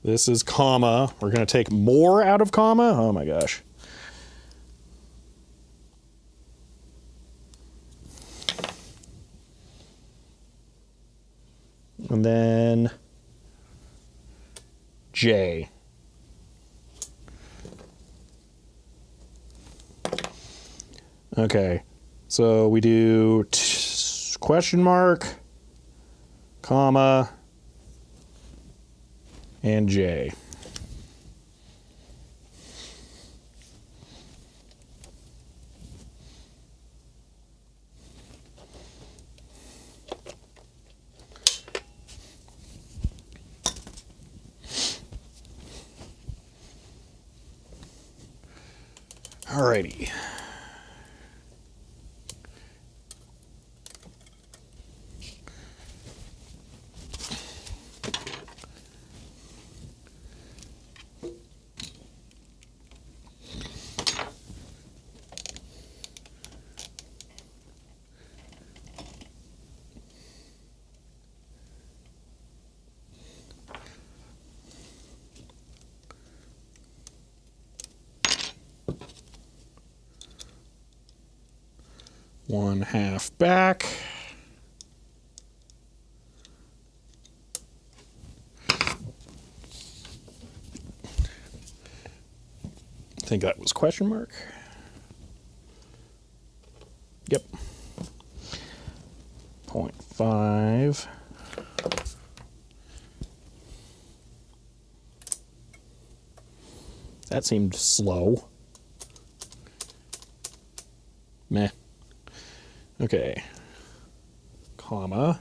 This is comma. We're going to take more out of comma. Oh my gosh. And then J. Okay, so we do question mark, comma, and J. Alrighty. One half back. I think that was question mark. Yep. 0.5. That seemed slow. Meh. Okay. Comma.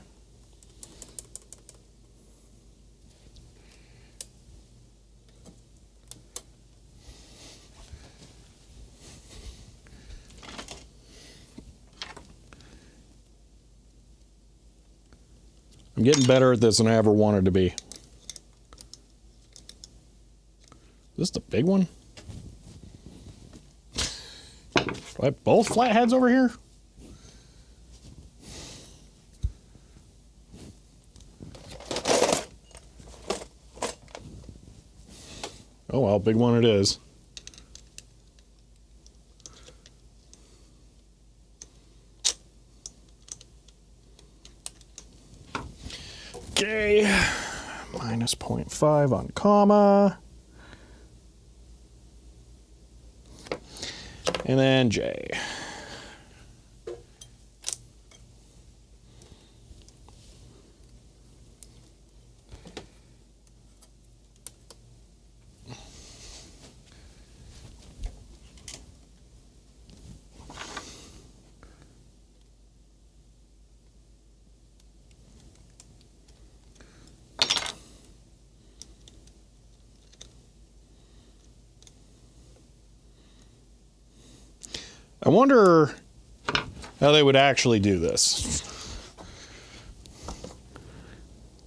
I'm getting better at this than I ever wanted to be. Is this the big one? Do I have both flatheads over here? Oh well, big one it is. Okay, minus 0.5 on comma. And then J. I wonder how they would actually do this.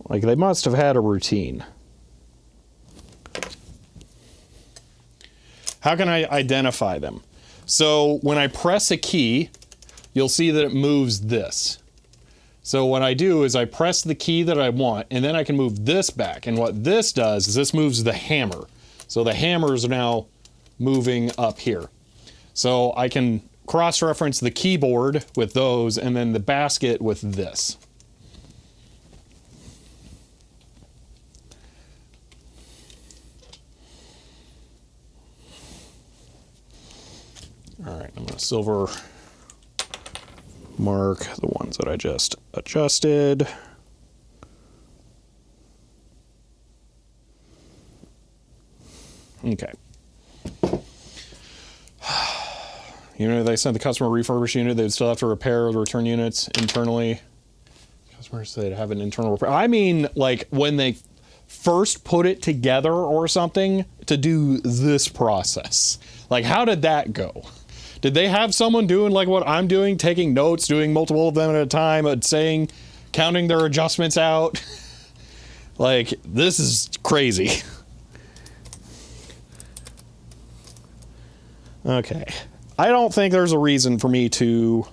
Like, they must have had a routine. How can I identify them? So when I press a key, you'll see that it moves this. So what I do is I press the key that I want, and then I can move this back. And what this does is this moves the hammer. So the hammer is now moving up here. So I can cross-reference the keyboard with those and then the basket with this. All right, I'm going to silver mark the ones that I just adjusted. Okay. You know, they sent the customer refurbished unit, they'd still have to repair the return units internally. Customers said have an internal repair. I mean, like when they first put it together or something to do this process. Like, how did that go? Did they have someone doing like what I'm doing, taking notes, doing multiple of them at a time, and saying, counting their adjustments out? Like, this is crazy. Okay. I don't think there's a reason for me to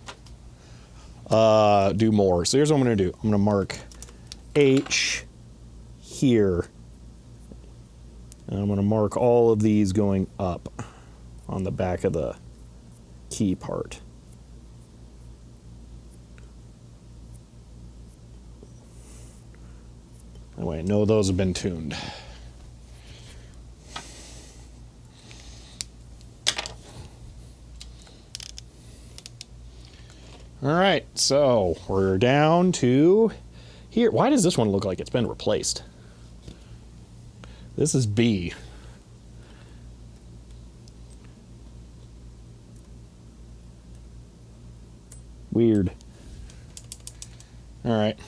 do more. So here's what I'm going to do. I'm going to mark H here. And I'm going to mark all of these going up on the back of the key part. Anyway, no, those have been tuned. All right, so we're down to here. Why does this one look like it's been replaced? This is B. Weird. All right.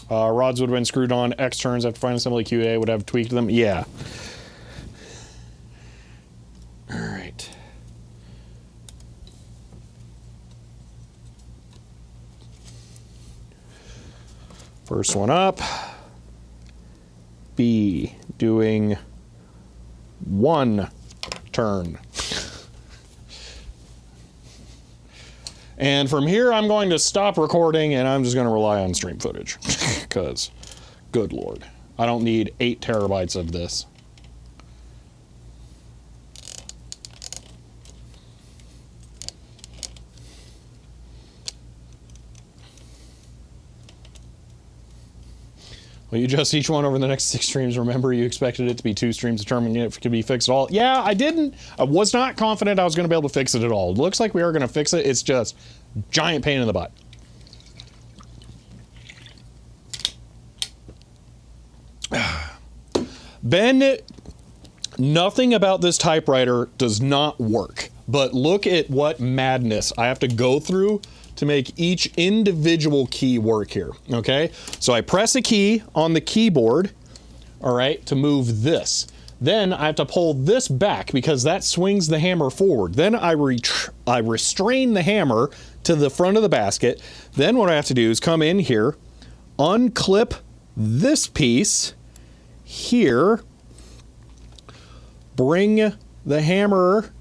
Rods would have been screwed on X turns after final assembly. QA would have tweaked them. Yeah. All right. First one up. B, doing 1 turn. And from here, I'm going to stop recording and I'm just going to rely on stream footage. Because, good Lord, I don't need 8 terabytes of this. Well, you adjust each one over the next 6 streams. Remember, you expected it to be 2 streams, determining if it could be fixed at all. Yeah, I didn't. I was not confident I was going to be able to fix it at all. It looks like we are going to fix it. It's just giant pain in the butt. Ben, nothing about this typewriter does not work. But look at what madness I have to go through to make each individual key work here, okay? So I press a key on the keyboard, all right, to move this. Then I have to pull this back because that swings the hammer forward. Then I restrain the hammer to the front of the basket. Then what I have to do is come in here unclip this piece here, bring the hammer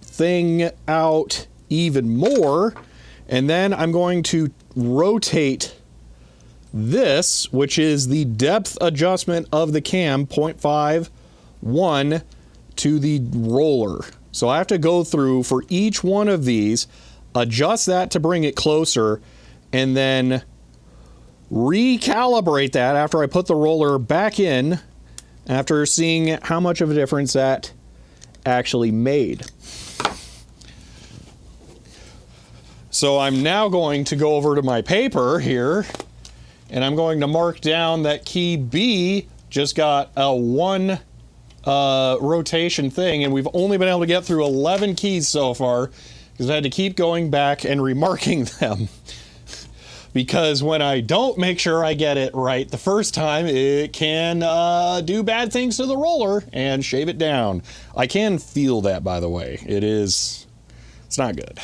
thing out even more, and then I'm going to rotate this, which is the depth adjustment of the cam, 0.51, to the roller. So I have to go through for each one of these, adjust that to bring it closer, and then recalibrate that after I put the roller back in, after seeing how much of a difference that actually made. So I'm now going to go over to my paper here, and I'm going to mark down that key B just got a 1 rotation thing, and we've only been able to get through 11 keys so far because I had to keep going back and remarking them. Because when I don't make sure I get it right the first time, it can do bad things to the roller and shave it down. I can feel that, by the way. It's not good.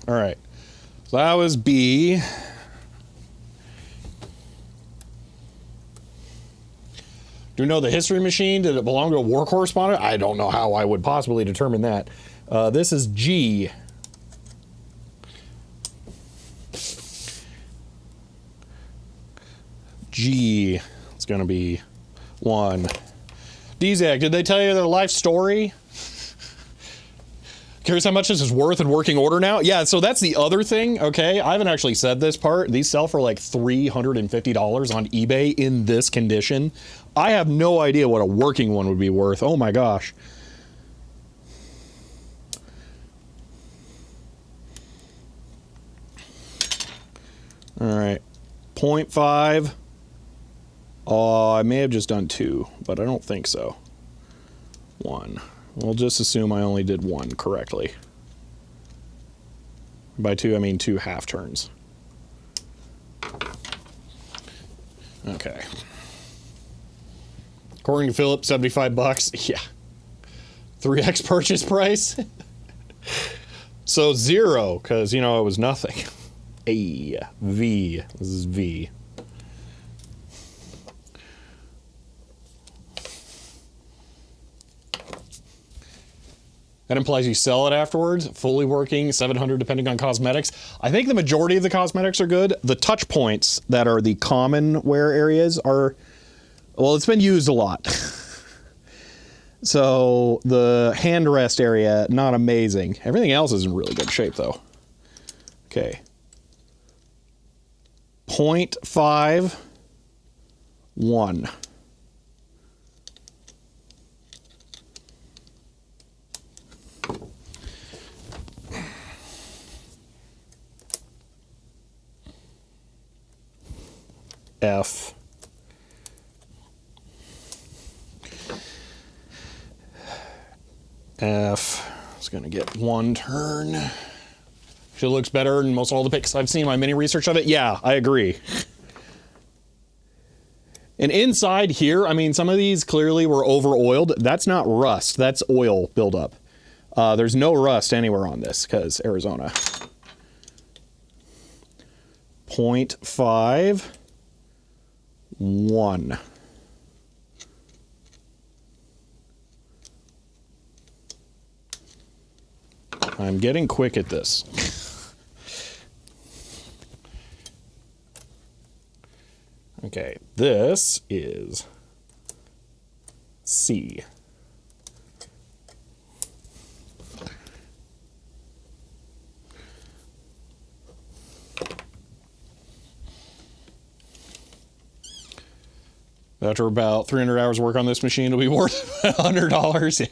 All right, so that was B. Do we know the history machine? Did it belong to a war correspondent? I don't know how I would possibly determine that. This is G. G. It's going to be 1. DZAC, did they tell you their life story? Curious how much this is worth in working order now? Yeah, so that's the other thing, okay? I haven't actually said this part. These sell for like $350 on eBay in this condition. I have no idea what a working one would be worth. Oh my gosh. All right, 0.5. Oh, I may have just done 2, but I don't think so. 1. We'll just assume I only did 1 correctly. By 2, I mean 2 half turns. Okay. According to Philip, 75 bucks. Yeah. 3x purchase price. So 0, because, you know, it was nothing. A, V. This is V. That implies you sell it afterwards, fully working, 700 depending on cosmetics. I think the majority of the cosmetics are good. The touch points that are the common wear areas are, well, it's been used a lot. So the hand rest area, not amazing. Everything else is in really good shape though. Okay. 0.51. F. F is going to get 1 turn. She looks better than most all the pics I've seen in my mini research of it. Yeah, I agree. And inside here, I mean, some of these clearly were over-oiled. That's not rust. That's oil buildup. There's no rust anywhere on this because Arizona. 0.51. I'm getting quick at this. Okay, this is C. After about 300 hours of work on this machine, it'll be worth $100. Yeah.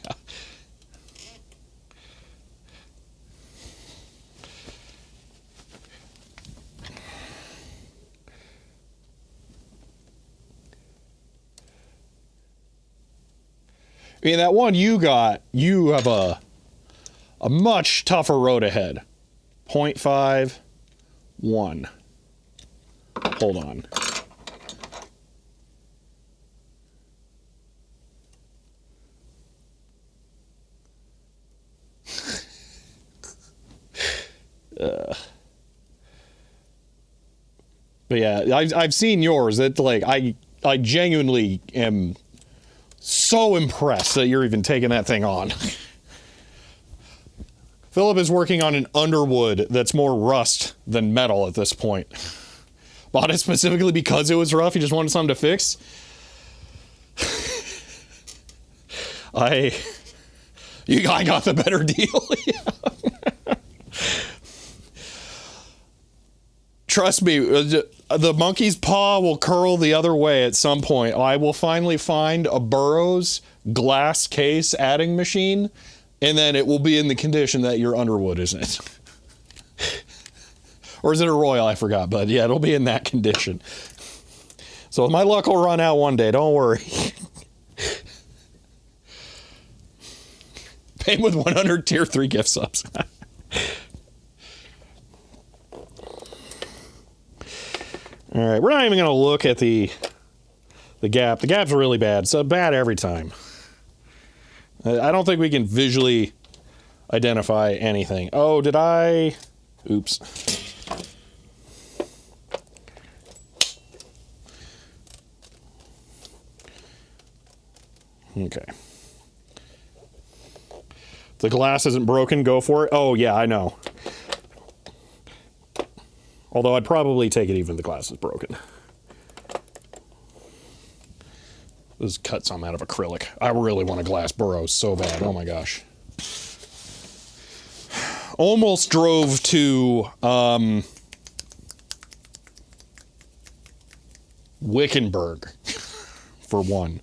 I mean, that one you got, you have a much tougher road ahead. 0.51. Hold on. But yeah, I've seen yours. It like I genuinely am so impressed that you're even taking that thing on. Philip is working on an underwood that's more rust than metal at this point. Bought it specifically because it was rough. He just wanted something to fix. I got the better deal. Trust me, the monkey's paw will curl the other way at some point. I will finally find a Burroughs glass case adding machine, and then it will be in the condition that your Underwood, isn't it? Or is it a Royal? I forgot, but yeah, it'll be in that condition. So my luck will run out one day, don't worry. Pay with 100 tier 3 gift subs. All right, we're not even going to look at the gap. The gap's really bad. It's bad every time. I don't think we can visually identify anything. Oh, did I? Oops. Okay. If the glass isn't broken, go for it. Oh, yeah, I know. Although I'd probably take it even if the glass is broken. Let's cut some out of acrylic. I really want a glass Burroughs so bad. Oh my gosh. Almost drove to Wickenburg for one.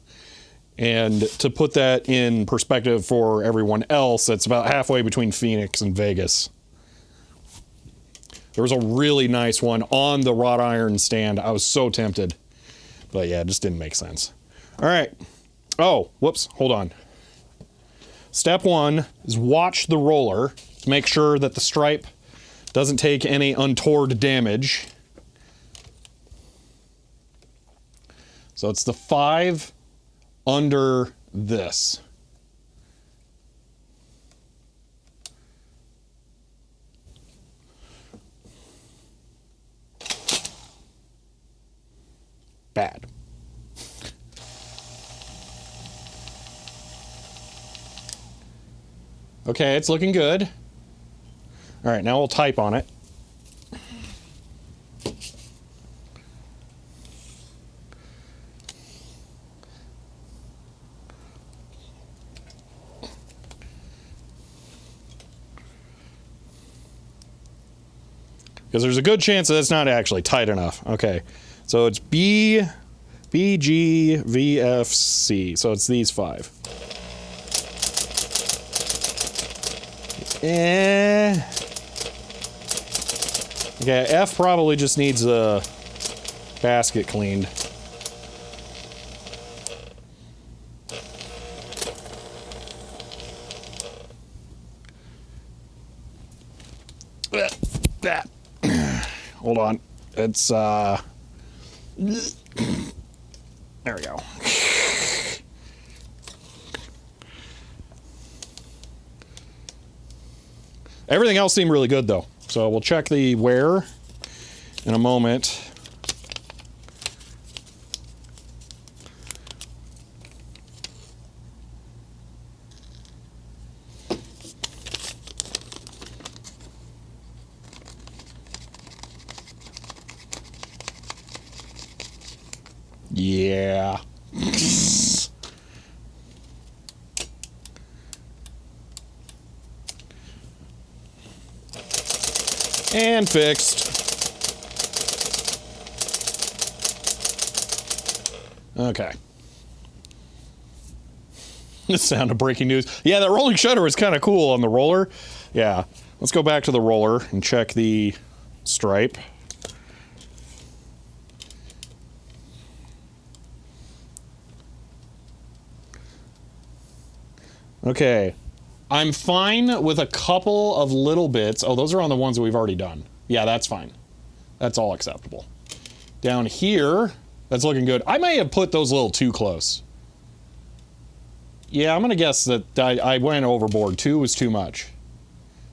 And to put that in perspective for everyone else, it's about halfway between Phoenix and Vegas. There was a really nice one on the wrought iron stand. I was so tempted. But yeah, it just didn't make sense. All right. Oh, whoops. Hold on. Step one is watch the roller to make sure that the stripe doesn't take any untoward damage. So it's the 5 under this. Bad. Okay, it's looking good. All right, now we'll type on it. Because there's a good chance that it's not actually tight enough. Okay, so it's B, G, V, F, C. So it's these 5. Okay, F probably just needs a basket cleaned. Hold on. It's, there we go. Everything else seemed really good, though. So we'll check the wear in a moment. Yeah. And fixed. Okay. The sound of breaking news. Yeah, that rolling shutter was kind of cool on the roller. Yeah. Let's go back to the roller and check the stripe. Okay. I'm fine with a couple of little bits. Oh, those are on the ones that we've already done. Yeah, that's fine. That's all acceptable. Down here, that's looking good. I may have put those a little too close. Yeah, I'm going to guess that I went overboard. 2 was too much.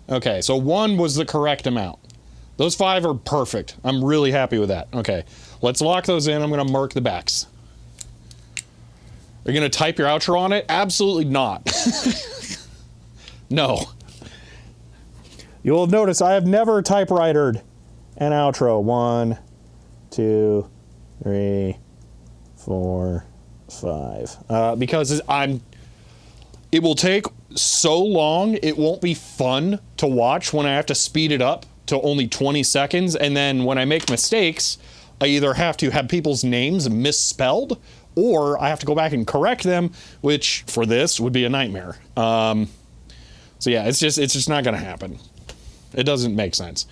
Okay, so 1 was the correct amount. Those 5 are perfect. I'm really happy with that. Okay, let's lock those in. I'm going to mark the backs. Are you going to type your outro on it? Absolutely not. No. You'll notice I have never typewritered an outro. 1, 2, 3, 4, 5. Because it will take so long, it won't be fun to watch when I have to speed it up to only 20 seconds. And then when I make mistakes, I either have to have people's names misspelled or I have to go back and correct them, which for this would be a nightmare. So yeah, it's just not going to happen. It doesn't make sense.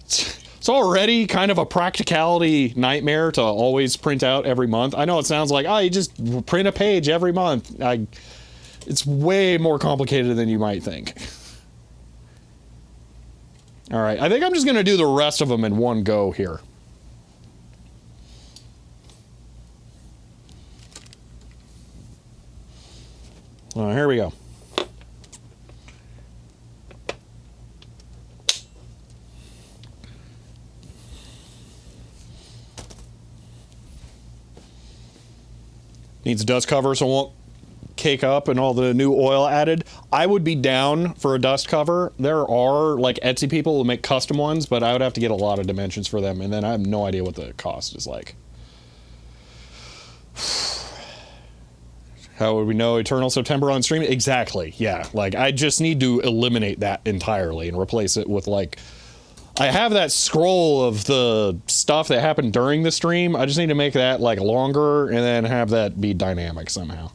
It's already kind of a practicality nightmare to always print out every month. I know it sounds like, oh, you just print a page every month. It's way more complicated than you might think. All right, I think I'm just going to do the rest of them in one go here. Here we go. Needs a dust cover so it won't cake up and all the new oil added. I would be down for a dust cover. There are like Etsy people who make custom ones, but I would have to get a lot of dimensions for them, and then I have no idea what the cost is like. How would we know Eternal September on stream? Exactly, yeah. Like, I just need to eliminate that entirely and replace it with, like, I have that scroll of the stuff that happened during the stream. I just need to make that, like, longer and then have that be dynamic somehow.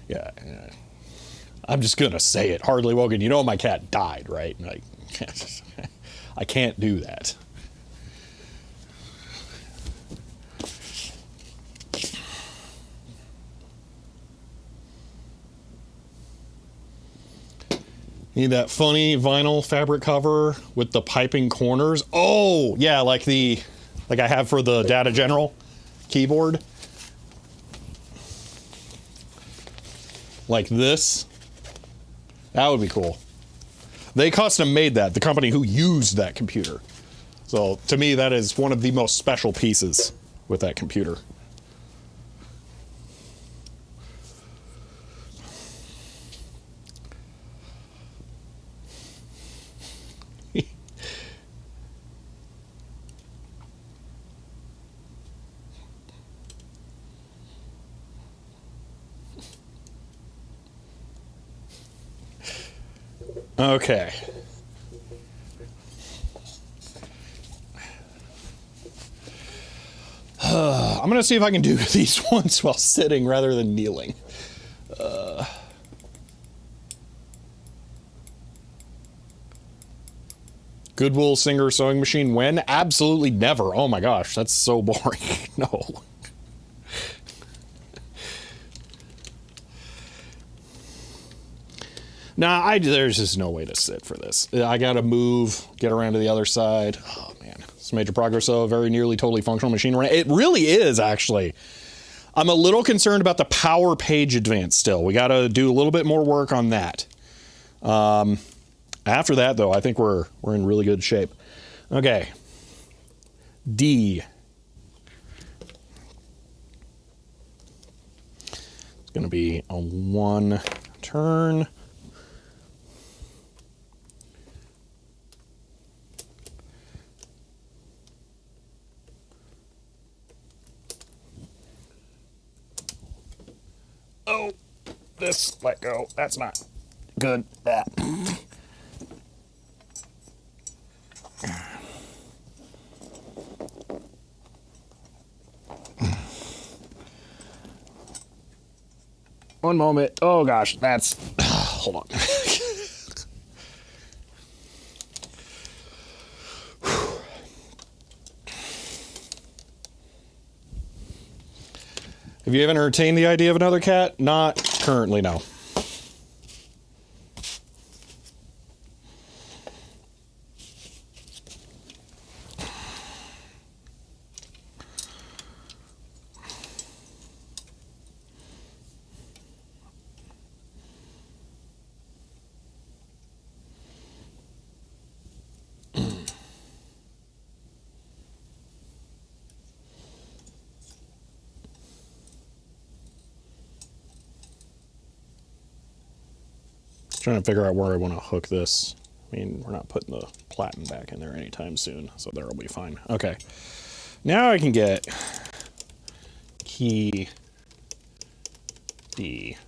Yeah. I'm just gonna say it. Hardly Wogan, you know my cat died, right? Like, I can't do that. Need that funny vinyl fabric cover with the piping corners. Oh, yeah, like I have for the Data General keyboard. Like this. That would be cool. They custom made that, the company who used that computer. So to me, that is one of the most special pieces with that computer. Okay. I'm going to see if I can do these ones while sitting rather than kneeling. Goodwill Singer sewing machine when? Absolutely never. Oh my gosh, that's so boring. No. Nah, there's just no way to sit for this. I gotta move, get around to the other side. Oh man, it's major progress though. A very nearly totally functional machine. It really is, actually. I'm a little concerned about the power page advance still. We gotta do a little bit more work on that. After that though, I think we're in really good shape. Okay. D. It's gonna be a 1 turn. Oh, this let go. That's not good. That. One moment. Oh gosh, that's. Hold on. Have you ever entertained the idea of another cat? Not currently, no. Trying to figure out where I want to hook this. I mean, we're not putting the platen back in there anytime soon, so that'll be fine. Okay. Now I can get key D.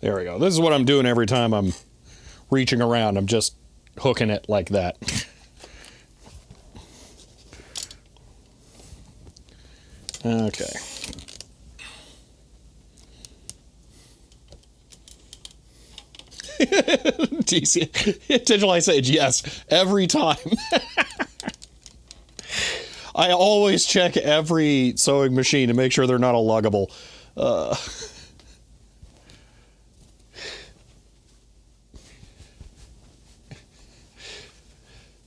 There we go. This is what I'm doing every time I'm reaching around. I'm just hooking it like that. Okay. Digital Ice Age, yes, every time. I always check every sewing machine to make sure they're not a luggable.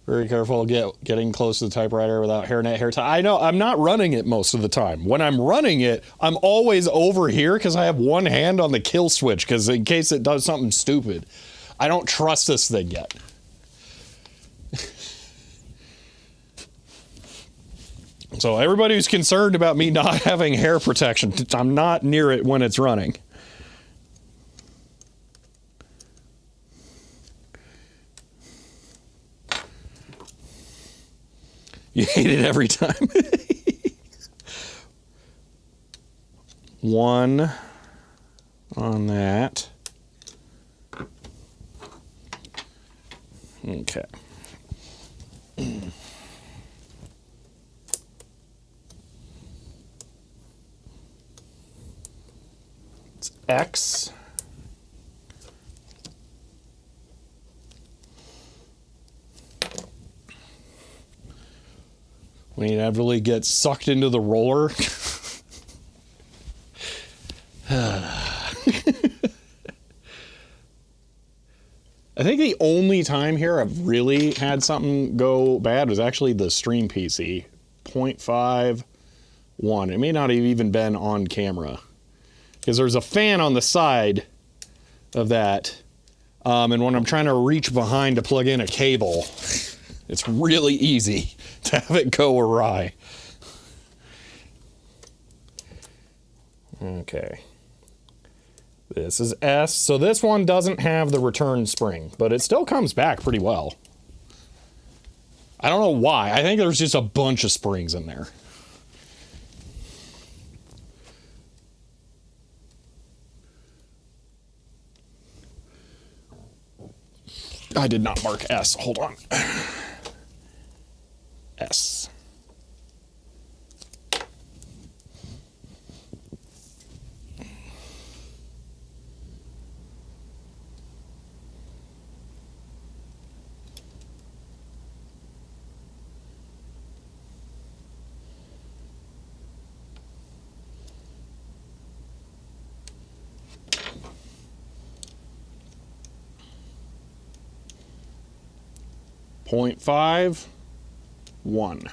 Very careful getting close to the typewriter without hairnet hair tie. I know, I'm not running it most of the time. When I'm running it, I'm always over here because I have one hand on the kill switch because in case it does something stupid. I don't trust this thing yet. So everybody who's concerned about me not having hair protection, I'm not near it when it's running. You hate it every time. One on that. Okay. It's X. When you inevitably get sucked into the roller. I think the only time here I've really had something go bad was actually the stream PC. 0.51. It may not have even been on camera. Because there's a fan on the side of that. And when I'm trying to reach behind to plug in a cable, it's really easy to have it go awry. Okay. This is S. So this one doesn't have the return spring, but it still comes back pretty well. I don't know why. I think there's just a bunch of springs in there. I did not mark S. Hold on. S. Point 5.1.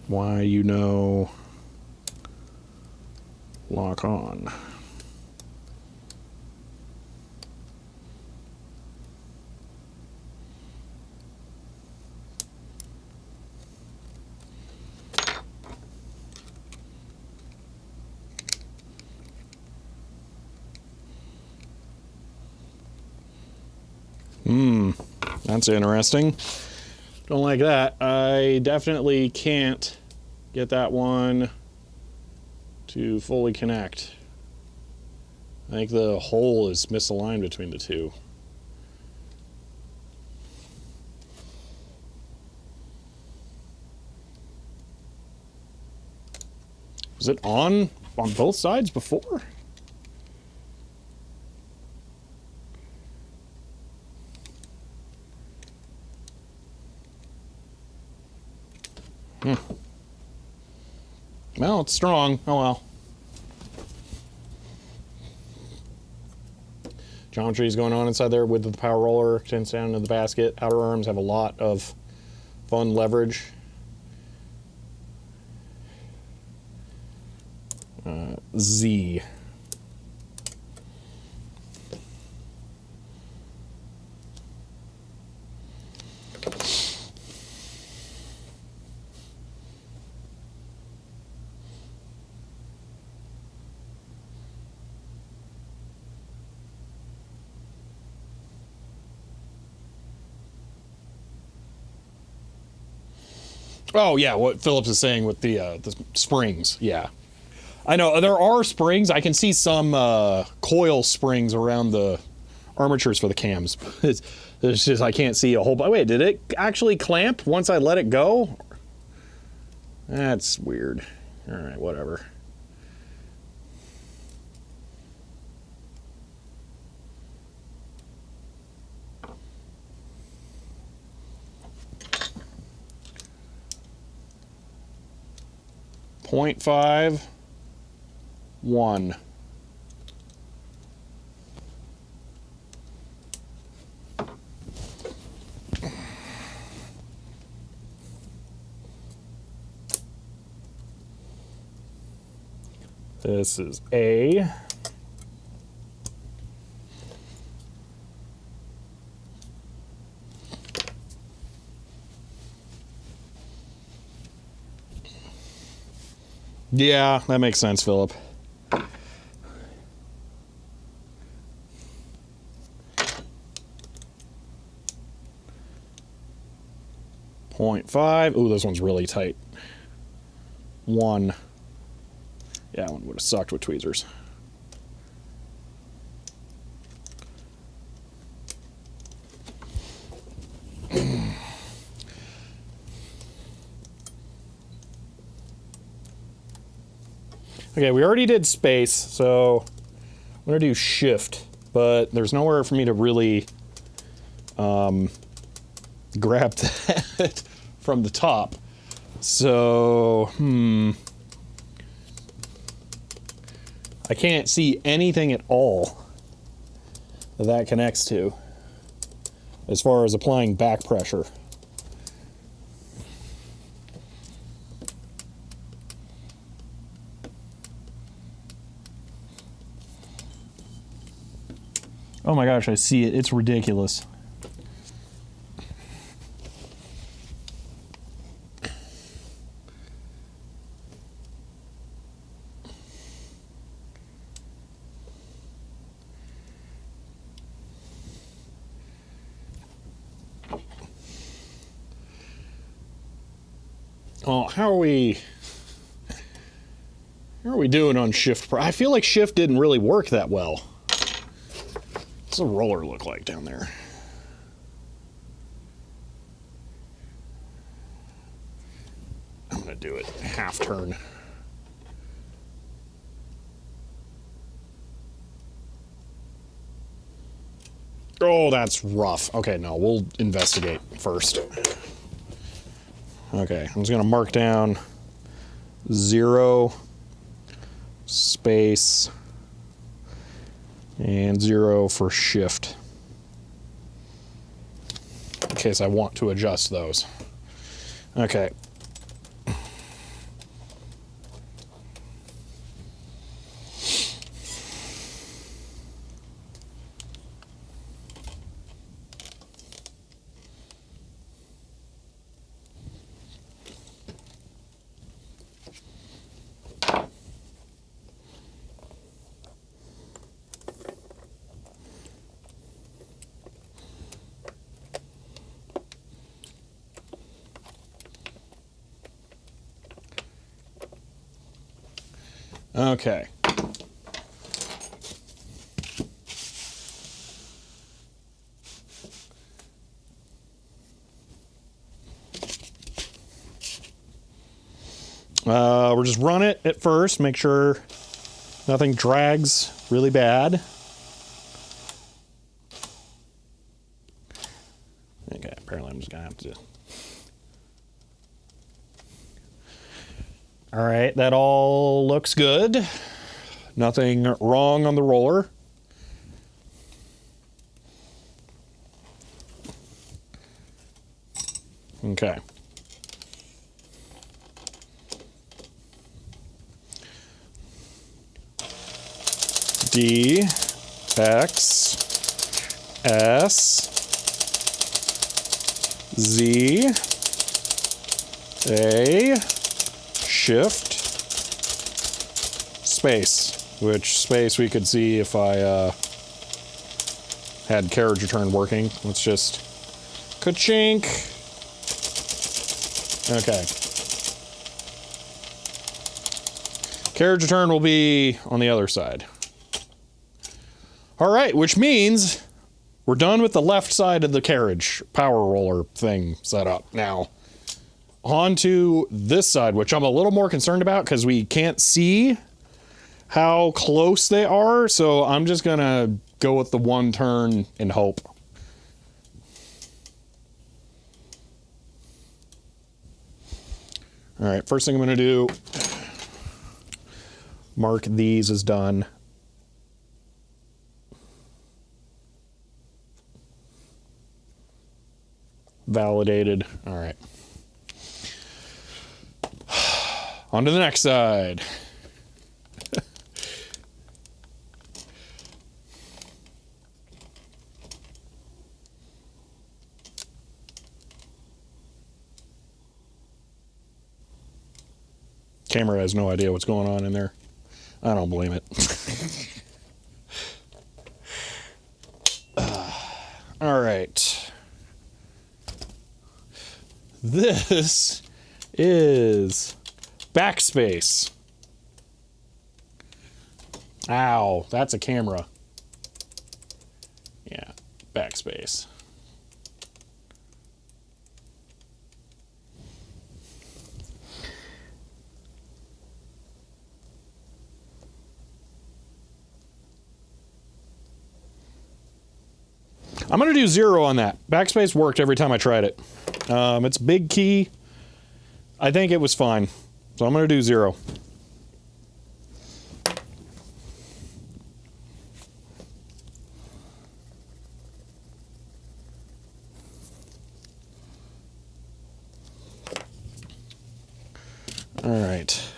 Why, you know, lock on. That's interesting. Don't like that. I definitely can't get that one to fully connect. I think the hole is misaligned between the two. Was it on both sides before? Well, it's strong. Oh well. Geometry is going on inside there with the power roller. Extends down into the basket. Outer arms have a lot of fun leverage. Z. Oh yeah, what Phillips is saying with the springs. Yeah, I know there are springs. I can see some coil springs around the armatures for the cams. It's just I can't see a whole. Wait, did it actually clamp once I let it go? That's weird. All right, whatever. .5, 1. This is A. Yeah, that makes sense, Philip. .5. Ooh, this one's really tight. 1. Yeah, that one would have sucked with tweezers. Okay, we already did space, so I'm going to do shift, but there's nowhere for me to really grab that from the top. So, I can't see anything at all that connects to as far as applying back pressure. Oh my gosh, I see it. It's ridiculous. Oh, how are we doing on shift? I feel like shift didn't really work that well. What's the roller look like down there? I'm gonna do it half turn. Oh, that's rough. Okay, no, we'll investigate first. Okay, I'm just gonna mark down 0, space, and 0 for shift, in case I want to adjust those. Okay. Okay. We'll just run it at first, make sure nothing drags really bad. Okay, apparently I'm just gonna have to All right, that all looks good. Nothing wrong on the roller. Okay. D, X, S, Z, A, Shift, space. Which space we could see if I had carriage return working. Let's just ka-chink. Okay. Carriage return will be on the other side. All right, which means we're done with the left side of the carriage power roller thing set up. Now, on to this side, which I'm a little more concerned about because we can't see how close they are. So I'm just going to go with the one turn and hope. All right, first thing I'm going to do, mark these as done. Validated. All right. On to the next side. Camera has no idea what's going on in there. I don't blame it. All right. This is backspace. Ow, that's a camera. Yeah, backspace. I'm going to do 0 on that. Backspace worked every time I tried it. It's big key. I think it was fine. So I'm going to do 0. All right.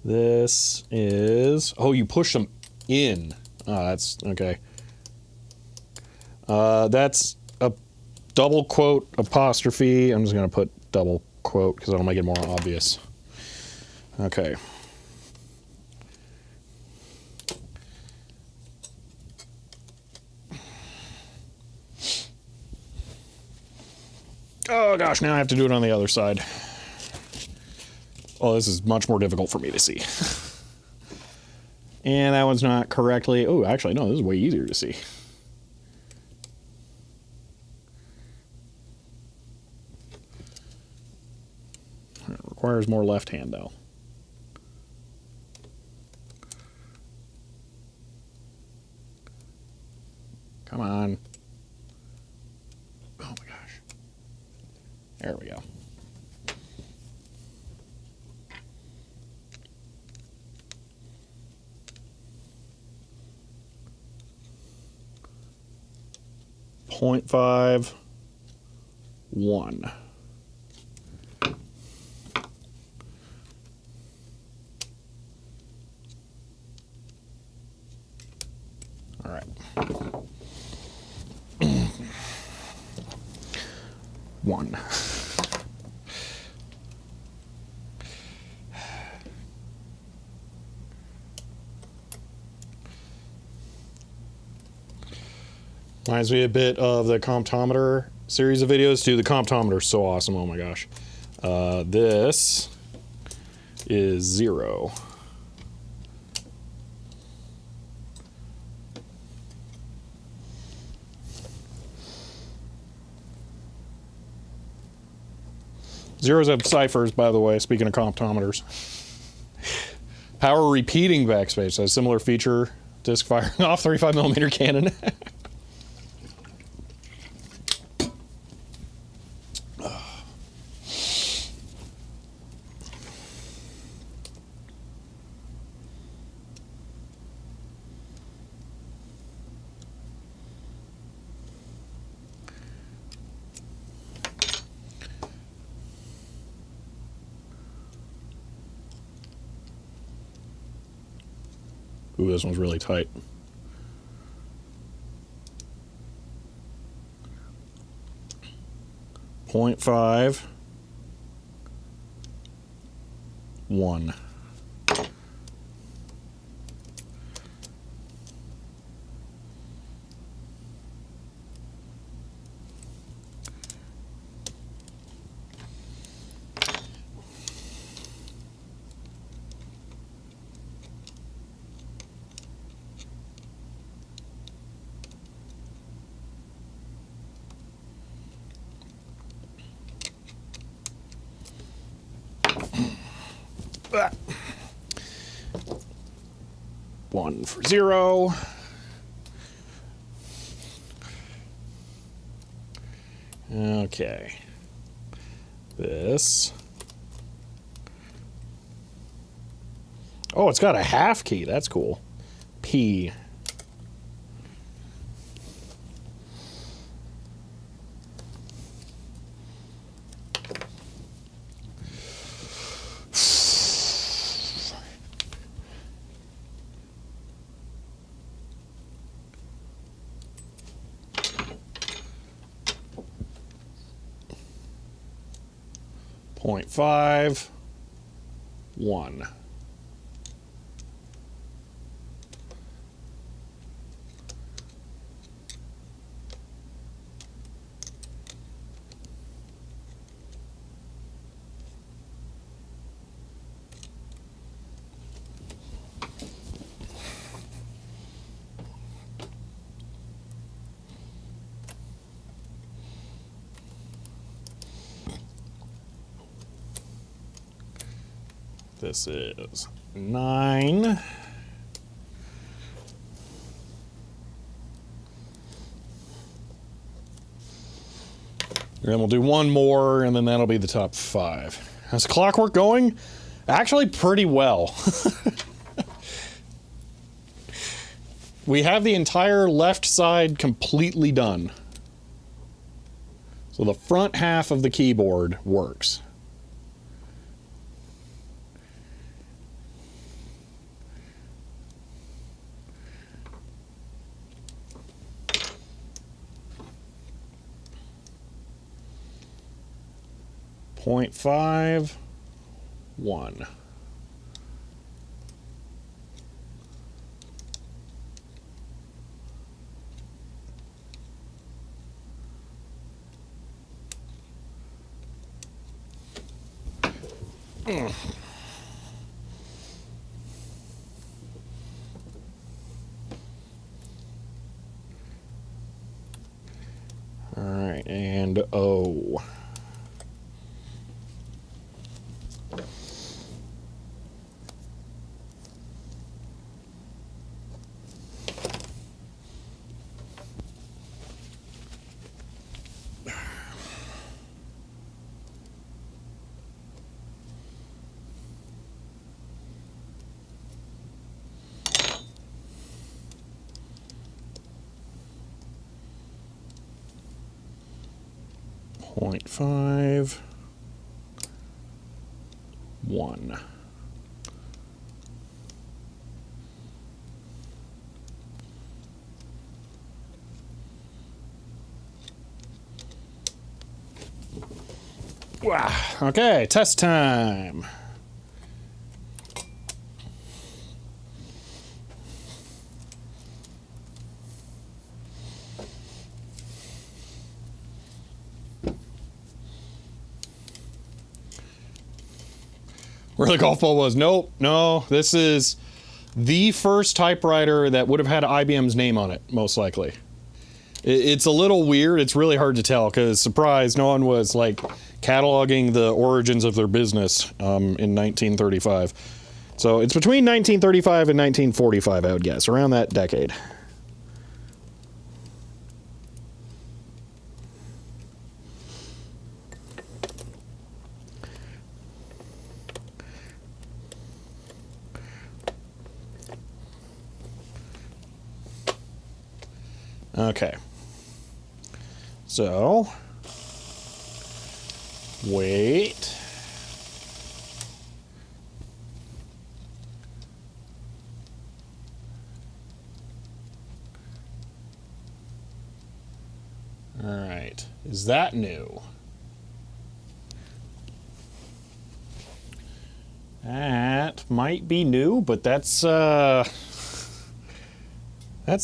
This is... Oh, you push them in. Oh, that's... Okay. That's a double quote apostrophe. I'm just going to put double quote because that'll make it more obvious. Okay. Oh gosh, now I have to do it on the other side. Oh, this is much more difficult for me to see. And that one's not correctly... Oh, actually, no, this is way easier to see. It requires more left hand, though. Come on. Oh my gosh. There we go. .51. All right. 1. Reminds me a bit of the comptometer series of videos. Dude, the comptometer is so awesome. Oh my gosh. This is 0. Zeros have ciphers, by the way, speaking of comptometers. Power repeating backspace, a similar feature. Disc firing off 35mm cannon. Ooh, this one's really tight. .5 1. One for 0. Okay. This. Oh, it's got a half key. That's cool. P. .5 1. This is 9. And then we'll do one more, and then that'll be the top 5. How's clockwork going? Actually, pretty well. We have the entire left side completely done. So the front half of the keyboard works. .5 1. All right, and O. .5 1. Wow. Okay, test time. Where the golf ball was. Nope, no, this is the first typewriter that would have had IBM's name on it, most likely. It's a little weird. It's really hard to tell because, surprise, no one was like cataloging the origins of their business in 1935. So it's between 1935 and 1945, I would guess, around that decade. Okay. So, wait. that? Is that new? That might be new, but that's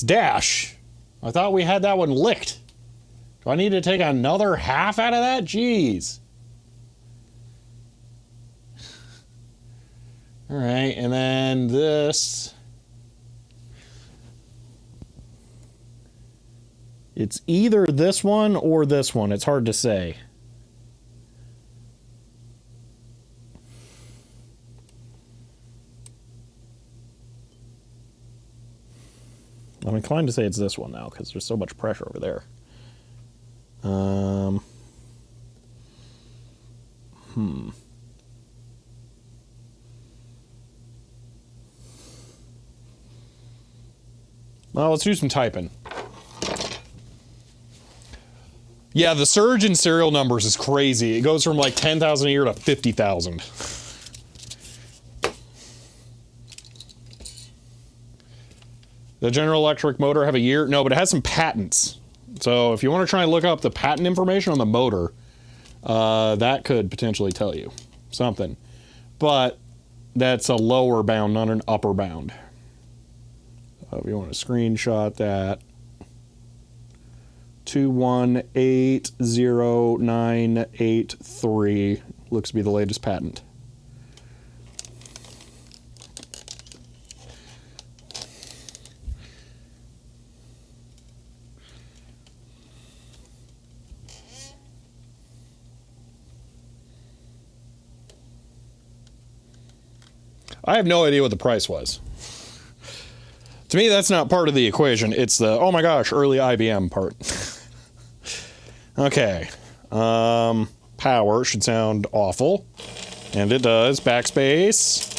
dash. I thought we had that one licked. Do I need to take another half out of that? Jeez. All right, and then this. It's either this one or this one. It's hard to say. I'm inclined to say it's this one now because there's so much pressure over there. Well, let's do some typing. Yeah, the surge in serial numbers is crazy. It goes from like 10,000 a year to 50,000. The General Electric motor have a year? No, but it has some patents. So if you want to try and look up the patent information on the motor, that could potentially tell you something. But that's a lower bound, not an upper bound. If you want to screenshot that. 2180,983 looks to be the latest patent. I have no idea what the price was. To me, that's not part of the equation. It's the, oh my gosh, early IBM part. Okay. Power should sound awful. And it does. Backspace.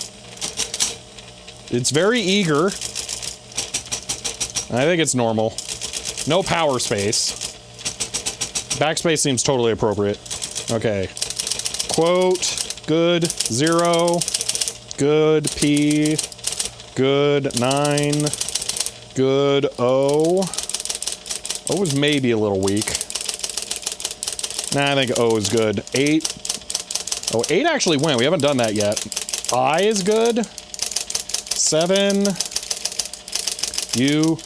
It's very eager. I think it's normal. No power space. Backspace seems totally appropriate. Okay. Quote. Good. 0. Good. P. Good. 9. Good. O. O is maybe a little weak. Nah, I think O is good. 8. Oh, 8 actually went. We haven't done that yet. I is good. 7. U.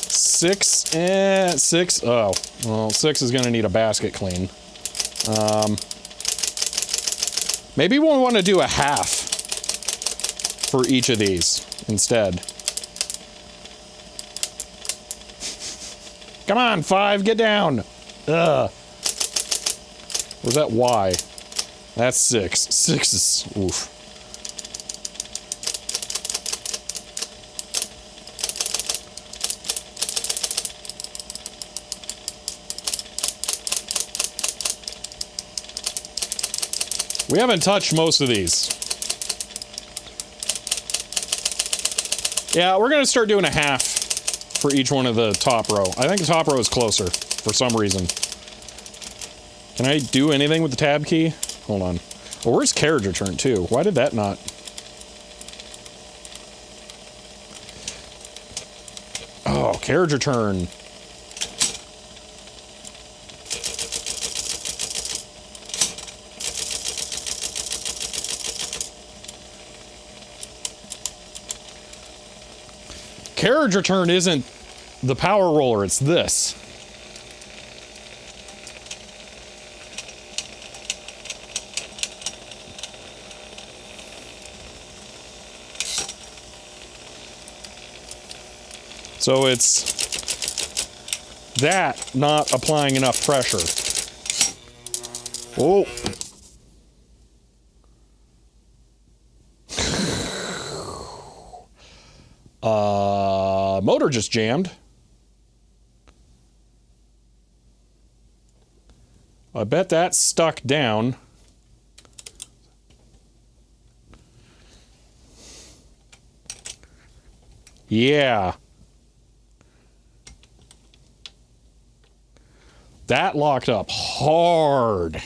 6. 6. Oh, well, 6 is going to need a basket clean. Maybe we'll want to do a half for each of these instead. Come on, 5, get down. Ugh. Was that Y? That's 6. 6 is, oof. We haven't touched most of these. Yeah, we're going to start doing a half for each one of the top row. I think the top row is closer for some reason. Can I do anything with the tab key? Hold on. Well, where's carriage return too? Why did that not? Oh, carriage return. Carriage return isn't the power roller, it's this. So it's that not applying enough pressure. Oh. Motor just jammed. I bet that's stuck down. Yeah. That locked up hard.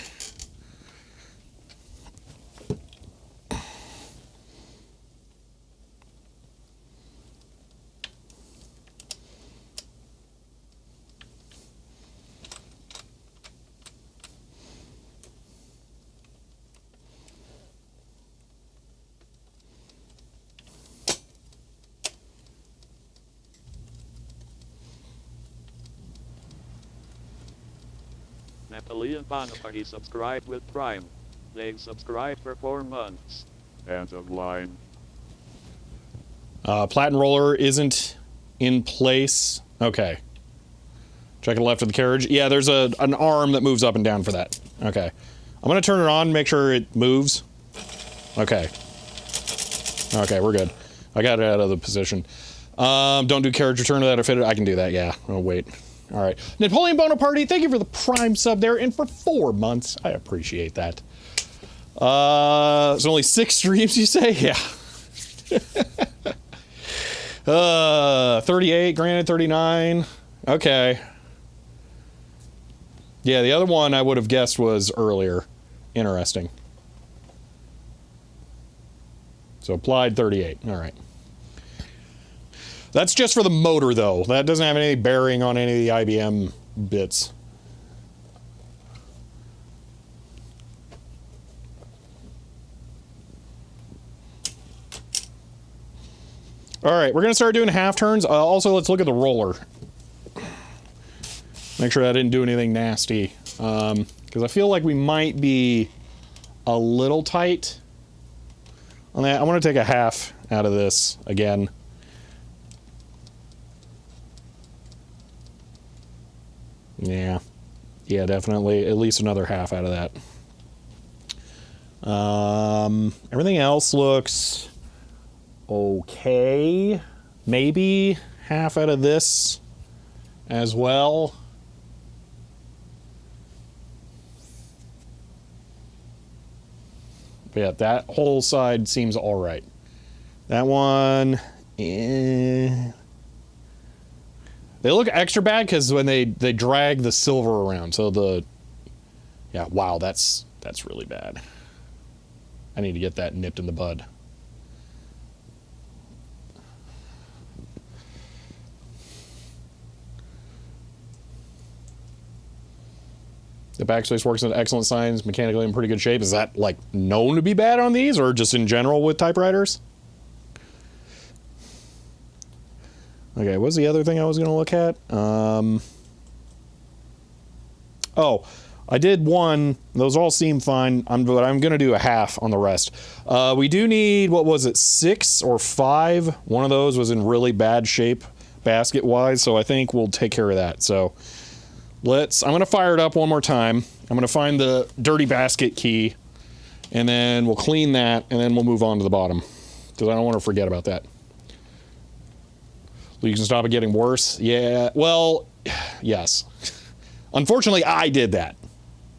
Aaliyah Bonaparte subscribed with Prime. They've subscribed for 4 months. End of line. Platen roller isn't in place. Okay. Check the left of the carriage. Yeah, there's an arm that moves up and down for that. Okay. I'm going to turn it on, make sure it moves. Okay. Okay, we're good. I got it out of the position. Don't do carriage return without a fitted. I can do that, yeah. Oh, wait. All right. Napoleon Bonaparte, thank you for the Prime sub there and for 4 months. I appreciate that. There's only 6 streams, you say? Yeah. 38, granted 39. Okay. Yeah, the other one I would have guessed was earlier. Interesting. So applied 38. All right. That's just for the motor, though. That doesn't have any bearing on any of the IBM bits. All right, we're going to start doing half turns. Also, let's look at the roller. Make sure I didn't do anything nasty. Because I feel like we might be a little tight on that. I want to take a half out of this again. Yeah. Yeah, definitely. At least another half out of that. Everything else looks okay. Maybe half out of this as well. But yeah, that whole side seems all right. That one, they look extra bad because when they drag the silver around. So yeah, wow, that's really bad. I need to get that nipped in the bud. The backspace works in excellent signs, mechanically in pretty good shape. Is that, like, known to be bad on these, or just in general with typewriters? Okay, what's the other thing I was going to look at? Oh, I did one. Those all seem fine, but I'm going to do a half on the rest. We do need, what was it, 6 or 5? One of those was in really bad shape basket-wise, so I think we'll take care of that. So I'm going to fire it up one more time. I'm going to find the dirty basket key, and then we'll clean that, and then we'll move on to the bottom, because I don't want to forget about that. You can stop it getting worse. Yeah, well, yes. Unfortunately, I did that.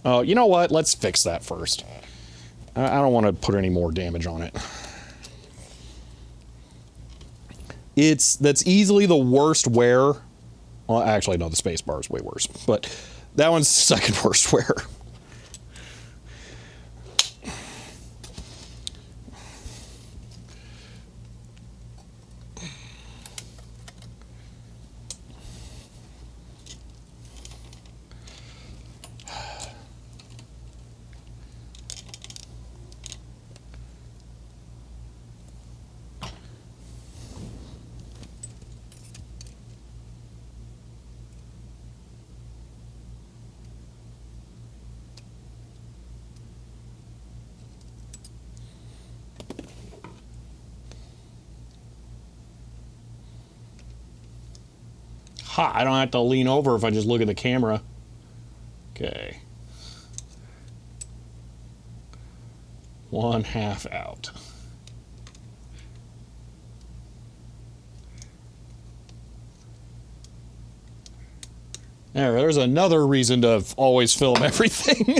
You know what? Let's fix that first. I don't want to put any more damage on it. That's easily the worst wear. Well, actually, no, the space bar is way worse. But that one's the second worst wear. Ha, I don't have to lean over if I just look at the camera. Okay. 1/2 out. There's another reason to always film everything.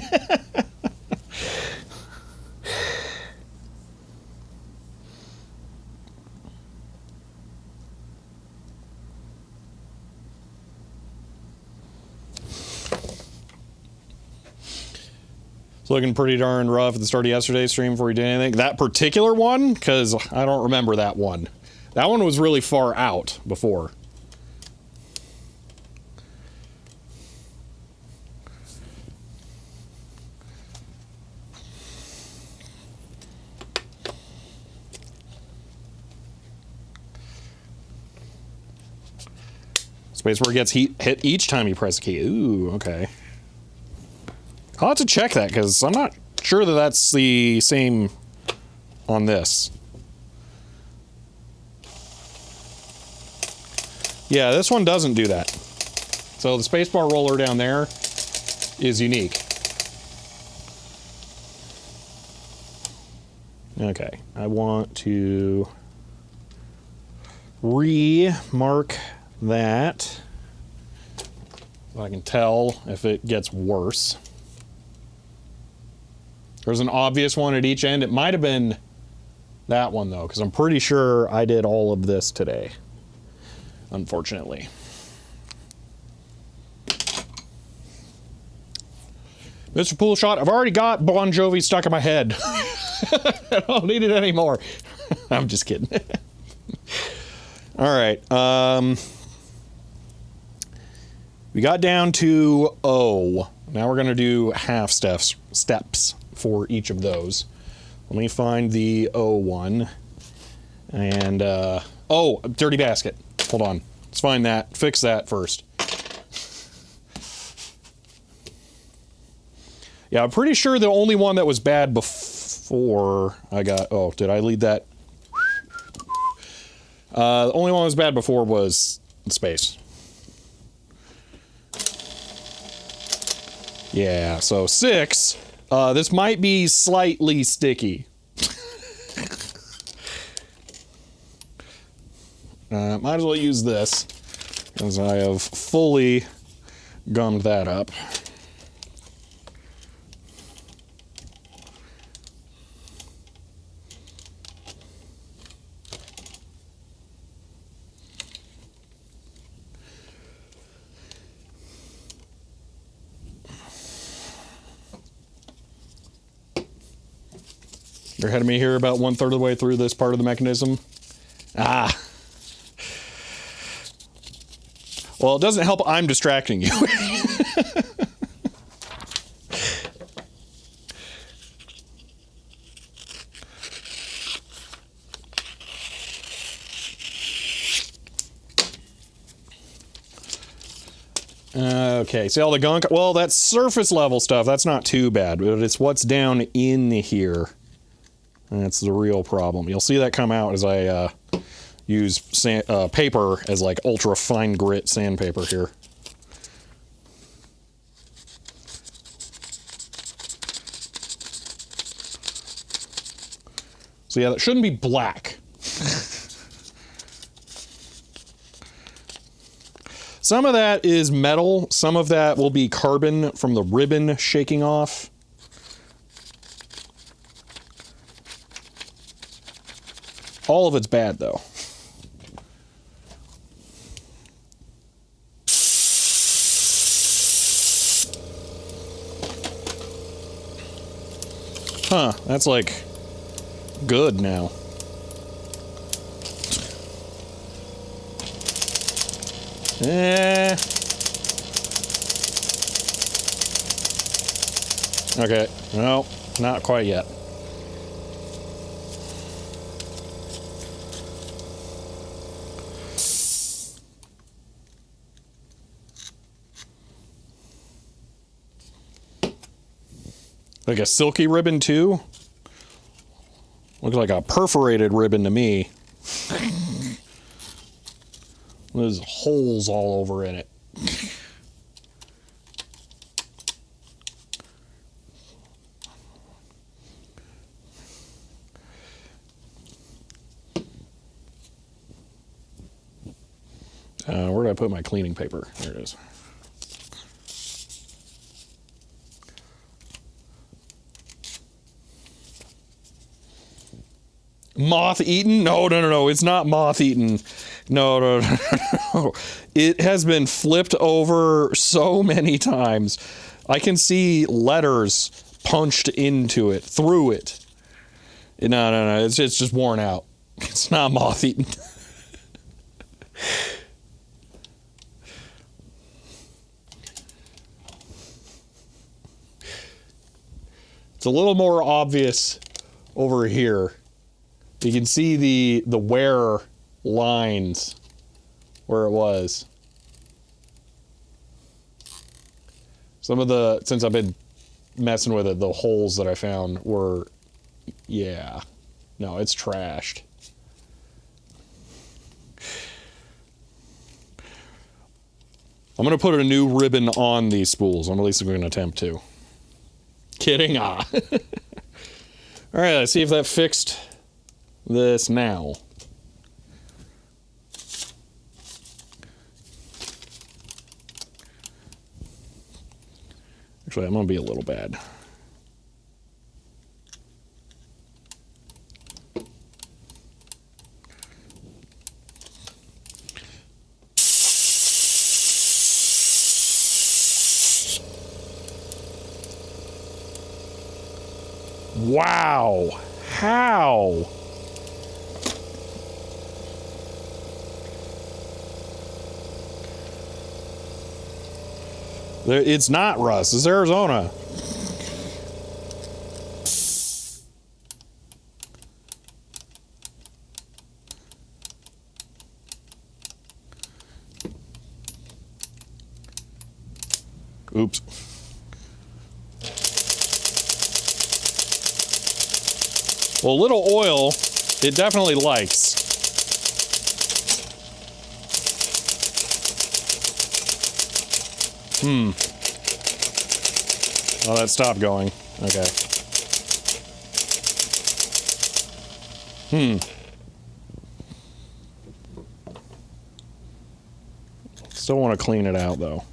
It's looking pretty darn rough at the start of yesterday's stream before we did anything. That particular one, because I don't remember that one. That one was really far out before. Space where it gets hit each time you press the key. Ooh, okay. I'll have to check that because I'm not sure that that's the same on this. Yeah, this one doesn't do that. So the spacebar roller down there is unique. Okay, I want to remark that so I can tell if it gets worse. There's an obvious one at each end. It might have been that one though, because I'm pretty sure I did all of this today, unfortunately. Mr. Poolshot, I've already got Bon Jovi stuck in my head. I don't need it anymore. I'm just kidding. All right. We got down to O. Now we're going to do half steps for each of those. Let me find the O one. And, oh, dirty basket. Hold on. Let's find that. Fix that first. Yeah, I'm pretty sure the only one that was bad before I got... Oh, did I lead that? The only one that was bad before was space. Yeah, so 6. This might be slightly sticky. Might as well use this, as I have fully gummed that up. You're ahead of me here about 1/3 of the way through this part of the mechanism. Ah. Well, it doesn't help I'm distracting you. Okay, see all the gunk? Well, that's surface level stuff. That's not too bad, but it's what's down in here. That's the real problem. You'll see that come out as I use paper as like ultra fine grit sandpaper here. So yeah, that shouldn't be black. Some of that is metal. Some of that will be carbon from the ribbon shaking off. All of it's bad, though. Huh, that's like good now. Okay, no, not quite yet. Like a silky ribbon too? Looks like a perforated ribbon to me. There's holes all over in it. Where did I put my cleaning paper? There it is. Moth-eaten? No. It's not moth-eaten. No. It has been flipped over so many times. I can see letters punched into it, through it. No. It's just worn out. It's not moth-eaten. It's a little more obvious over here. You can see the wear lines where it was. Some of the, since I've been messing with it, the holes that I found were, yeah. No, it's trashed. I'm going to put a new ribbon on these spools. I'm at least going to attempt to. Kidding? Ah. All right, let's see if that fixed this now. Actually, I'm going to be a little bad. Wow. How? It's not rust. It's Arizona. Oops. Well, a little oil, it definitely likes. Oh, that stopped going. Okay. Still want to clean it out, though.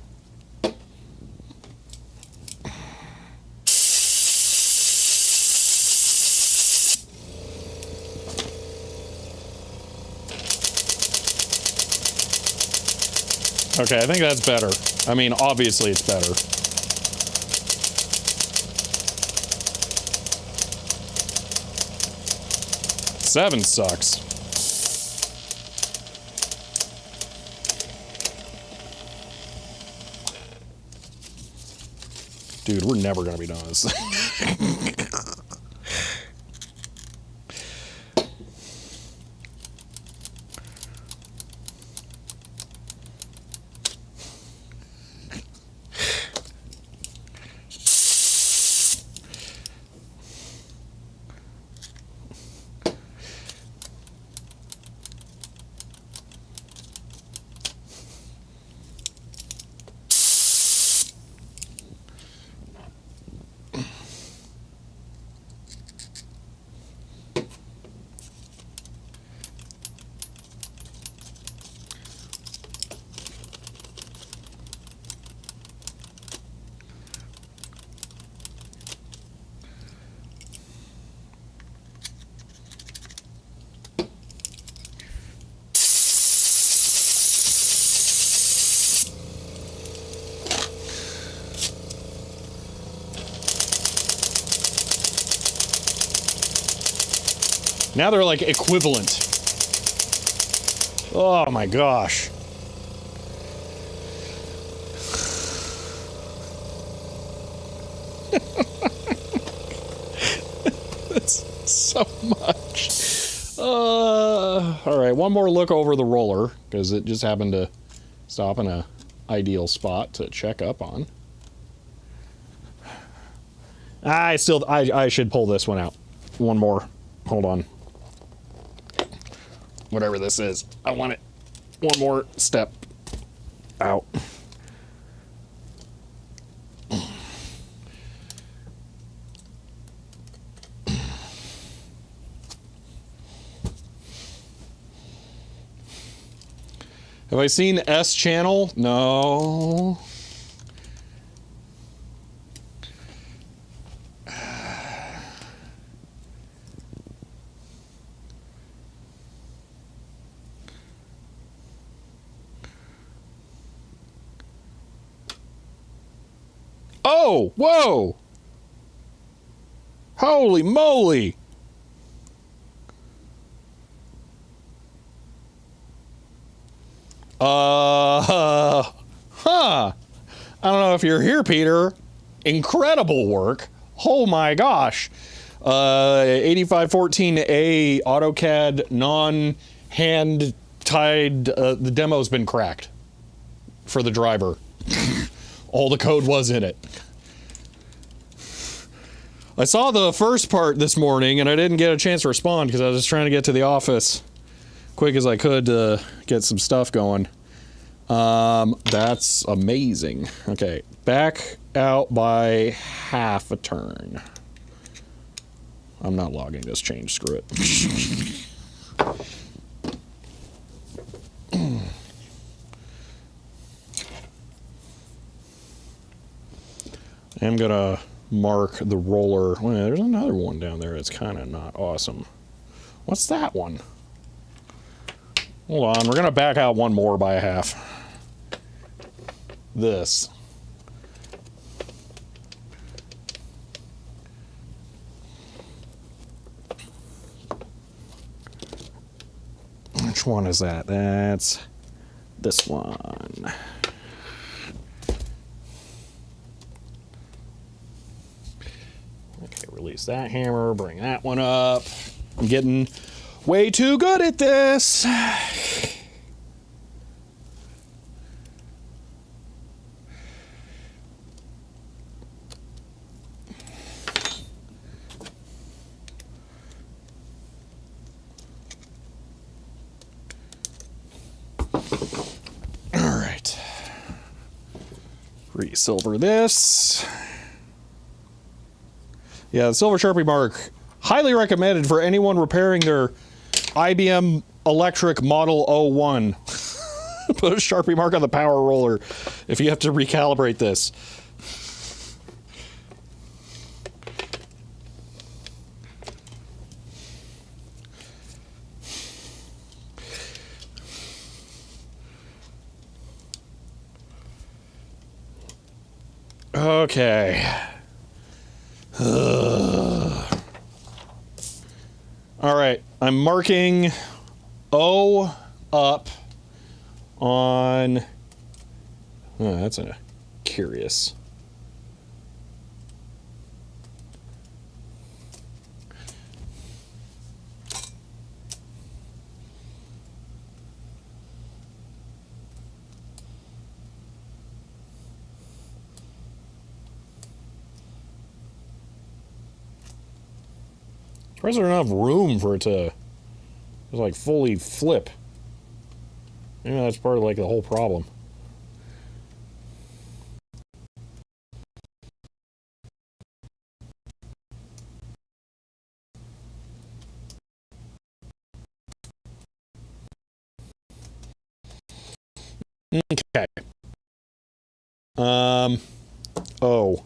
Okay, I think that's better. I mean, obviously it's better. Seven sucks. Dude, we're never gonna be done with this. Now they're like equivalent. Oh my gosh. That's so much. All right, one more look over the roller because it just happened to stop in a ideal spot to check up on. I should pull this one out. One more. Hold on. Whatever this is, I want it one more step out. Have I seen S Channel? No. Oh, whoa! Holy moly! Huh. I don't know if you're here, Peter. Incredible work. Oh my gosh. 8514A AutoCAD non-hand tied. The demo's been cracked for the driver. All the code was in it. I saw the first part this morning, and I didn't get a chance to respond because I was just trying to get to the office quick as I could to get some stuff going. That's amazing. Okay, back out by half a turn. I'm not logging this change, screw it. I'm gonna mark the roller. Well, there's another one down there that's kind of not awesome. What's that one? Hold on, we're gonna back out one more by a half. This. Which one is that? That's this one. Okay, release that hammer, bring that one up. I'm getting way too good at this. All right. Re-silver this. Yeah, the silver Sharpie mark, highly recommended for anyone repairing their IBM Electric Model 01. Put a Sharpie mark on the power roller if you have to recalibrate this. Okay. All right, I'm marking O up on. Oh, that's a curious. There's not enough room for it to just like fully flip. Maybe that's part of like the whole problem. Okay. Oh.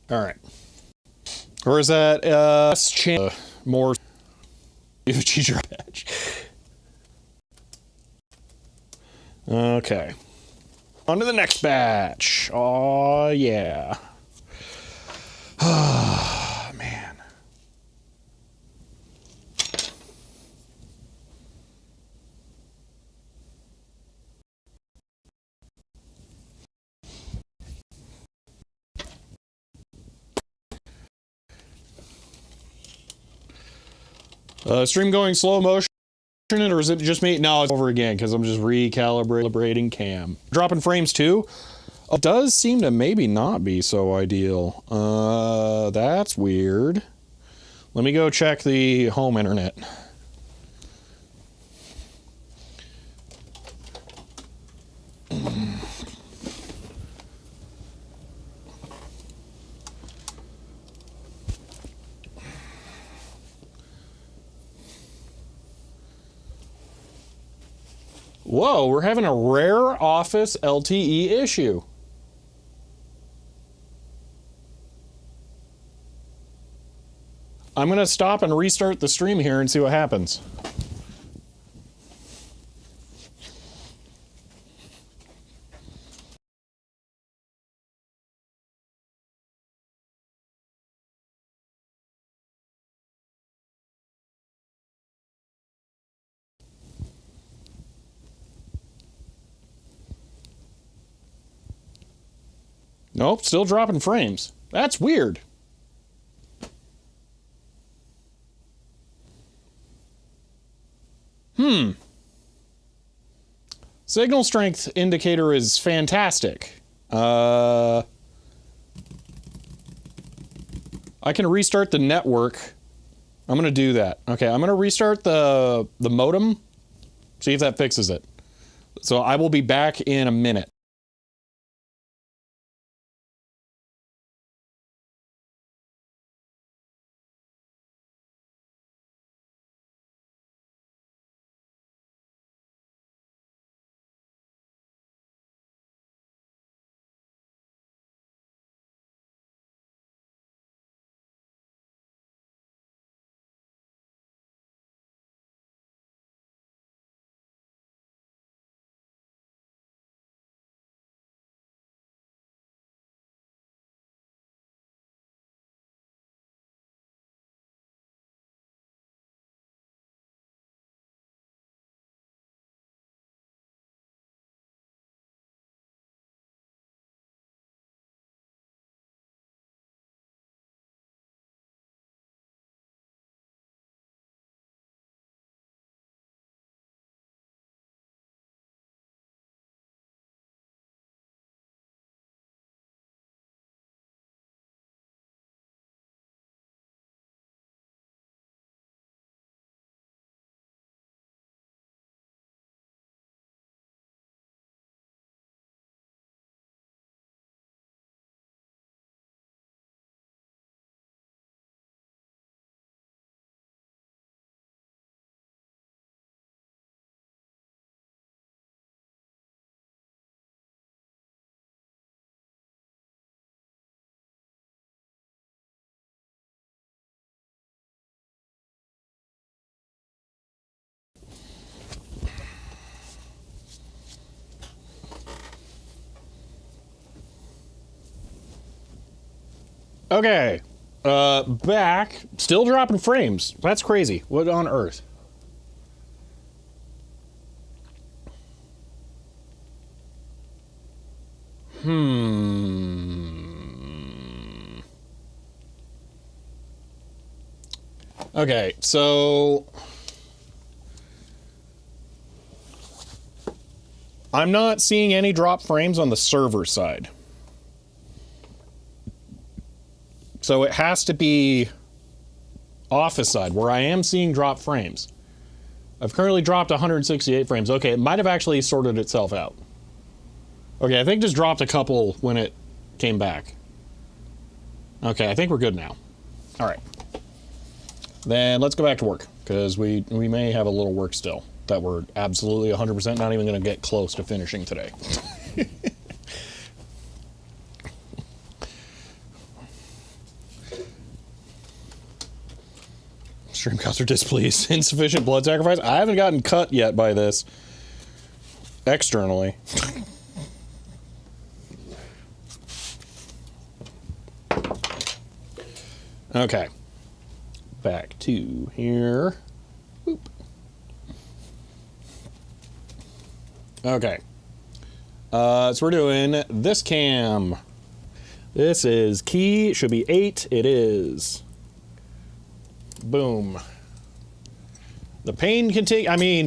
All right. Or is that more cheese your batch? Okay. On to the next batch. Oh yeah. Oh man. Stream going slow motion, or is it just me? No, it's over again because I'm just recalibrating cam. Dropping frames too? It does seem to maybe not be so ideal. That's weird. Let me go check the home internet. Whoa, we're having a rare Office LTE issue. I'm going to stop and restart the stream here and see what happens. Nope, still dropping frames. That's weird. Signal strength indicator is fantastic. I can restart the network. I'm going to do that. Okay, I'm going to restart the modem. See if that fixes it. So I will be back in a minute. Okay, back. Still dropping frames. That's crazy. What on earth? Okay, so I'm not seeing any drop frames on the server side. So it has to be office side where I am seeing drop frames. I've currently dropped 168 frames. Okay, it might have actually sorted itself out. Okay, I think just dropped a couple when it came back. Okay, I think we're good now. All right. Then let's go back to work, because we may have a little work still that we're absolutely 100% not even going to get close to finishing today. Streamcaster displeased. Insufficient blood sacrifice. I haven't gotten cut yet by this externally. Okay. Back to here. Boop. Okay. So we're doing this cam. This is key. Should be 8. It is. Boom. The pain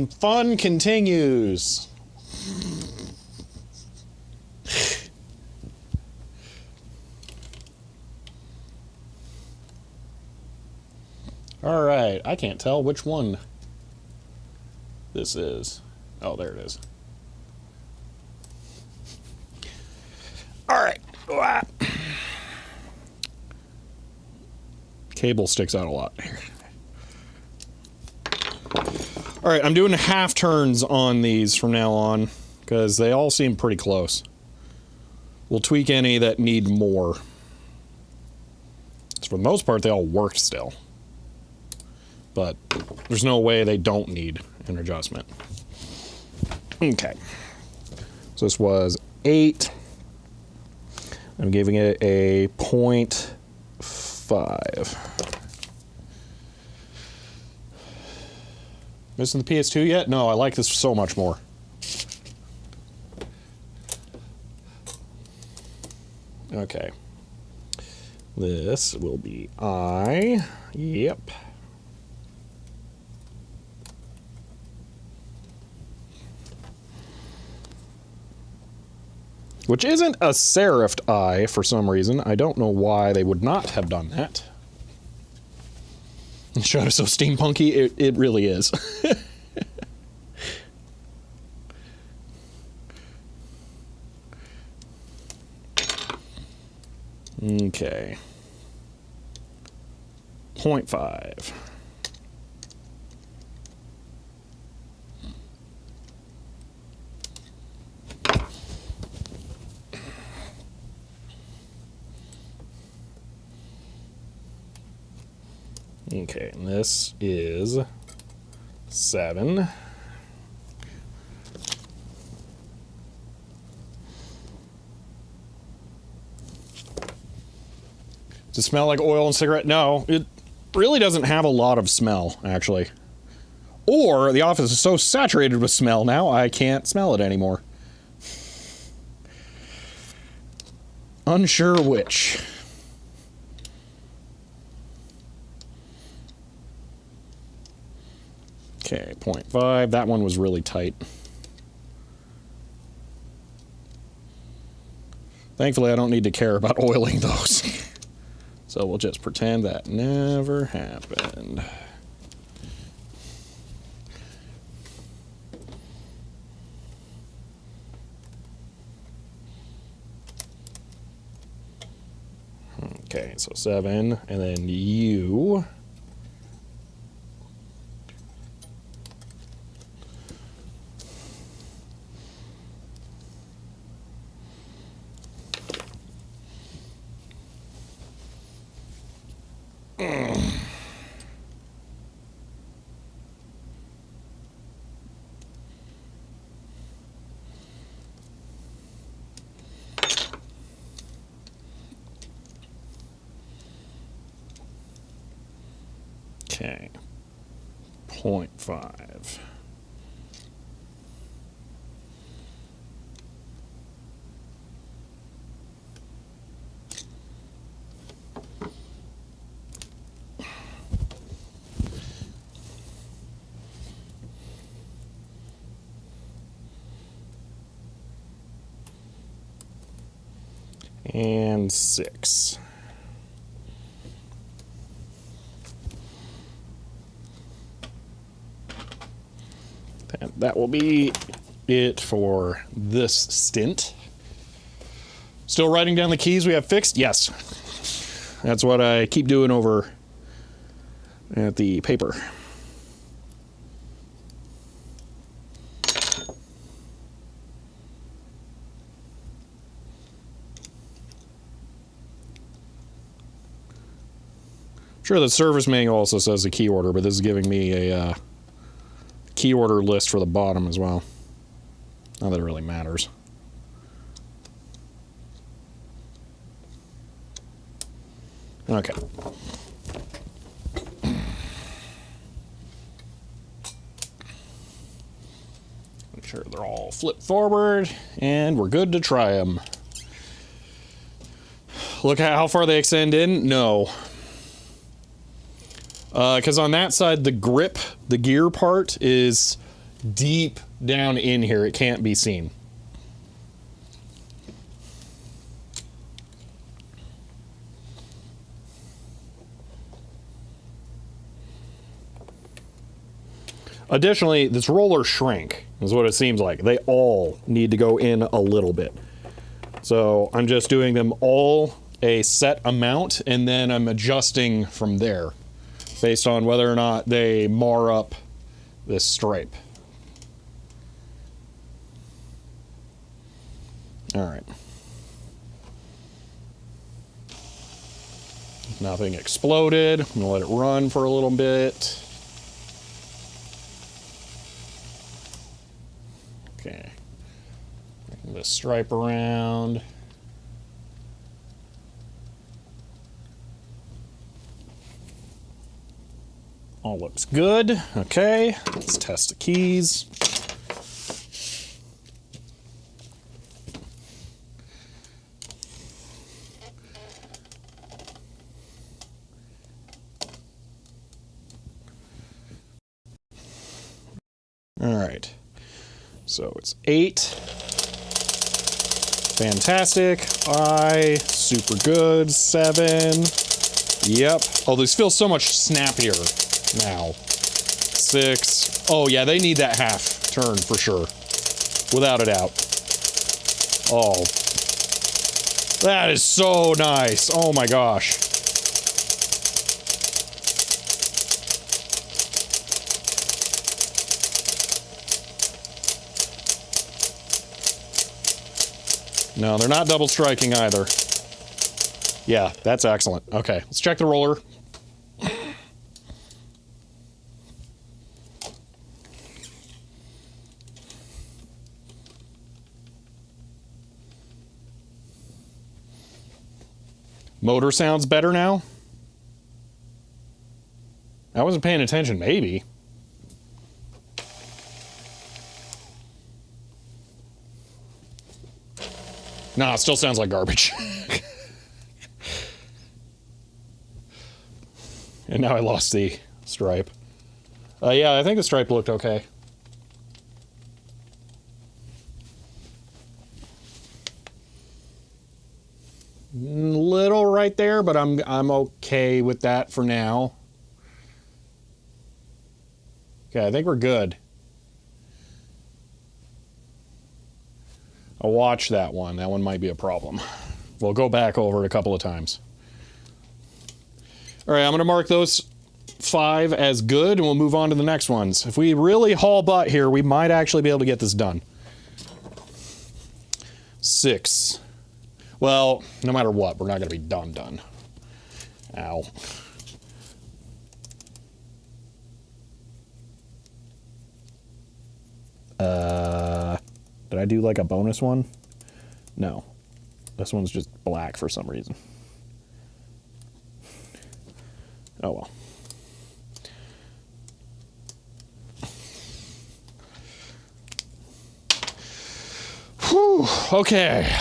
fun continues. All right, I can't tell which one this is. Oh, there it is. All right. Cable sticks out a lot. All right, I'm doing half turns on these from now on because they all seem pretty close. We'll tweak any that need more. So for the most part, they all work still. But there's no way they don't need an adjustment. Okay. So this was 8. I'm giving it a 0.5. Missing the PS2 yet? No, I like this so much more. Okay. This will be I. Yep. Which isn't a serifed I for some reason. I don't know why they would not have done that. Shot is so steampunky, it really is. Okay. 0.5. Okay, and this is 7. Does it smell like oil and cigarette? No, it really doesn't have a lot of smell, actually. Or the office is so saturated with smell now, I can't smell it anymore. Unsure which. Okay, 0.5. That one was really tight. Thankfully, I don't need to care about oiling those. So we'll just pretend that never happened. Okay, so 7, and then U. Okay, 0.5. And 6. And that will be it for this stint. Still writing down the keys we have fixed? Yes. That's what I keep doing over at the paper. Sure, the service manual also says the key order, but this is giving me a key order list for the bottom as well. Not that it really matters. Okay. Make sure they're all flipped forward, and we're good to try them. Look at how far they extend in. No. Because on that side, the grip, the gear part, is deep down in here. It can't be seen. Additionally, this roller shrink is what it seems like. They all need to go in a little bit. So I'm just doing them all a set amount, and then I'm adjusting from there, based on whether or not they mar up this stripe. All right. Nothing exploded. I'm gonna let it run for a little bit. Okay. Bring this stripe around. All looks good. Okay, let's test the keys. right. So it's 8. Fantastic. I, super good. 7. Yep. Oh, these feel so much snappier now. 6. Oh, yeah, they need that half turn for sure. Without a doubt. Oh. That is so nice. Oh my gosh. No, they're not double striking either. Yeah, that's excellent. Okay, let's check the roller. Motor sounds better now? I wasn't paying attention, maybe. Nah, it still sounds like garbage. And now I lost the stripe. Yeah, I think the stripe looked okay. Little right there, but I'm okay with that for now. Okay, I think we're good. I'll watch that one. That one might be a problem. We'll go back over it a couple of times. All right, I'm going to mark those 5 as good, and we'll move on to the next ones. If we really haul butt here, we might actually be able to get this done. 6. Well, no matter what, we're not going to be done. Ow. Did I do like a bonus one? No. This one's just black for some reason. Oh well. Whew, okay.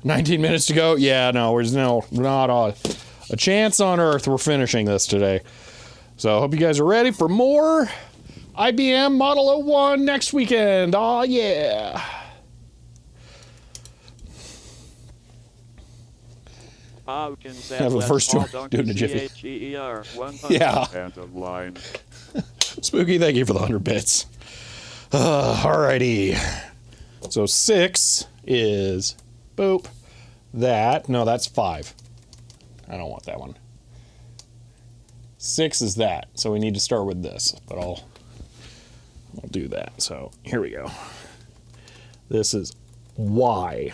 19 minutes to go. Yeah, no, there's not a chance on earth we're finishing this today. So I hope you guys are ready for more IBM Model 01 next weekend. Oh yeah. Have the first two doing a jiffy. Yeah. Spooky, thank you for the 100 bits. Alrighty. So 6 is boop. That. No, that's 5. I don't want that one. 6 is that. So we need to start with this. But I'll do that. So here we go. This is Y.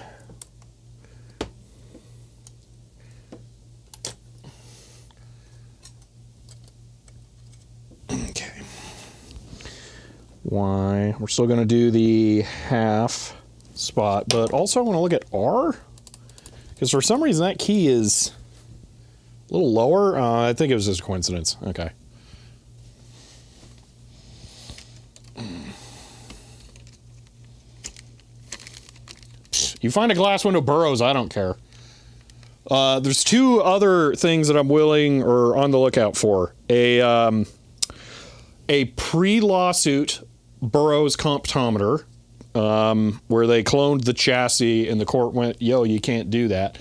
Okay. Y. We're still going to do the half spot, but also I want to look at R, because for some reason that key is a little lower. I think it was just a coincidence. Okay. You find a glass window burrows, I don't care. There's 2 other things that I'm willing or on the lookout for. A pre-lawsuit Burroughs comptometer, where they cloned the chassis and the court went, yo, you can't do that.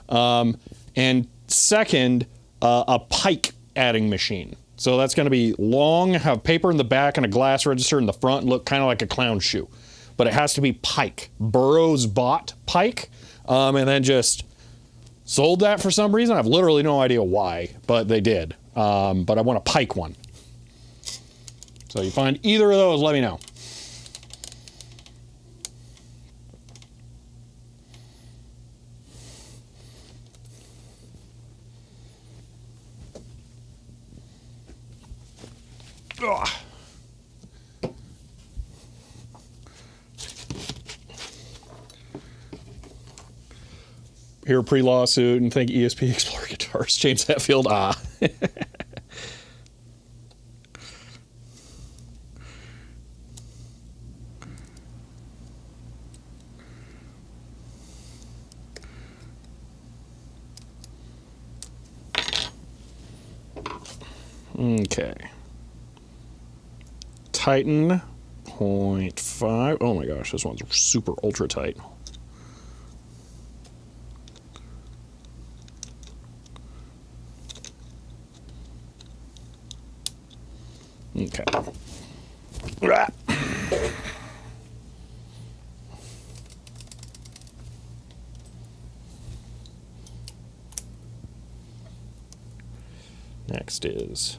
And second, a pike adding machine. So that's going to be long, have paper in the back and a glass register in the front, and look kind of like a clown shoe. But it has to be pike. Burroughs bought pike, and then just sold that for some reason. I have literally no idea why, but they did. But I want a pike one. So you find either of those, let me know. Ugh. Here, pre-lawsuit, and think ESP Explorer guitars. James Hetfield, ah. Okay. Tighten 0.5. Oh my gosh, this one's super ultra tight. Okay. Next is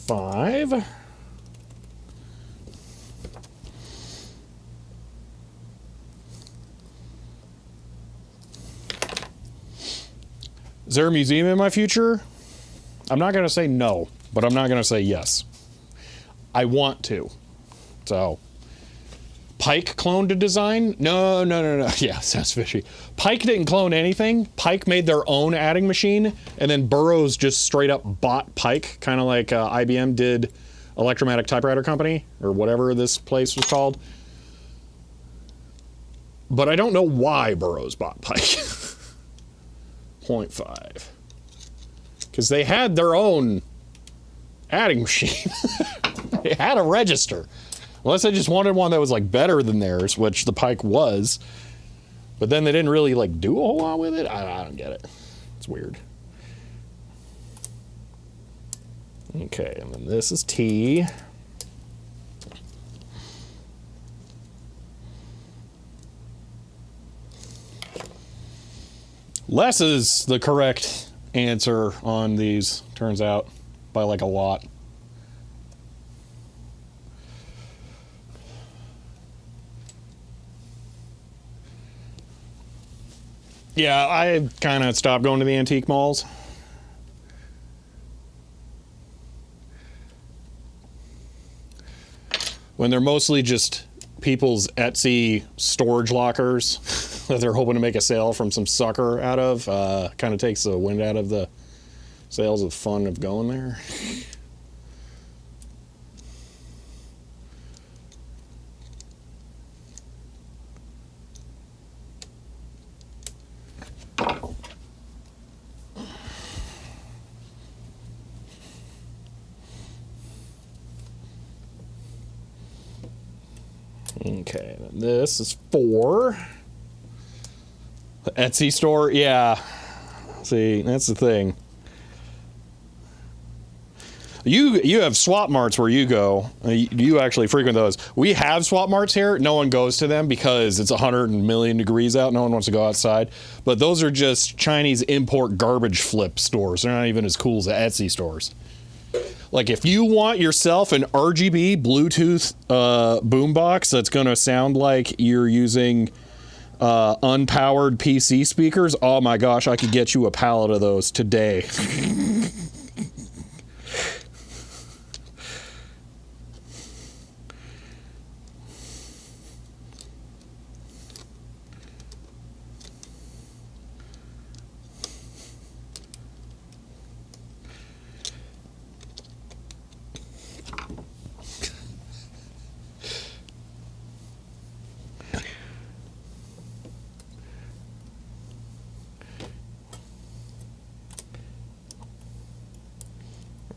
5. Is there a museum in my future? I'm not going to say no, but I'm not going to say yes. I want to. So, Pike cloned a design? No. Yeah, sounds fishy. Pike didn't clone anything. Pike made their own adding machine, and then Burroughs just straight up bought Pike, kind of like IBM did Electromatic Typewriter Company, or whatever this place was called. But I don't know why Burroughs bought Pike. 0.5. Because they had their own adding machine. They had a register. Unless they just wanted one that was like better than theirs, which the Pike was. But then they didn't really like do a whole lot with it. I don't get it. It's weird. Okay, and then this is T. Less is the correct answer on these, turns out, by like a lot. Yeah, I kind of stopped going to the antique malls. When they're mostly just people's Etsy storage lockers that they're hoping to make a sale from some sucker out of, kind of takes the wind out of the sales of fun of going there. Okay, and this is 4. The Etsy store, yeah. See, that's the thing. You have swap marts where you go. You actually frequent those. We have swap marts here. No one goes to them because it's 100 million degrees out. No one wants to go outside. But those are just Chinese import garbage flip stores. They're not even as cool as the Etsy stores. Like if you want yourself an RGB Bluetooth boombox that's going to sound like you're using unpowered PC speakers, oh my gosh, I could get you a pallet of those today.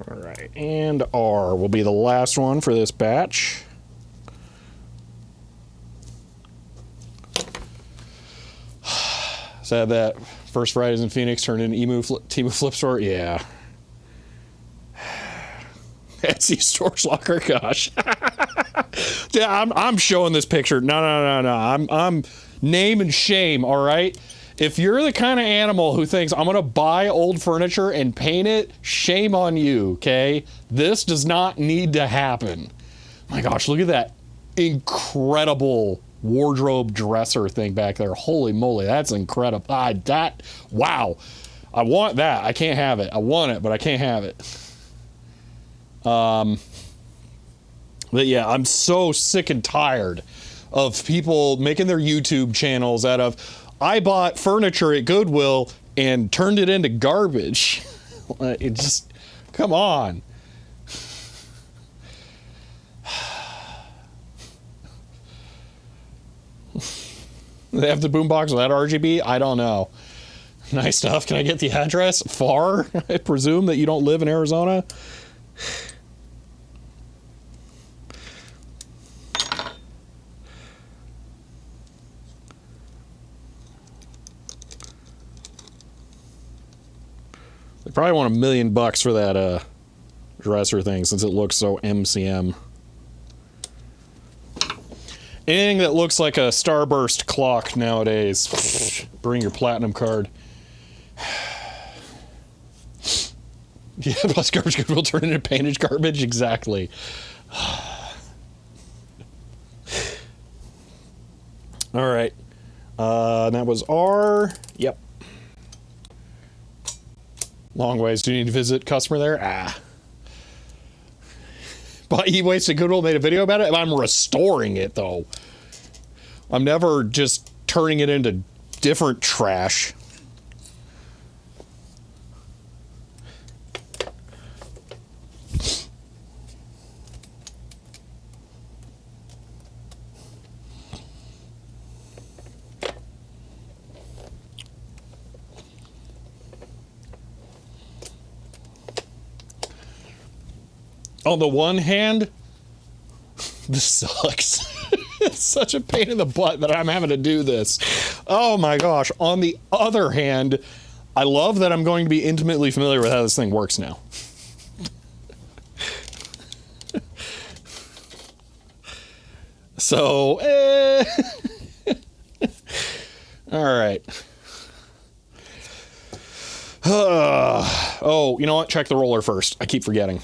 All right, and R will be the last one for this batch. Sad that First Fridays in Phoenix turned into Temu Flip Store. Yeah. Etsy storage locker, gosh. Yeah, I'm showing this picture. No. I'm name and shame, all right? If you're the kind of animal who thinks I'm going to buy old furniture and paint it, shame on you, okay? This does not need to happen. My gosh, look at that incredible wardrobe dresser thing back there. Holy moly, that's incredible. Wow. I want that. I can't have it. I want it, but I can't have it. But yeah, I'm so sick and tired of people making their YouTube channels out of, I bought furniture at Goodwill and turned it into garbage. It just, come on. They have the boombox without RGB? I don't know. Nice stuff. Can I get the address? Far? I presume that you don't live in Arizona. They probably want $1 million for that dresser thing since it looks so MCM. Anything that looks like a starburst clock nowadays, bring your platinum card. Yeah, plus garbage good will turn into painted garbage. Exactly. All right. That was R. Yep. Long ways. Do you need to visit customer there? Ah. But E-Waste Goodwill made a video about it. I'm restoring it, though. I'm never just turning it into different trash. On the one hand, this sucks. It's such a pain in the butt that I'm having to do this. Oh my gosh. On the other hand, I love that I'm going to be intimately familiar with how this thing works now. So, all right. Oh, you know what? Check the roller first. I keep forgetting.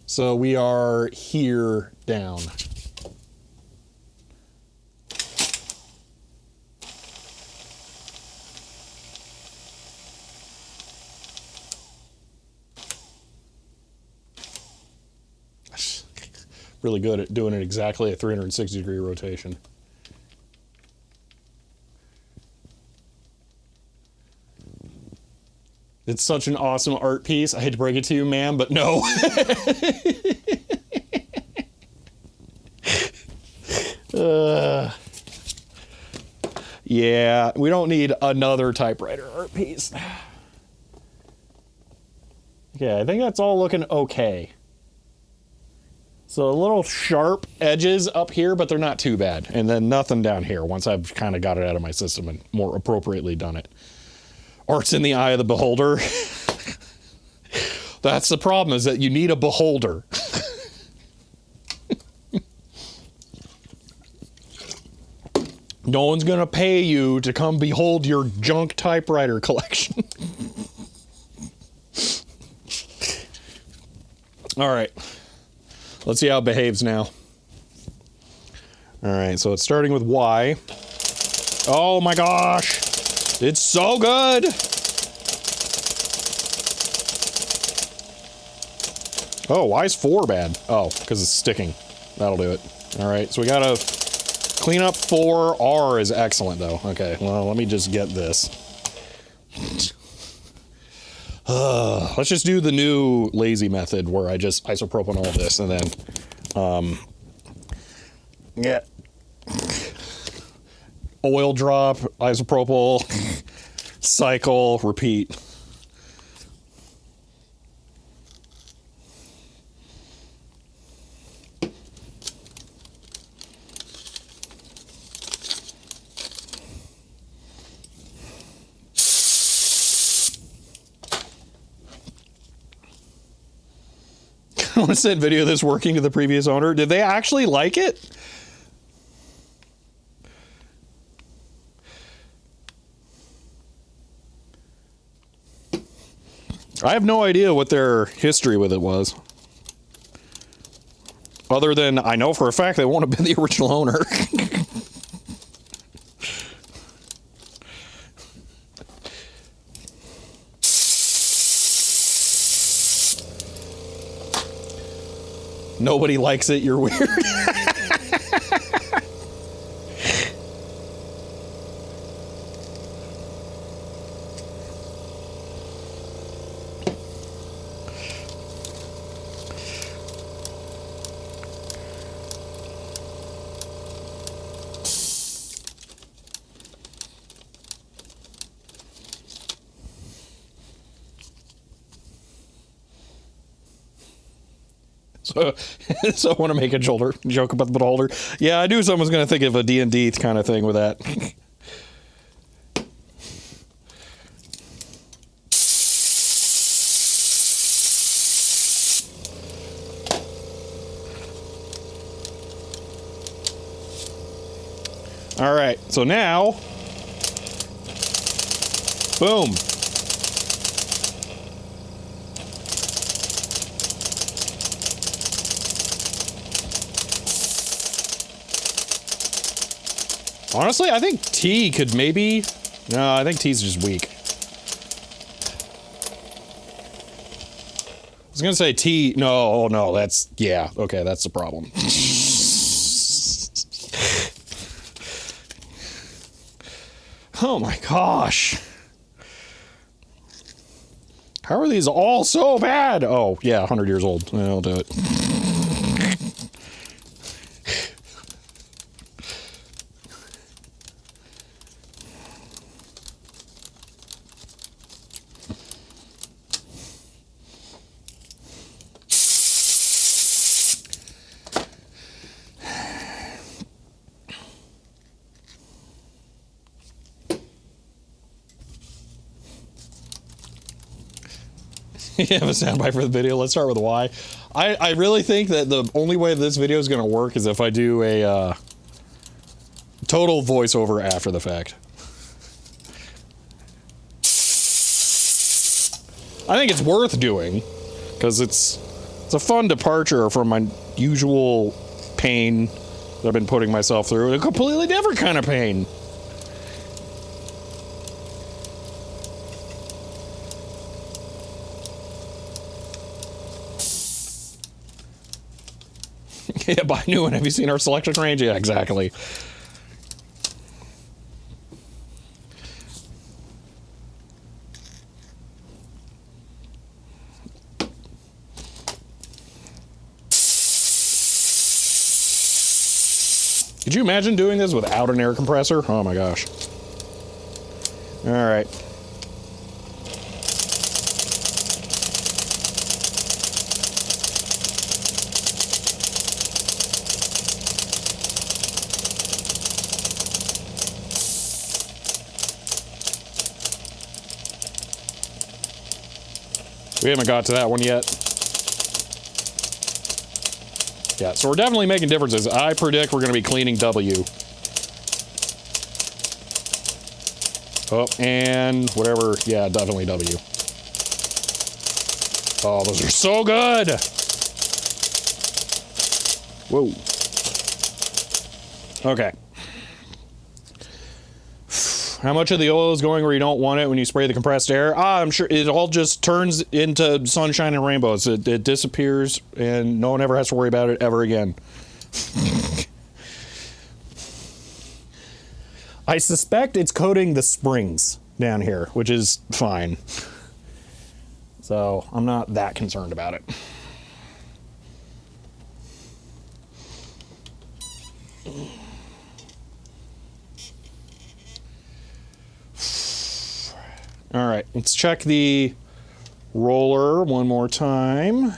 So we are here down. Really good at doing it exactly at 360-degree rotation. It's such an awesome art piece. I hate to break it to you, ma'am, but no. Yeah, we don't need another typewriter art piece. Okay, I think that's all looking okay. So a little sharp edges up here, but they're not too bad. And then nothing down here once I've kind of got it out of my system and more appropriately done it. Art's in the eye of the beholder. That's the problem, is that you need a beholder. No one's going to pay you to come behold your junk typewriter collection. All right. Let's see how it behaves now. All right, so it's starting with Y. Oh my gosh. It's so good. Oh, why is 4 bad? Oh, because it's sticking. That'll do it. All right, so we got to clean up 4. R is excellent, though. Okay, well, let me just get this. Let's just do the new lazy method where I just isopropyl all this and then, yeah. Oil drop, isopropyl, cycle, repeat. I want to send video of this working to the previous owner. Did they actually like it? I have no idea what their history with it was. Other than I know for a fact they won't have been the original owner. Nobody likes it, you're weird. So So I want to make a joke about the bottle holder. Yeah, I knew someone was going to think of a D&D kind of thing with that. All right, so now, boom. Honestly, I think T could maybe... No, I think T's just weak. I was gonna say T... No, oh no, that's... Yeah, okay, that's the problem. Oh my gosh. How are these all so bad? Oh, yeah, 100 years old. I'll do it. You have a soundbite for the video. Let's start with why. I really think that the only way this video is going to work is if I do a total voiceover after the fact. I think it's worth doing because it's a fun departure from my usual pain that I've been putting myself through. A completely different kind of pain. Yeah, buy a new one. Have you seen our selection range? Yeah, exactly. Could you imagine doing this without an air compressor? Oh my gosh. All right. We haven't got to that one yet. Yeah, so we're definitely making differences. I predict we're going to be cleaning W. Oh, and whatever. Yeah, definitely W. Oh, those are so good! Whoa. Okay. How much of the oil is going where you don't want it when you spray the compressed air? I'm sure it all just turns into sunshine and rainbows. It disappears, and no one ever has to worry about it ever again. I suspect it's coating the springs down here, which is fine. So I'm not that concerned about it. All right, let's check the roller one more time.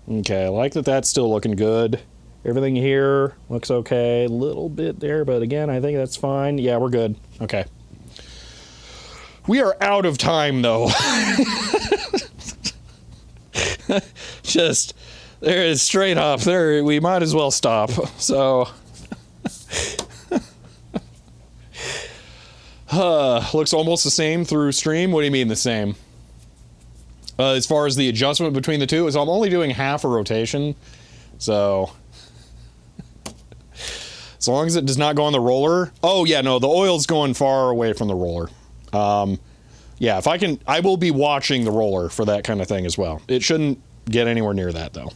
Okay, I like that that's still looking good. Everything here looks okay. A little bit there, but again, I think that's fine. Yeah, we're good. Okay. We are out of time, though. Just, there is straight up. There, we might as well stop. So... looks almost the same through stream. What do you mean the same? As far as the adjustment between the two, is I'm only doing half a rotation. So, as long as it does not go on the roller. Oh yeah, no, the oil's going far away from the roller. Yeah, if I can, I will be watching the roller for that kind of thing as well. It shouldn't get anywhere near that though.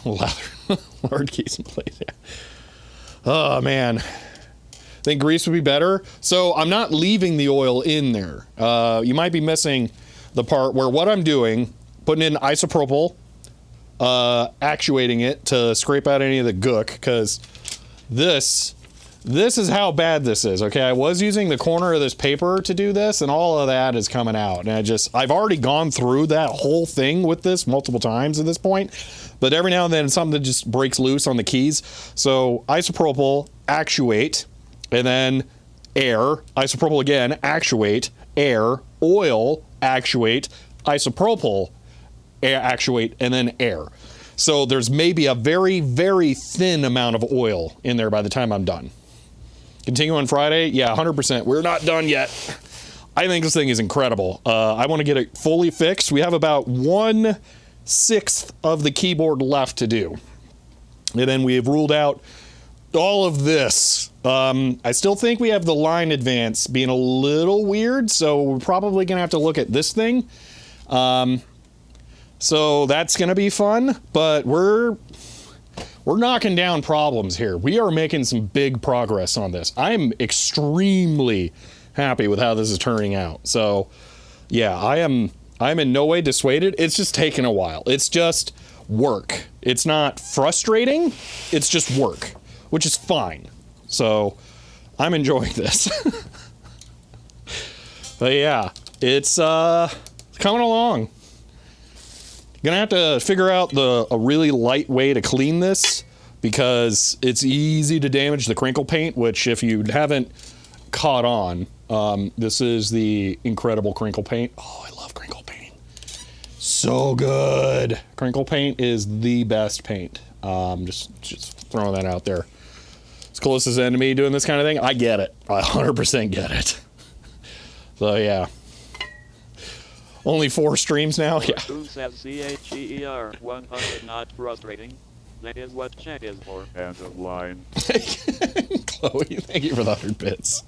Lard keys in place. Yeah. Oh man. Think grease would be better. So I'm not leaving the oil in there. You might be missing the part where what I'm doing, putting in isopropyl, actuating it to scrape out any of the gook, because this this is how bad this is. Okay, I was using the corner of this paper to do this, and all of that is coming out. And I've already gone through that whole thing with this multiple times at this point, but every now and then something just breaks loose on the keys. So isopropyl, actuate, and then air, isopropyl again, actuate, air, oil, actuate, isopropyl, air, actuate, and then air. So there's maybe a very, very thin amount of oil in there by the time I'm done. Continue on Friday? Yeah, 100%. We're not done yet. I think this thing is incredible. I want to get it fully fixed. We have about 1/6 of the keyboard left to do. And then we have ruled out all of this. I still think we have the line advance being a little weird, so we're probably going to have to look at this thing. So that's going to be fun, but we're knocking down problems here. We are making some big progress on this. I'm extremely happy with how this is turning out. So yeah, I'm in no way dissuaded. It's just taken a while. It's just work. It's not frustrating. It's just work, which is fine. So I'm enjoying this. But yeah, it's coming along. Gonna have to figure out a really light way to clean this, because it's easy to damage the crinkle paint, which if you haven't caught on, this is the incredible crinkle paint. Oh, I love crinkle paint. So good. Crinkle paint is the best paint. Just throwing that out there. It's closest end to me doing this kind of thing. I get it. I 100% get it. So yeah. Only 4 streams now? Yeah. Who says CHEER 100 not frustrating? That is what chat is for. End of line. Chloe, thank you for the 100 bits.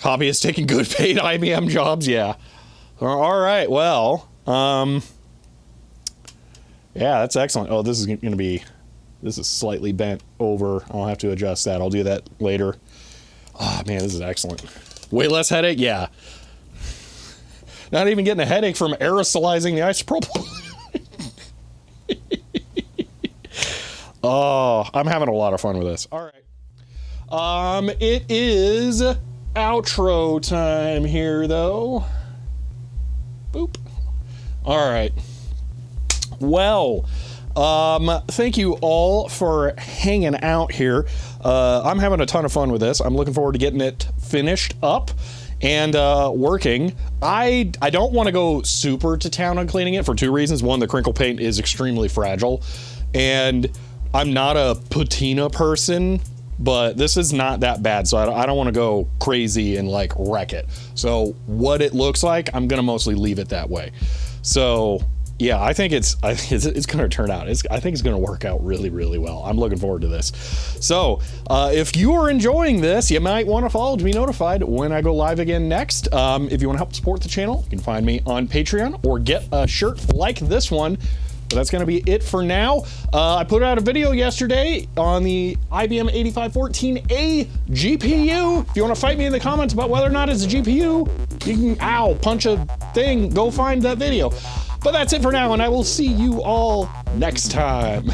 Hobbyist taking good paid IBM jobs? Yeah. Alright, well. Yeah, that's excellent. Oh, this is going to be... This is slightly bent over. I'll have to adjust that. I'll do that later. Oh, man, this is excellent. Way less headache? Yeah. Not even getting a headache from aerosolizing the isopropyl. Oh, I'm having a lot of fun with this. All right. It is outro time here, though. Boop. All right. Well, thank you all for hanging out here. I'm having a ton of fun with this. I'm looking forward to getting it finished up and working. I don't want to go super to town on cleaning it for 2 reasons. One, the crinkle paint is extremely fragile, and I'm not a patina person, but this is not that bad, so I don't want to go crazy and like wreck it. So what it looks like, I'm gonna mostly leave it that way. So yeah, I think it's going to turn out. I think it's going to work out really, really well. I'm looking forward to this. So, if you are enjoying this, you might want to follow to be notified when I go live again next. If you want to help support the channel, you can find me on Patreon or get a shirt like this one. But that's going to be it for now. I put out a video yesterday on the IBM 8514A GPU. If you want to fight me in the comments about whether or not it's a GPU, you can, punch a thing, go find that video. But that's it for now, and I will see you all next time.